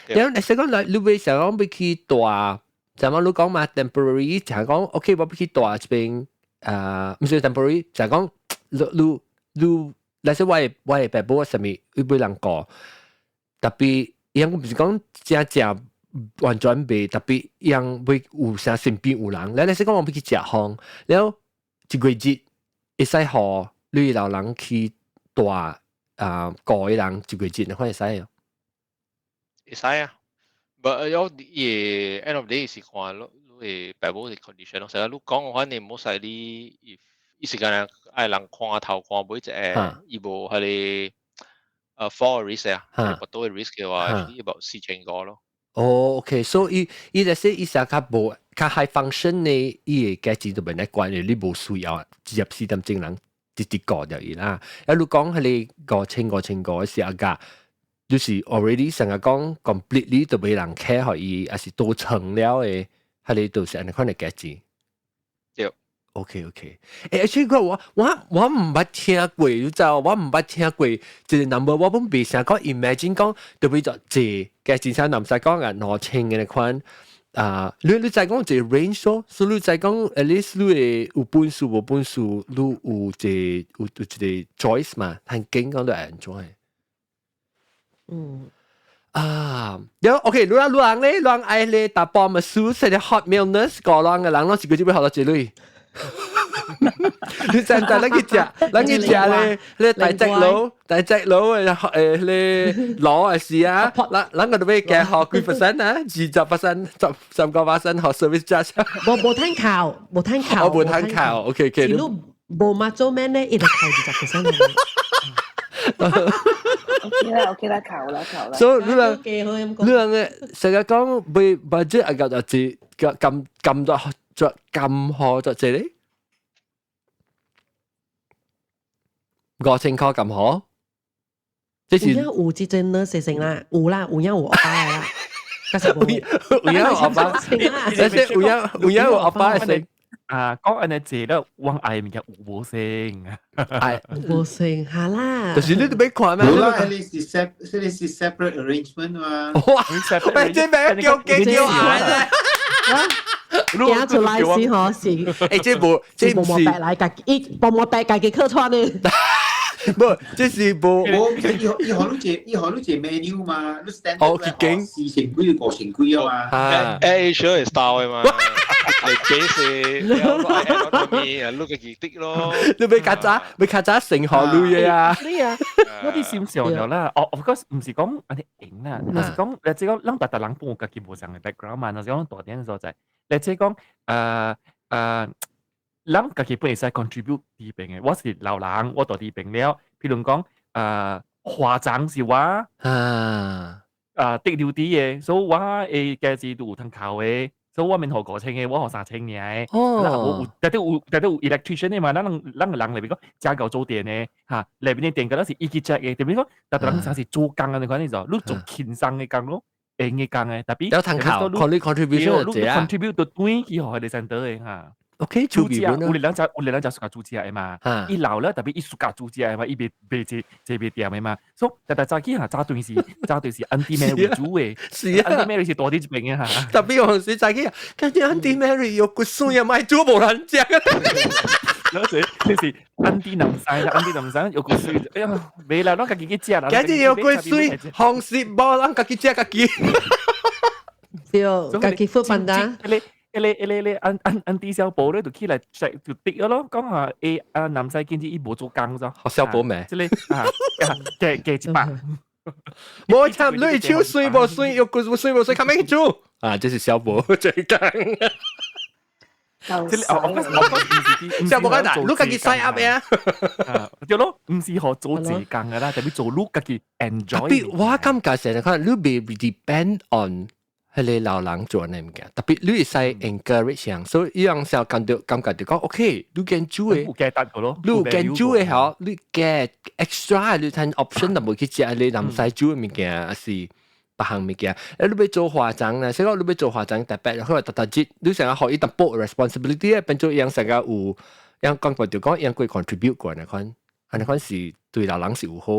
然後你成講你會成講要去大，就係你講嘛 temporary， 就係講 OK， 我要去大這邊唔是 temporary， 就係講你，那些我係白波上面會俾人講，特別樣唔是講正完全未，特別樣會有啥身邊有人，你成講我要去食飯，然後一個月。會使互你老人去大個人一個月，你看會使哦？會使啊，不有也 end of day 是看你白母嘅 condition 咯。成日你講嘅話，你唔好使你伊時間愛人看頭看尾隻，伊無係你fall risk 啊，不多嘅 risk 嘅話，伊about 4,000個咯。哦 ，OK， 所以伊就說伊實較無較 high function 呢，伊嘅價錢就唔係關嘅，你無需要24點鐘人直接過掉伊啦。一路講係你5,000個時間，就是 already 成日講 completely 就俾人 care 可以，還是多層了嘅，係你就是安尼款嘅價錢。對。OK，而且我唔捌聽過，你知道我唔捌聽過，一個 number 我本未想講 imagine 講特別就這嘅真正唔使講嘅5,000嘅款你再講這 range 咯，所以你再講 at least 你會有本事無本事，你有一個 choice 嘛，很緊講都 enjoy。有 OK， 你人咧，人愛咧打包物書，食啲 hot meal nurse 個人嘅人咯，一個月要學到幾類。你真係你去食咧，你大隻佬你攞事啊，咱個都俾佢學幾%啊，20%、10%學 service charge。冇攤靠，我冇攤靠 ，OK。如果冇乜做咩咧，一定靠20%。OK 啦，靠啦。所以你嘅成日講被 budget 啊，就係咁好咗這裡。5,000塊咁好，即是有這陣呢事情啦，有我爸啦，其實有我爸，即係有我爸嘅聲。講安尼字咧，往嗌面嘅有無聲啊？無聲下啦。就是你都俾看咩？冇啦，呢是 separate arrangement 嘛。哇！即係咩叫嗌行出來是可是，這冇白來家，冇白家己客串呢。不，這是冇。以後你這 menu 嘛，你 stand 4,000幾5,000幾啊嘛。Asia 係 style 嘅嘛。這是碌嘅熱的咯。你俾曱甴成何類嘢啊？係啊，嗰啲閃上咗啦。我覺得唔是講嗰啲影啦，而是講你只講諗大人幫我自己冇上嘅 background 嘛，就是講大點嘅所在。你只講諗自己本身 contribute 啲病嘅，我是老人，我做啲病了。譬如講化妝是我滴尿啲嘅，所以我嘅價值都有通考嘅。所以我面學過清嘅，我學3清嘅。我但係有 electrician 嘅嘛，咱人嚟邊個加嚿做電嘅嚇，嚟邊啲電嗰陣是一級 check 嘅，對邊個？但係人想是做工嘅，你講你就，你做輕鬆嘅工咯，嘅工嘅，特別有通考 contribution 嘅啫 contribute 到對去學佢哋 center 嘅嚇。OK，主持啊，我哋兩隻暑假主持啊嘛，一老咧特別一暑假主持啊嘛，一別這別點嘅嘛，所以但係早期嚇早段時 Auntie Mary 煮嘅，是啊 ，Auntie Mary 是多啲病嘅嚇，特別有時早期，跟住 Auntie Mary 有骨酸又賣煮冇人食，嗰時你是 Auntie 能曬啦 ，Auntie 能曬有骨酸，哎呀，未啦，攞自己食啦，跟住有骨酸，紅色冇人自己食自己，對，自己付飯單。你按啲小寶咧，就起嚟食就滴咗咯。講話男仔見至伊冇做工咋？學小寶咩？即係嘅一百。冇參你超水冇水，有個水冇水，看咩做？啊，這是小寶最講。即係我小寶講嗱，你自己sign up 呀？對咯，唔是學做自工噶啦，特別做你自己 enjoy。特別我感覺成日可能你未 depend on。係你老人做呢物件，特別你會使 encourage 人，所以依樣時候感覺就講 OK，你can do 嘅，你can do 嘅嗬，你 get extra，你睇 option 就冇去食你唔使做嘅物件，還是別項物件。你要做化妝咧，所以你要做化妝特別，可能特節，你成日學一淡薄 responsibility 咧，變做樣成日有，樣感覺就講樣會 contribute 過嚟看，係看是對老人是有好，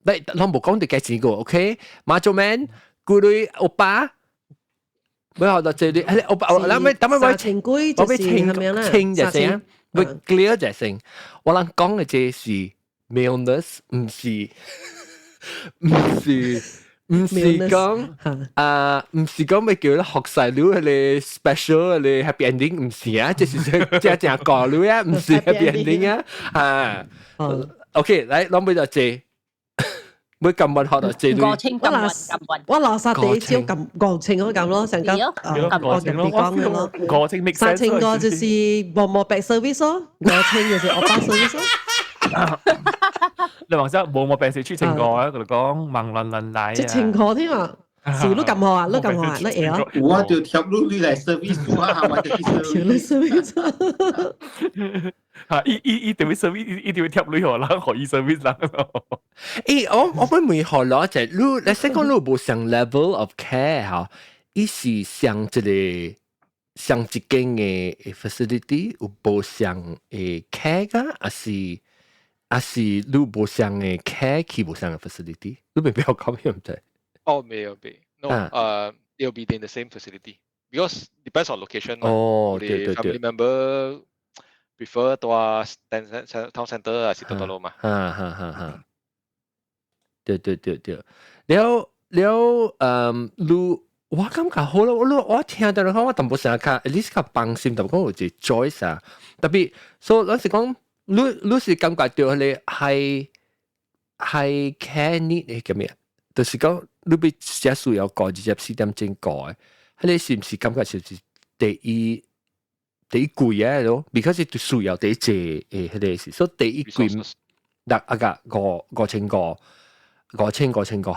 你我冇講啲價錢個 ，OK， 馬做 man。กูด้วยโอป้าไม่เอาตัวเจดีโอป้าแล้วไม่ทำไมไม่ชิง我被清就成，會 clear 就成。我諗講嘅這是 maleness， 唔是講唔是講咩叫咧學晒了你 special 你 happy ending 唔是啊，這是即係講了啊，唔是 happy ending 啊。OK，嚟攞俾就借。每撳運學就借到，我垃圾地只撳過程嗰撳咯，成間我特別講嘅咯。過程 make sense。3千個就是冇 back service 咯，2千就是我back service 咯。你話真冇 back service 情過啊？佢哋講盲論論嚟啊。即情過添啊！是都撳好啊，都撳好啊，乜嘢啊？我就跳路你嚟 service 啊，我就跳路 service。嚇！依條 service 依條跳路河啦，可以 service 啦。我會學攞就係你先講你冇上 level of care 嚇，伊是上一間嘅 facility 有冇上嘅 care 噶？還是你冇上嘅 care 佢冇上嘅 facility？ 你明唔明我講咩唔知？Oh, maybe. No, it'll be in the same facility because depends on location. The family member prefer ตัว town center 啊，是多多咯嘛。對。แล้วลู我感覺好咯，我聽到你講，我淡薄成日看 ，at least 個放心，淡薄講有隻 choice 啊。特別，所以老實講，你是感覺到你係 care need 嘅咩？就是講。你俾寫書有改，24點鐘改，你是唔是感覺是第一季啊？咯 ，because 你書有第一隻誒，迄個是，所以第一季5千個，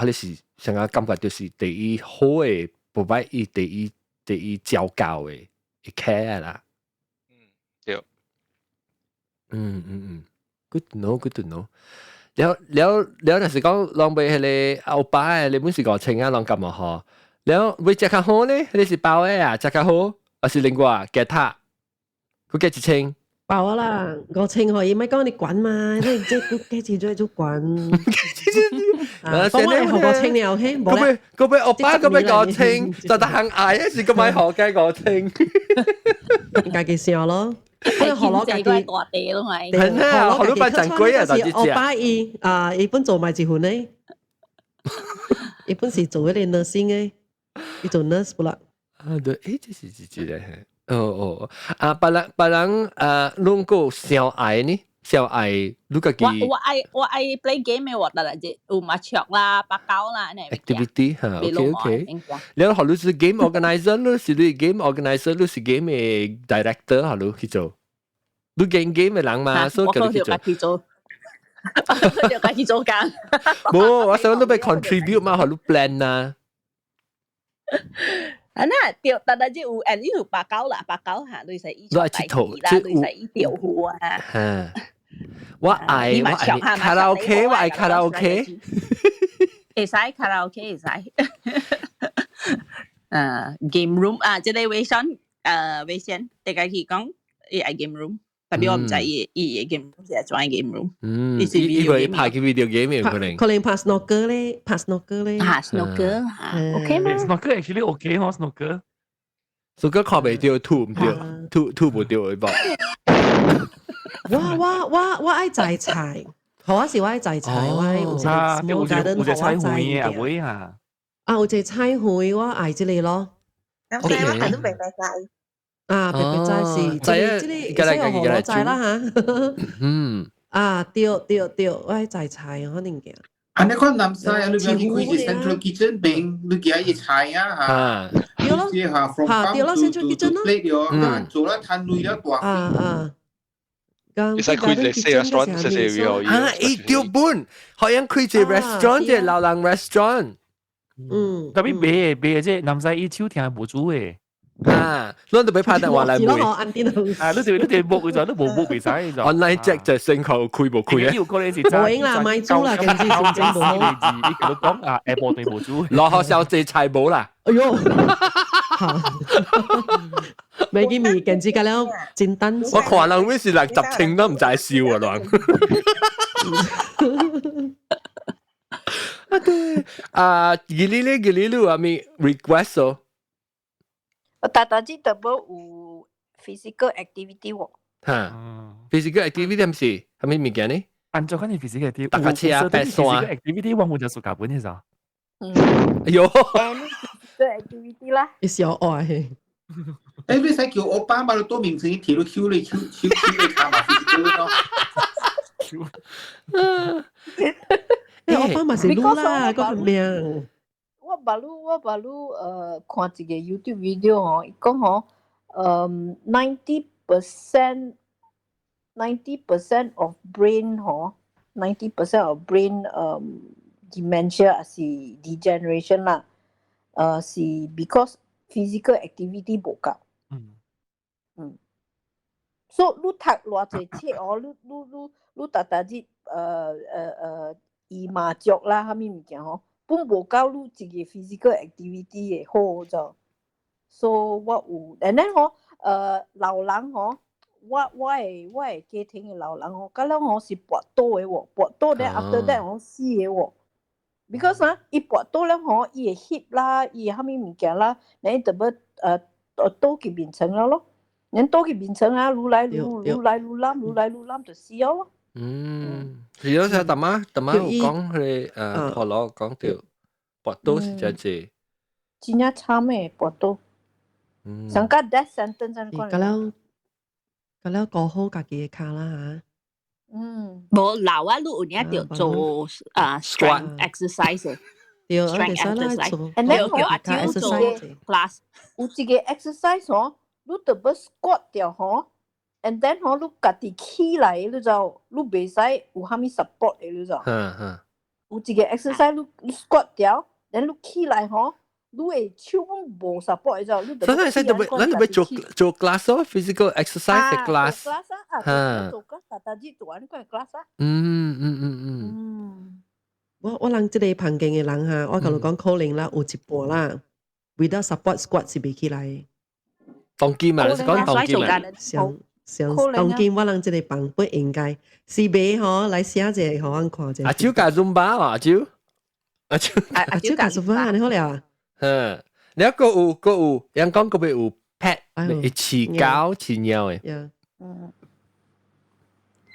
你是成個感覺就是第一好嘅，不擺伊第一教教嘅 care 啦。對。good to know。แล้วนั่นสิก็ลองไปเลยเอาป้าเลยมันสิก็เชิงอ่ะลองกลับมาหอแล้วไปจักรโฮเนี่ยนี่สิเปล่าอ่ะจักรโฮอ่ะสิลิงกว่าแกท่า佢幾錢清？爆啦！我清可以咪講你滾嘛，你即係幾時再做滾？講我學過清你 OK？冇咧。個俾我爸個俾我清，就得閒嗌一時個咪學嘅我清。自己笑咯。學攞自己大地咯咪。係啊，學到把陣鬼啊，就知我爸一般做埋結婚咧，一般是做嗰啲 nursing 嘅，要做 nurse 不啦？對，這是咧。別人弄個小愛呢？小愛，你個我愛 play game 嘅喎，但係只有麻雀啦、八交啦，呢 activity 嚇 ，OK。然後你是 game organizer，你是 game organizer，你是 game 嘅 director，嚇你去做。你 game 嘅人嘛，所以佢去做。就家己做工。冇，我想都俾 contribute 嘛，學你 plan 啊。啊那钓，但係有誒，呢條白狗啦，白狗嚇，類似依都係條啦，類似依條褲啊。嚇，我愛卡拉 OK， 我愛卡拉 OK。會使卡拉 OK 會使。game room 啊，即係微信大家可以講伊係 game room。特別我唔知伊嘅 game room 成日轉 game room。呢個拍嘅 video game 可能。可能拍 snooker 咧，拍 snooker 咧。嚇 snooker ，OK 嗎 ？snooker actually OK 嗬 snooker。snooker 看未到，吐唔到，吐唔到佢噃。我愛摘菜，好時我愛摘菜，我有隻菜花嘅啊會啊。啊，有隻菜花我愛之類咯。咁所以我係都明白晒。啊，白白齋是，即係所以我齋啦嚇。啊，對，我係摘菜，可能嘅。อันนี้คนนำใส่ลูกยาที่คุยที่ Central Kitchen เป็นลูกยาที่ใช้อ่ะฮะเดี๋ยวฮะ from farm to plate เดี๋ยวการ做了ทันลุยแล้วตัว你使開隻 restaurant 實際有啊，條本好像開隻 restaurant 即係流浪 restaurant。特別賣即係南西伊手聽無煮誒。啊，你都俾拍得話嚟賣。啊，你哋木佢就都冇未使就。online 隻就成口開冇開啊。要嗰啲是冇影啦，買租啦，跟住先整冇。你佢都講啊，部隊冇煮。落學校借菜冇啦。哎呦，未見面，跟住隔了真單。我看人咩是嚟集清都唔在笑啊，人。啊對，啊，gili lu ami request 哦。大隻特別有 physical activity 喎。嚇，physical activity 係咪物件呢？按照看你 physical activity，大家車啊，白山。activity 我冇就數假本嘅咋。哎呦，physical activity 啦。一小愛。誒，你使叫我爸買到多名詞，提到 Q 你卡嘛 physical 咯。我爸嘛是擼啦，嗰個名。我巴魯看一個 YouTube video 哦，伊講吼90% of brain 吼，90% of brain dementia 還是 degeneration 啦，是 because physical activity 無夠。所以你讀偌濟冊哦，你逐日醫麻雀啦，啥物物件吼。本無夠你一個 physical activity 嘅好就，所以我有，然後老人吼，我嘅家庭嘅老人吼，甲咱吼是跋倒嘅喎，跋倒咧 after that 吼死嘅喎 ，because 啊，伊跋倒咧吼，伊嘅 hip 啦，伊嘅啥物物件啦，然後特別倒去面床了咯，然後倒去面床啊，愈來愈攬就死咗咯。是有時大媽有講佢婆佬講到跋倒是真係，真係慘嘅跋倒，上加 death sentence 真係。咁了過好家己嘅卡啦嚇。冇老啊，你有影要做strength exercise 嘅。strength exercise， and then 叫阿嬌做 class， 有一個 exercise 嗬，你特別 squat 掉嗬。And then 吼，你家己起來，你就你袂使有啥物 support 嘅，你就。有一個 exercise，你 squat 掉，然後你起來吼，你會手無 support 嘅就，你就。所以特別做 class 咯 ，physical exercise 嘅 class。做 class 啊，做 class，大日做安個 class 啊。我人即個旁邊嘅人嚇，我甲你講可能啦，有一半啦 ，without support squat 是袂起來。當劍嘛，你講當劍嘛。當見我人即個旁不應該是袂吼來寫者互人看者。阿蕉教 Zumba 啊，阿蕉教 Zumba 你好了啊。你一個有，人講個邊有 pet， 會飼狗飼鳥嘅。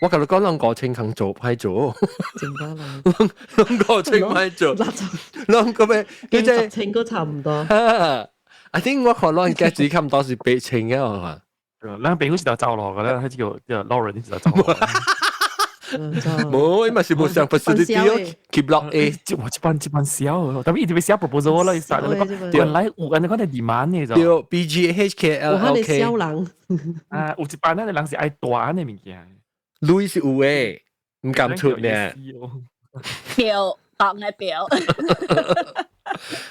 我甲你講，兩個情況做歹做。真得啦，兩個情歹做，兩個邊佢10千個差唔多。I think 我看兩家只咁多是8千嘅我看。咱邊好似就走落嘅咧，佢叫老人就走落。冇，因為是冇上 facility keep lock 誒，一般少，但係一直要寫 proposal 啦，實在原來有人哋講係 demand 嘅就。對 BGHKLOK。有小人。有一班咧人是愛大嘅物件。類是有誒，唔敢出咧。表講嘅表。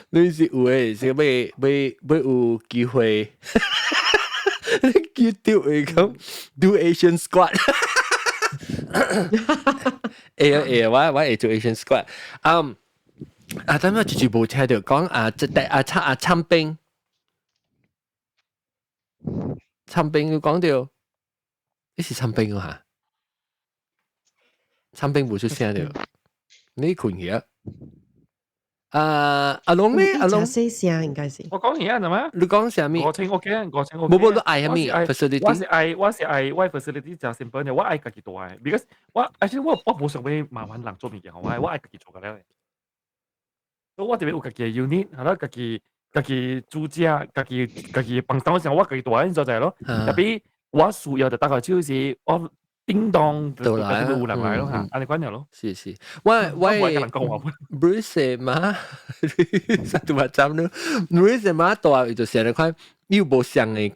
你是有誒，是要有機會，你叫掉會咁 do Asian squat。我會做 Asian squat。等我住部聽到講參兵要講到，呢是參兵啊嚇，參兵冇出聲到，你困去啊？阿龍呢？阿龍細聲應該是。我講嘢係咪？你講啥咪？我清 OK，冇你愛咩 facility？我是愛 facility 就 simple 嘅，我愛自己做嘅 ，because 我冇想俾麻煩人做物件，我愛自己做嘅咧。所以我特別有自己嘅 unit， 係咯，自己煮食，自己幫手時候我自己做緊就係咯。特別我需要就打個超市，我叮當就有人來咯嚇，你講咗咯。是，我 Bruce 嘛，satu macam tu. Bruce 嘛，多就成日看有無相嘅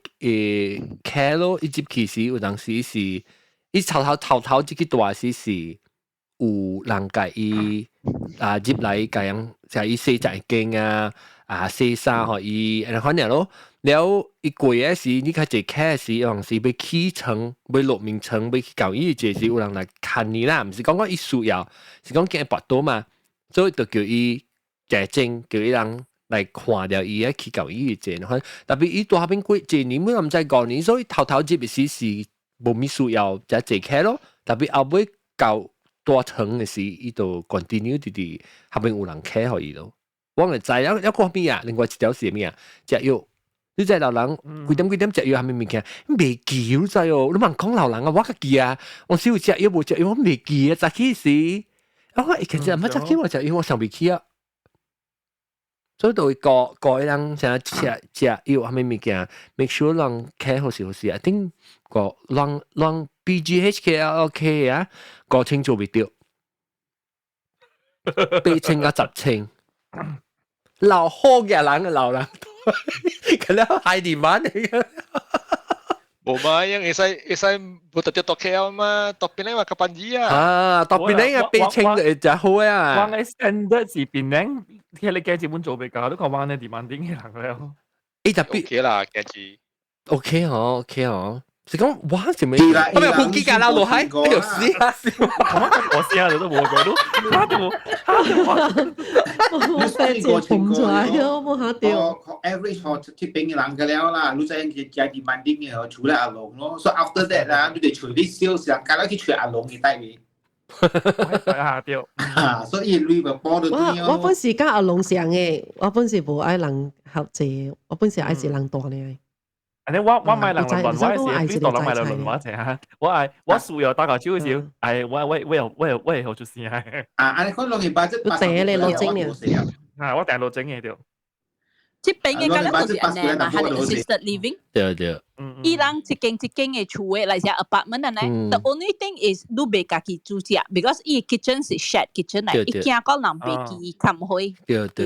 care 咯，一接其實有當時是，伊頭即個大時是有人甲伊入來甲樣，就伊洗隻鏡洗衫互伊，然後呢咯。了伊貴嘅時，你較濟 care 時，有陣時要起床，要落眠床，要去教伊這時有人來看你啦，毋是講伊需要，是講驚跋倒嘛，所以就叫伊謝證，叫伊人來看了伊去教伊這，特別伊大邊幾年，每唔知5年，所以頭接嘅時是無咩需要，就濟 care 咯，特別後尾教大床嘅時，伊就 continue 啲後邊有人 care 互伊咯。我唔知有個咩啊，另外一條是咩啊，食藥。你知老人幾點食藥係咪物件？未記你知哦，你問講老人啊，我個記啊，我少食藥無食藥，我未記啊，早起時，我其實唔係早起我食藥，我想未記啊，所以就會個人成日食藥係咪物件 ？make sure 人 care 好時，I think 個人 BGH KLK 啊，個清做未掉，8清啊10清，老好嘅人老人。佢咧係電話嚟嘅，冇嘛？因為會冇特別多 KL 嘛，特別咧話個班子啊，特別咧個悲情就好啊。我嘅 standard 是邊咧，其實你幾時本做比較都講話咧 demanding 嘅人咧。誒特別 OK 啦，幾時 OK 哦。是講哇，做咩？我咪好機架啦，落海，哎呦死啊！我試下都冇佢都，我飛字捧出來咯，冇下掉。average 學貼餅嘅人嘅了啦，你真係加 demanding 嘅，除咗阿龍咯，所以 after that 啦，你哋除啲 sales 啊，加咗去除阿龍嘅單位。下掉。所以你咪幫到啲咯。我本時加阿龍上嘅，我本時冇愛人合謝，我本時愛是人大嘅。我買人輪我係時，邊度諗買人輪我一齊嚇？我數又打個超少，係我又好出事係。你講兩件八隻，我訂你攞整嘅，我訂攞整嘅條。即係俾嘅家咧，好似人哋嘛，係 assisted living。對。伊人一間嘅厝嘅，嚟只 apartment 啊咧。The only thing is 你別家己煮食 ，because 伊 kitchen 是 shared kitchen 嚟，伊驚個人別記冚開。對。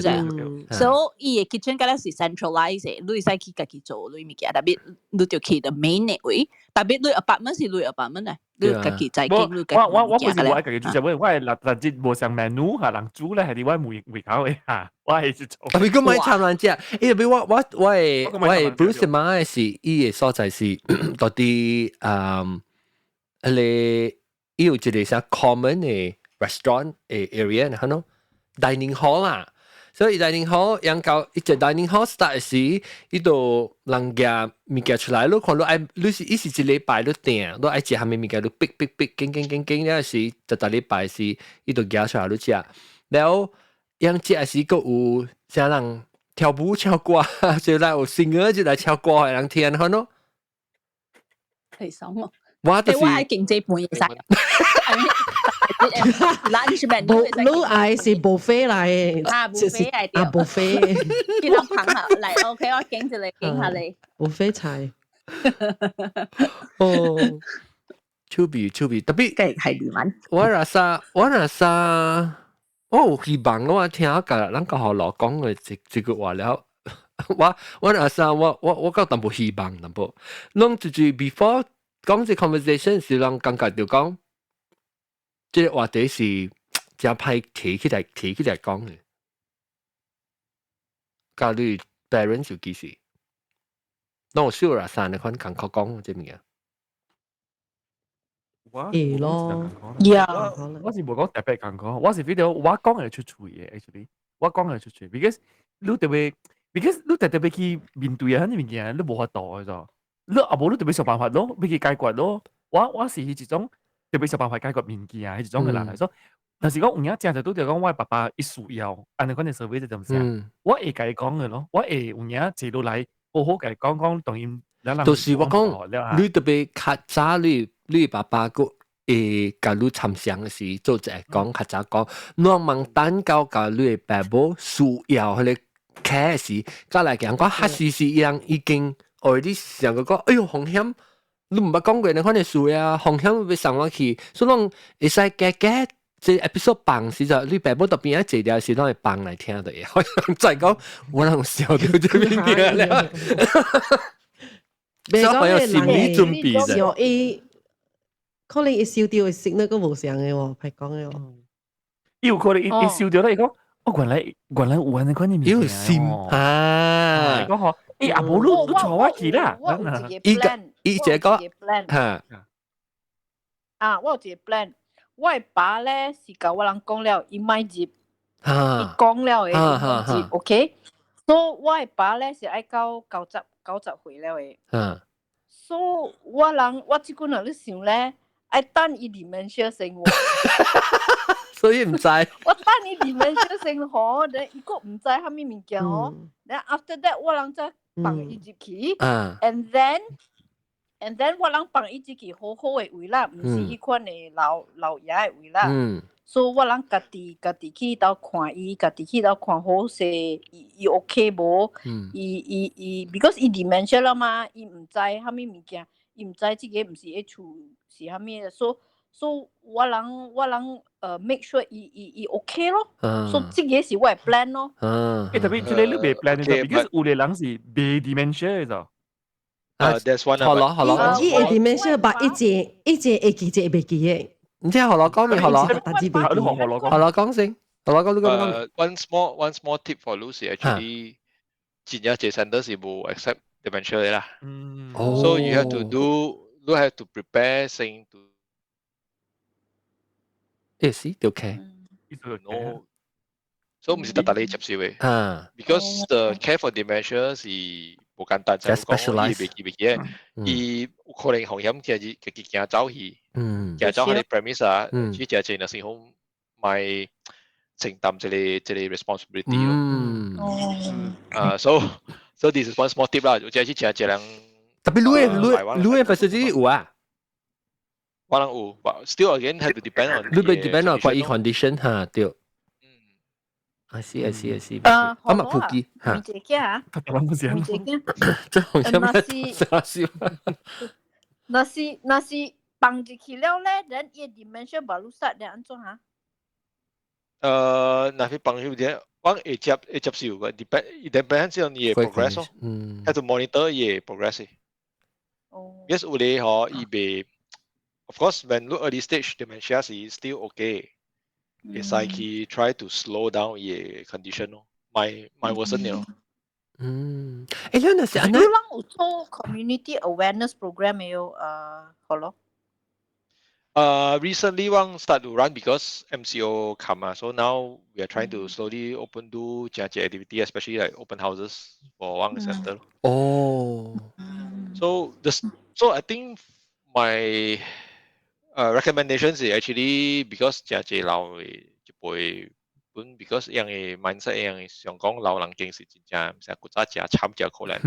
So 伊 kitchen 家咧是 centralized，你使去家己做你物件，特別你就去 the main 嘅位，特別你 apartment 是你 apartment 咧，你家己在經你家己。我本身我係家己煮食，我係嗱節無上 menu 係人煮咧，係啲我會考嘅嚇，我係去做。特別佢買參難啫，特別我係 Bruce 買是伊嘅所在是嗰啲你有一個係 common 嘅 restaurant 嘅 area 係咯 dining hall 啦，所以 dining hall 養到一隻 dining hall start 時，呢度人家物件出來咯，看到你是一時一禮拜都訂，都愛食下面物件都逼經了時，就大禮拜時呢度夾出來都食，然後養食時個有啥人跳舞唱歌，就來有singer就來唱歌嘅人聽看咯。係爽喎！我就是愛經濟半嘢晒。lunch menu 你愛是 buffet 嚟嘅，buffet 係啲buffet。見到朋友嚟 OK， 我經住你，經下你。buffet 菜。哦，超別，特別係點樣？我那啥，我希望我聽下人家學老講嘅這句話了。我那啥，我覺得淡薄希望淡薄。啷就是 before 講這 conversation 是啷感覺就講，即個話題是真歹提起來講嘅。教你 parents 尤其是，那我少啦，三個款感覺講即物嘢。係咯，我是冇講特別感覺，我是 feel 我講係出處嘅 ，actually， 我講係出處 ，because 你特別去面對啊，啲物件你冇法度嘅咋，你啊冇你特別想辦法咯，要去解決咯。我是一種特別想辦法解決物件，係一種嘅人嚟，所以。但是講有影正就都就講我爸爸一需要，安尼款嘅社會就點先？我會甲伊講嘅咯，我會有影坐落來，好好甲伊講同伊。就是我講，你特別較早你爸爸個會甲你參詳嘅時，做就係講較早講，我問單教甲你嘅爸爸需要佢哋開時，再來講講黑時一樣已經already想講，哎呦風險，你唔捌講過你款嘅事啊，風險會上我去，所以講會使夾。即 episode 放時就你爸母到邊一坐條時，攏會放來聽的嘢。好像再講，我人笑到這邊嘅啦。小朋友心理準備啫。可能一笑掉會食那個無相嘅喎，係講嘅喎。有可能一笑掉咧，講我原來有安尼款嘅物件。有心啊！講嗬，阿無你坐我去啦。我有一個 plan，嚇。啊，我有一個 plan。我嘅爸咧是甲我人講了，伊莫入，伊講了嘅，伊莫入 ，OK。所以我嘅爸咧是愛到90歲了嘅。所以我即陣人咧想咧，愛等伊dementia生活。所以唔知。我等伊dementia生活，咧伊個唔知蝦米物件哦。then after that 我人再放伊入去，and then 我人放伊自己好好嘅位啦，唔是迄款嘅老爺嘅位啦。所以我人家己去到看伊，家己去到看好勢，伊 OK 無？伊 because 伊 dementia 啦嘛，伊唔知蝦米物件，伊唔知自己唔是喺厝是蝦米嘅，所以我人make sure 伊 OK 咯。所以這個是我嘅 plan 咯。特別即係你未 plan 嘅，because 有啲人是未 dementia 嘅咋。There's one。好咯。伊會 dementia，但一隻會記，一隻袂記嘅。唔知好咯，講咪好咯。好咯，講先。好咯，講。One small tip for Lucy actually，真正這 center 是冇 accept dementia 嘅啦。So you have to prepare saying to。是，OK。No。所以唔是特你接受嘅。Because the care for dementia 是。冇簡單，就係講伊未記嘅，伊有可能風險嘅行走去，行走喺 premise 啊，只係真係先好咪承擔這個 responsibility 咯。so this is one small tip 啦，就係只係人。特別你嘅 facility 有啊？我人有 but still again have to depend on。你會 depend on 關於 condition 嚇，對。I see。咁啊，普及嚇。唔知啊？唔知這好像那是放入去了咧，然伊 dementia 無路殺，然安怎啊？那是放入去，我會接受嘅，depends on 伊嘅 progress 咯。have to monitor 伊嘅 progress。Yes， 有啲嗬，伊未 ，of course when look early stage dementia 是 still okay。It's like he try to slow down 嘅 condition 咯，my worsen 咯。誒，那是安那？有人有做 community awareness program 沒有？好咯。Recently one start to run because MCO come 啊 ，so now we are trying to slowly open do 這些 activity, especially like open houses for one center. So I think my recommendations is actually because 真係老嘅一輩本 because 樣嘅 mindset 樣嘅想講老人經是真正成古早真慘真可憐。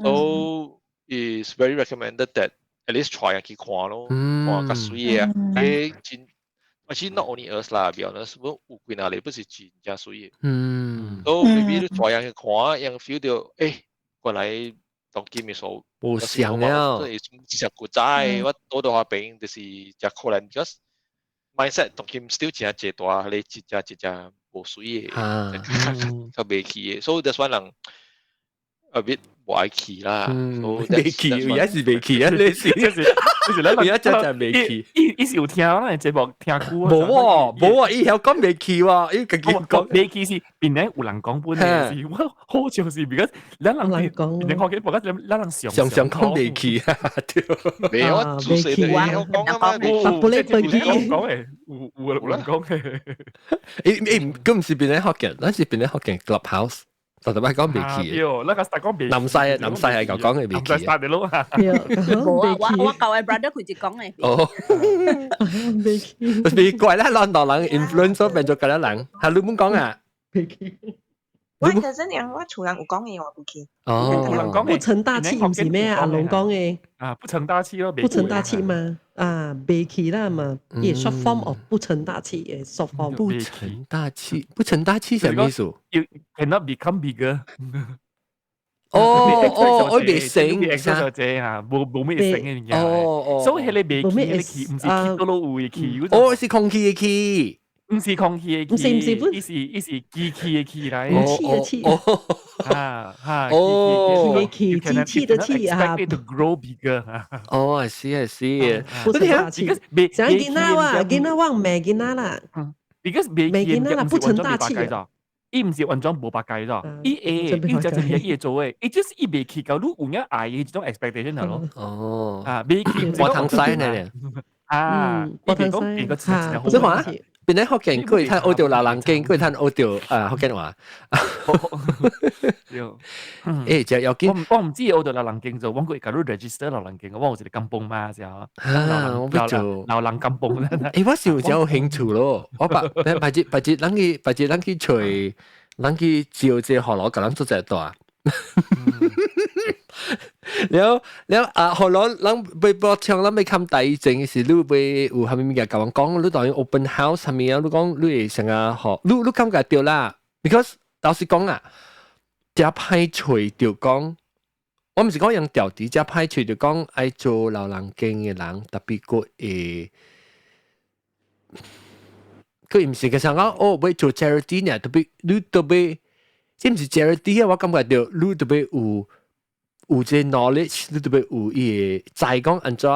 So it's very recommended that at least try 去看咯，看較水嘅啊。誒真，actually not only us 啦，be honest，有幾哪裡不是真正水嘅。So maybe 你 try 去看，樣 feel 到誒，原來當今嘅數。冇想了，其實古早我多到下邊就是只可能 just mindset 同佢 still 真係大，你真係冇水嘅，就未去嘅，所以 that's why 人 a bit 冇愛去啦。未去，而家是未去啊！你是就是咱而家真係未去，伊是有聽咱嘅節目聽久啊。冇啊，伊有講未去喎，伊自己講未去是邊咧有人講本嘅是，我好像是because咱人講，你學嘅博咱人常講未去啊，沒有主持的有講啊嘛，不你未去講嘅，有人講嘅。咁唔是邊咧學嘅，咱是邊咧學嘅 Clubhouse。特別講未去，那個講未去，南西係講嘅未去，南西嘅咯。冇啊，我舊嘅 brother 佢就講嘅。哦，未去，未怪啦，攞到人 influence 變咗嗰啲人，係你冇講啊？未去。我其實人我厝人有講嘅，我唔去。哦，不成大器唔是咩啊？阿龍講嘅啊，不成大器咯，不成大器嘛。啊，未去啦嘛，也 short form of 不成大器嘅 short form。不成大器，不成大器係咩意思 ？You cannot become bigger。我未醒，小姐啊，冇咩醒嘅嘢。所以你未去，你去唔是去到路會去。哦，是空氣嘅氣。唔是空氣嘅氣，伊是機器嘅氣嚟。氣嘅氣。機器的氣啊。Expect it to grow bigger。哦，I see。不成大器。想見啦哇，見啦我唔未見啦啦。Because 未見啦，不成大器。伊唔是完全無白計咗，伊就係嘢做嘅，伊就是伊未去到，你有影愛嘅一種 expectation 咯。哦。啊，未去。我通西呢？啊，我聽講幾個詞好即係話。邊啲學嘅，佢會睇澳洲流浪經，佢會睇澳洲福建話。誒，就有見我唔知澳洲流浪經就，我佢假如 register 流浪經，我好似啲金崩嘛時候。我不做流浪金崩咧。誒，我少有興趣咯。我白節，諗去除，諗去照借河螺，咁樣做隻多啊。แล้วหัวร้อนแล้วไปบอกช่างแล้วไม่คำไต่จริงสิลูกไปทำมีการกับ講ลูกตอน open house ทำมี啊ลูก講ลูก成日學ลูก感覺到啦 because 老實講啊只派除掉講我唔是講用調啲只派除掉講愛做流浪經嘅人特別佢唔是嘅時候哦會做 charity 呢特別你特別即唔是 charity 我感覺到你特別有這 knowledge， 你特別有伊知講安怎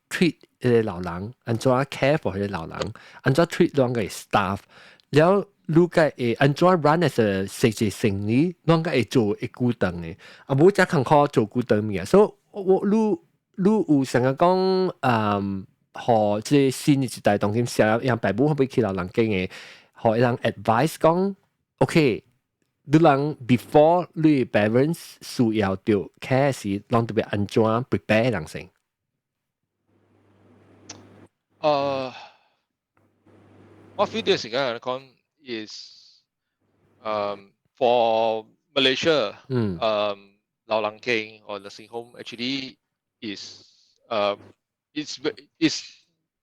treat 啲老人，安怎 care for 啲老人，安怎 treat 啷個 staff， แล้ว你個安怎 run as a 實際生意，啷個會做會固定嘅，啊冇只坎坷做固定嘅，所以你有成日講學即新嘅一代當今時候，讓爸母可唔可以去老人經嘅，學人 advice 講 OK。你人 before 你 parents 需要到 care 時，讓特別安怎 prepare 人先。我 feel 啲時間嚟講 is for Malaysia，流浪經 or nursing home actually is is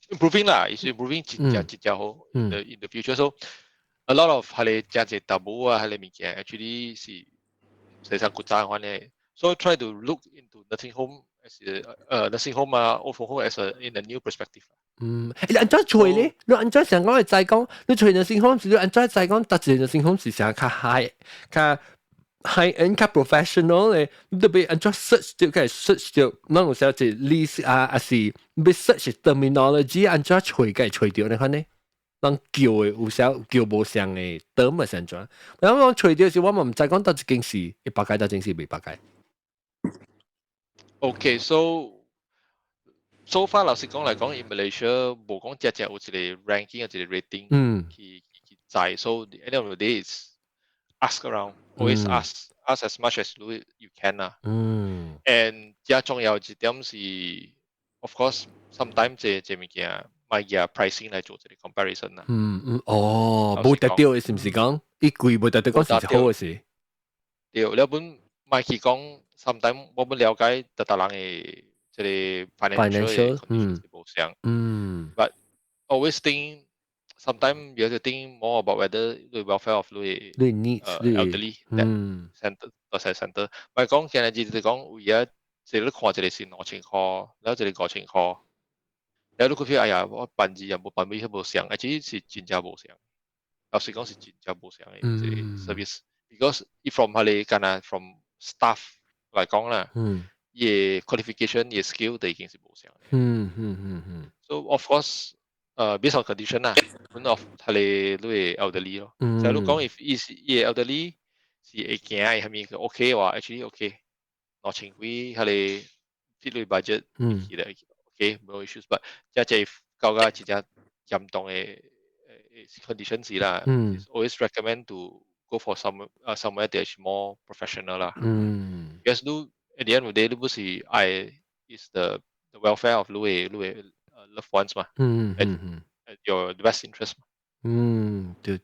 improving 啦，is improving 節節好 in the future so。A lot of 係你價值特步啊，係你物件 actually 是實際上國家嘅咧，so try to look into nursing home as nursing home 啊 old folks home as in a new perspective。你安怎做咧？你安怎想講嘅再講，你做 nursing home 時，你安怎再講，特別 nursing home 是成較 high end 較 professional 咧，你特別安怎 search 到，佢 search 到，嗱有時候就 list 啊，還是要 search terminology 安怎找嘅找到你看呢？人叫嘅有時候叫無上嘅term啊成種，咁講除掉時，我咪唔再講到一件事，一百解到一件事未百解。Okay, so far 老實講嚟講 ，in Malaysia 冇講隻有一個 ranking 有一個 rating，去制。So the end of the day is ask around, always ask as much as you can 啦。And 最重要一點是 ，of course sometimes 這物件。買 pricing 嚟做一個 comparison 啦。冇得到嘅是唔是講？伊貴冇得到嗰時就好嘅事。對，你本買去講 ，sometimes 我們了解特人嘅即個 financial 係冇相。But always think sometimes you have to think more about whether the welfare of the elderly that center。咪講其實就係講而家即係你看一個是攞情況，然後一個情況。有啲股票，哎呀，我辦字又冇辦尾，冇上，而且是真正冇上。老實講是真正冇上嘅service，because from 佢哋講啊 ，from staff 嚟講啦，嘢 qualification 嘢 skill 都已經是冇上。So of course based on condition 啦 one of 佢哋都係 elderly 咯就係如果講 if is elderly 是會驚係咪佢 OK 嘅話 actually OK 攞情緒佢哋 fit 佢 budget 其實 OK 冇 issues but 即係較加自己嚴重嘅condition 是啦 always recommend to go for somewhere that is more professional 啦 because do at the end of the day 都不是is the welfare of 你嘅loved ones 嘛at your best interest 嘛對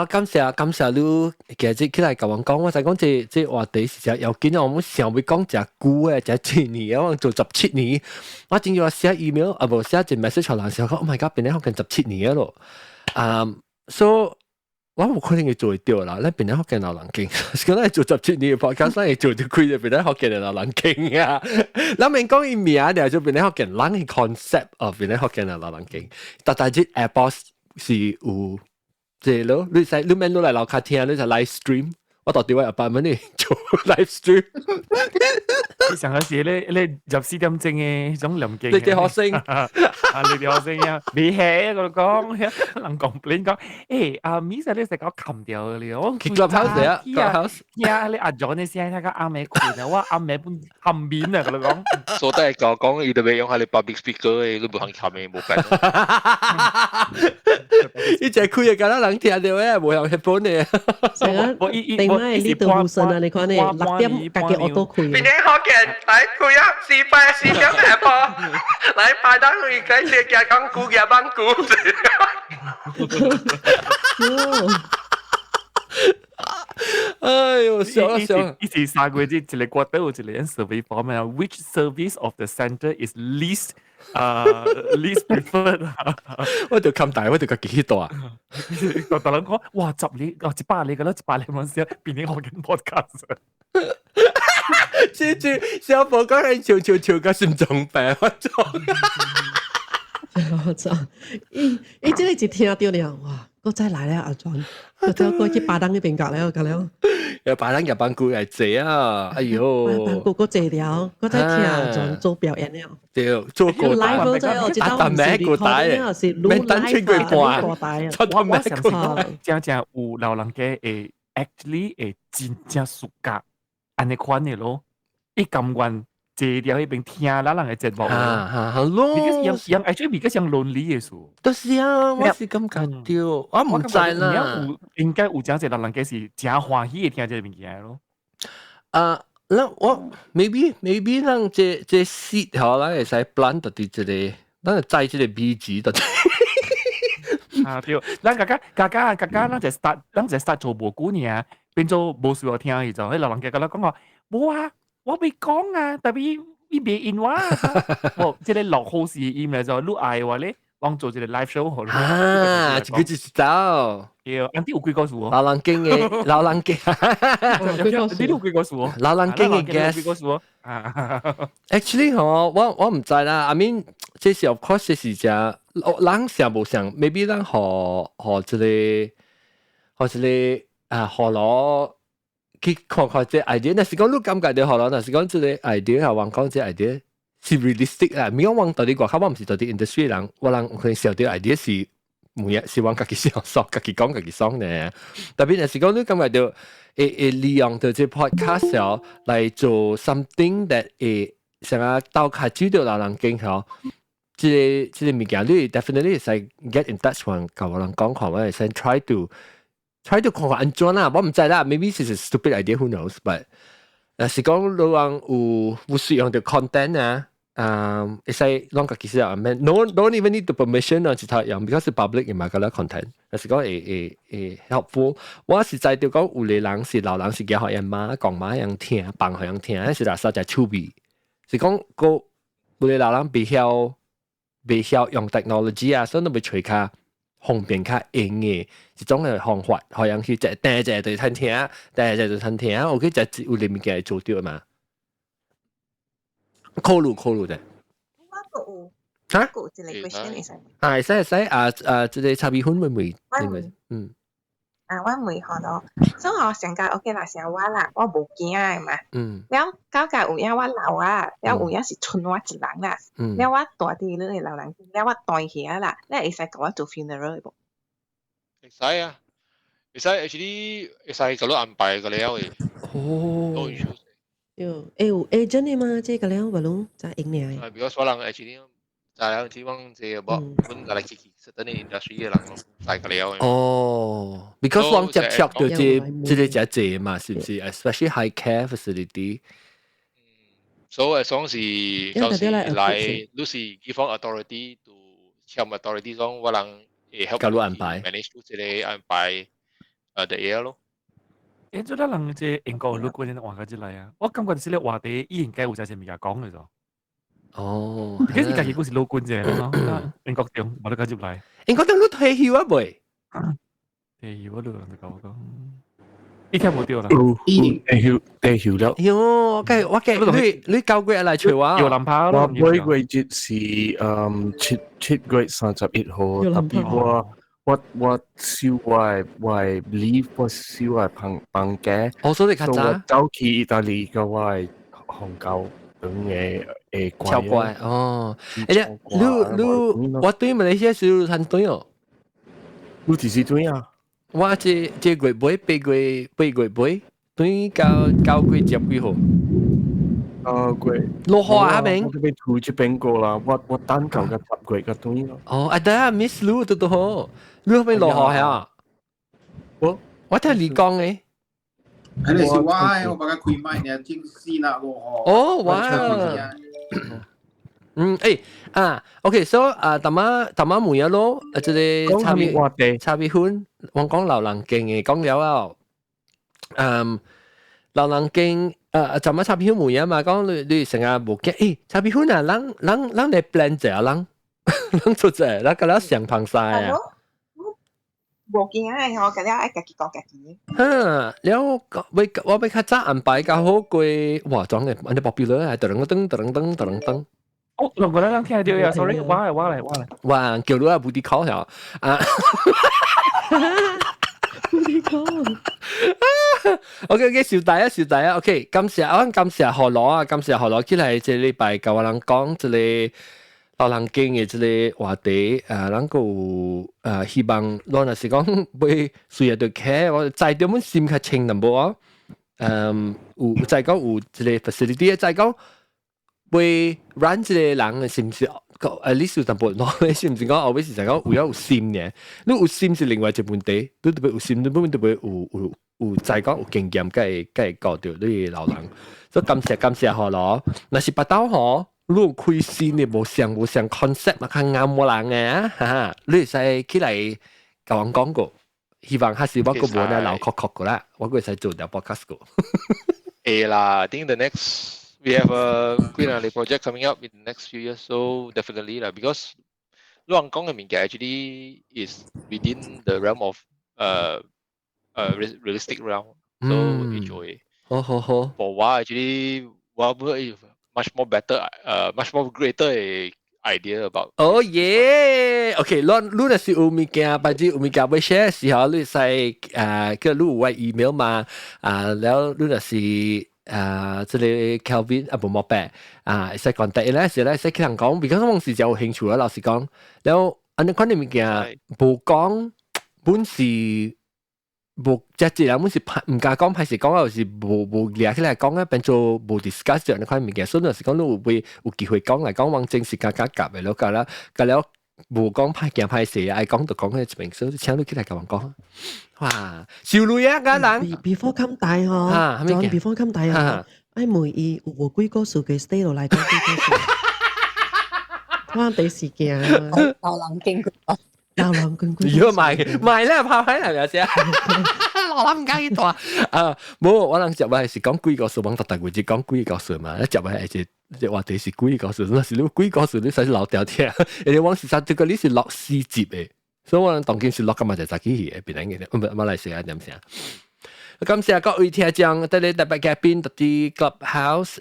感謝你其實起來甲我講我就講這話題是實有見我們想要講隻久嘅隻10年我做17年我正要寫 email 無寫一 message 互人時候 Oh my god 變咗學緊17年咯so 我冇可能會做到啦咧變咗學緊流人經是講咧做17年嘅 podcast 咧做到佢就變咗學緊流人經啊諗明講伊名咧就變咗學緊人嘅 concept of 變咗學緊流人經但係啲 Airbus 是有即咯，你免攞嚟樓下聽，你就 live stream。我到電話8蚊你做 live stream。你上嗰時你入4點鐘嘅種臨記。你哋學生你哋學生啊，你係我講，人complain講，Miss 你成個冚掉嘅了。Clubhouse 啊，Clubhouse。呀，你阿 John 你先睇個阿妹攰啊，我阿妹本冚面啊，佢講。所以都係講，你特別用下你 public speaker 嘅，你唔肯冚嘅冇計。呢隻開嘅，咁人聽到嘅，冇用 headphone 嘅。成日定咩呢度無信啊？你講你6點隔嘅我都開。邊啲學嘅嚟開啊？4點下課，嚟排單去計隻嘅講股嘅班股。哎呦，笑！一時三個字，一個國都有一個人 survey 訪問啊 ，which service of the center is least preferred 我就咁大，我就個幾多啊？個大人講，哇，10年，100年㗎啦，100年嗰時變咗學緊 podcast。小寶講係潮嘅心臟病，我操！這個一聽到了，哇！我再來了阿莊，我走過去巴登嗰邊隔了，有巴登入班股係謝啊！哎呦，班股我謝了，我再聽阿莊做表演了。對，做過帶，但咩過帶嘅？咩單穿過帶？我相信正有老人家會 actually 會真正暑假安尼款嘅咯，伊甘願。坐掉迄邊聽咱人嘅節目咯，像 actually 比較像 lonely 嘅事。就是啊，我是咁覺得，我唔知啦。應該有真濟人家是真歡喜嘅聽這個物件咯。那我 maybe 咱這 seed 吼，咱會使 plant 到啲一個，咱栽這個 BG 到。對，咱咱就 start 做無久呢，變做無需要聽嘅就，迄老人家甲咱講話，無啊。我未講啊，特別伊未應我，即係落好事音嚟就，你愛話咧，幫做一個 live show 好啦。佢就是走。要，啱啲有幾個數？老人經嘅，老人經。你都有幾個數？老人經嘅 guest。Actually 我唔知啦。I mean，這是 of course 這是只，人想無想 ，maybe 人學一個攞。去看看這 idea，但是講你感覺就好咯。但是講這個 idea 係話講這 idea 是 realistic 啦。唔講往到啲外口，我唔是到啲 industry 人，我人可能想到 idea 是每日是往自己想說，自己講自己爽呢。特別但是講你感覺就會利用到這 podcast 來做 something that 想要到下知道老人經嗬。這個物件你 definitely 係 get in touch 同舊人講看，我係先 try to 看看安怎啦，我唔知啦 ，maybe it's a stupid idea who knows， but 是講你講有需要嘅 content 啊，會使啷個其實啊 ，don't even need the permission 啊，其他樣 because public 唔係嗰啲 content， 但是講會 helpful。我實在就講有啲人是老人是叫學人媽講媽樣聽，幫學人聽，係實在趣味。是講個有啲老人未曉用 technology 啊，所以都未隨卡。方便較用嘅一種嘅方法，好像去第一隻對餐廳，第二隻對餐廳，我記得有裡面嘅做到嘛。考慮啫。嚇？個一個 question 嚟使。係使啊！即係差別分會唔會？我每學咯，所以我成個 OK 啦，成我啦，我無驚嘅嘛。แล้ว高價有影我老啊，แล้ว有影是剩我一人啦。แล้ว我大啲咧老人，แล้ว我大起啦，你會使講我做 funeral 冇？會使啊，會使 actually 會使咁樣安排個了嘅。哦。有 agent 嘅嘛？即係個了，唔咯，就應你。because 我人 actually 就係希望即係冇本來自己實啲 industry 嘅人咯，大個了。哦 ，because 我接觸到即係只嘛，是唔是 ？especially high care facility。So as long as 就是嚟，你是 give authority to 簽 authority 中，我人會 help 你安排 manage 到即係安排the area 咯。做得人即英國如果你話嗰啲嚟啊，我感覺是你話啲依然計會就係咪講嘅啫。哦，其實佢是老官啫，英國中我都繼續嚟。英國中都退休啊未？退休啊，都人哋講。依家冇掉啦，退休了。喲，你9月嚟找我？搖籃炮咯。我每個月是7月31號，特別我燒我 leave 我燒我放假。所以你較早？我走去意大利個我紅狗等嘅超乖哦。你我對馬來西亞是很對哦。你幾時對啊？我這月尾8月尾，對9月10幾號。落雨啊明？我邊住這邊過啦，我單舊嘅10月嘅對咯。哦，得啊 ，Miss Lu 都好，你嗰邊落雨啊？我聽你講嘅。係你是我把佢開麥呢，正是啦落雨。哦，哇！OK，so 大媽每日咯，即係差別款，我講流浪徑嘅講了啊，流浪徑大媽差別款每日嘛，講你成日無驚，差別款啊，人嚟 plan 者人做者，人個了上旁晒啊。無驚啊！我個了愛家己講家己。แล้ว我ไป較早安排較好過，哇，裝嘅安尼 popular 係噔。哦，我覺得人聽到呀 ，sorry， 我嚟。哇，叫你啊，booty call 呀，booty call。OK， 小弟啊 ，OK， 感謝何羅啊，感謝何羅起來，這禮拜教我人講這裡流浪徑嘅這裡話題，能夠希望，我若是講會隨日對客，我在點樣心較清淡薄啊，有再講有這裡 facility， 再講。會 run 這個人是唔是你是淡薄喏？是唔是講後尾是就講有心嘅？你有心是另外一個問題，你特別有心，你本特別有再講有經驗，該教到你流人。所以感謝好咯。若是巴刀嗬，你有開心嘅無上 concept 嘛，較啱我人嘅哈，你會使起來甲我講過，希望下次我個無咧流確個啦，我會使做條 podcast 個。啦 ，I think the next.We have a Green Alley project coming up in the next few years, so definitely lah. Because Luang Kong actually is within the realm of realistic realm, so enjoy. For why actually, much more better, much more greater idea about. Oh yeah, okay. 你若是有物件，或者有物件要 share 時候，你使叫你有 email 嘛？แล้ว你若是這裡 Kelvin 冇白會使 contact 咧，時咧使佢人講，because 我時就有興趣啦，老實講。แล้วอันนี้款嘅物件無講本是無隻人本是唔敢講，歹勢講又是無掠起來講咧，變做無 discuss 這樣款物件，所以有時講你有機會講嚟講，往正時間夾嘅咯，㗎了無講歹驚歹勢，愛講就講喺一邊，所以請你起來甲我講。哇，少女啊，家人 before 襟大嗬，John before 襟大啊，哎每伊有無幾個數據 stay 落嚟講幾個數，我第時間流浪經過，如果賣咧拍喺嚟有時啊，我諗唔介意多冇我諗就係講幾個數，往特特會只講幾個數嘛，一就係即話第是幾個數，那是你幾個數你使老掉聽，人哋往時實這個你是落4集嘅。所以我當今是落今日就早起去邊嚟嘅，馬來西亞點先？感謝各位聽眾，帶嚟特別嘉賓，特啲 Clubhouse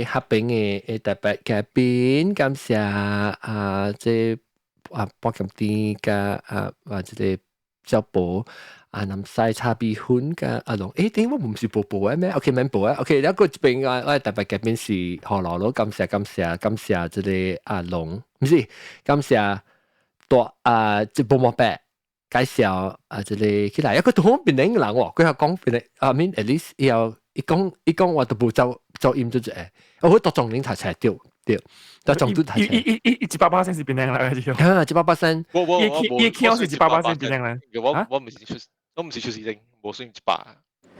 合併嘅特別嘉賓，感謝即播咁啲嘅或者小寶南西叉 B 款嘅阿龍，點解我唔是寶寶咩 ？OK， 唔係寶啊 ，OK， 然後嗰邊我特別嘅邊是何羅咯，感謝這個阿龍，唔是感謝大即寶莫伯介紹這個起來，一個同邊領人喎，佢係講邊領，mean at least 伊講我都冇做音咗啫，我好多種領頭才對，多種都睇。188先是邊領來嘅就。188，伊 Q 是188先邊領來。我唔是出事證，冇算100。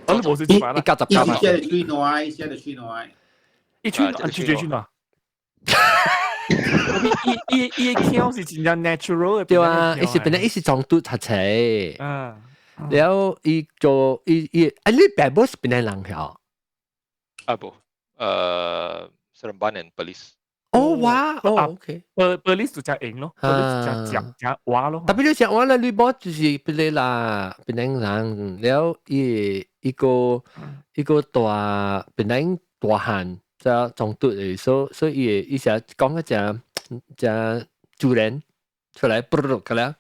我都冇算100啦。一夾雜嘛。現在吹內，現在吹內。一吹吹內。伊 Q 是真正 natural 嘅。對啊，伊是本來伊是種都睇齊。然後伊做伊你爸爸是邊領人㗎？不，Seremban and Perlis。哇，OK。Perlis 就隻型咯，Perlis 就隻蛙咯。但係你隻蛙咧，你冇就是邊嚟啦，邊領人，然後一個大邊領大漢，就種都嚟，所以伊成講一隻主人出來不錄㗎啦。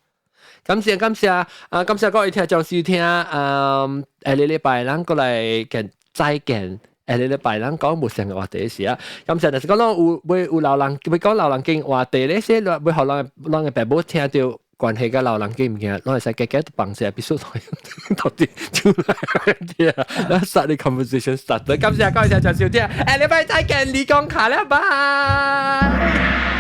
感謝各位聽眾收聽，下禮拜咱過來再見。下禮拜咱講無相嘅話題時啊，感謝，但是講到有老人，會講老人經話題呢些，會學人嘅爸母聽到關係嘅老人經唔見，攞嚟使計計都bằng些episode到底出來啲啊，然後 start the conversation start。感謝各位聽眾收聽，下禮拜再見，李光卡啦，拜。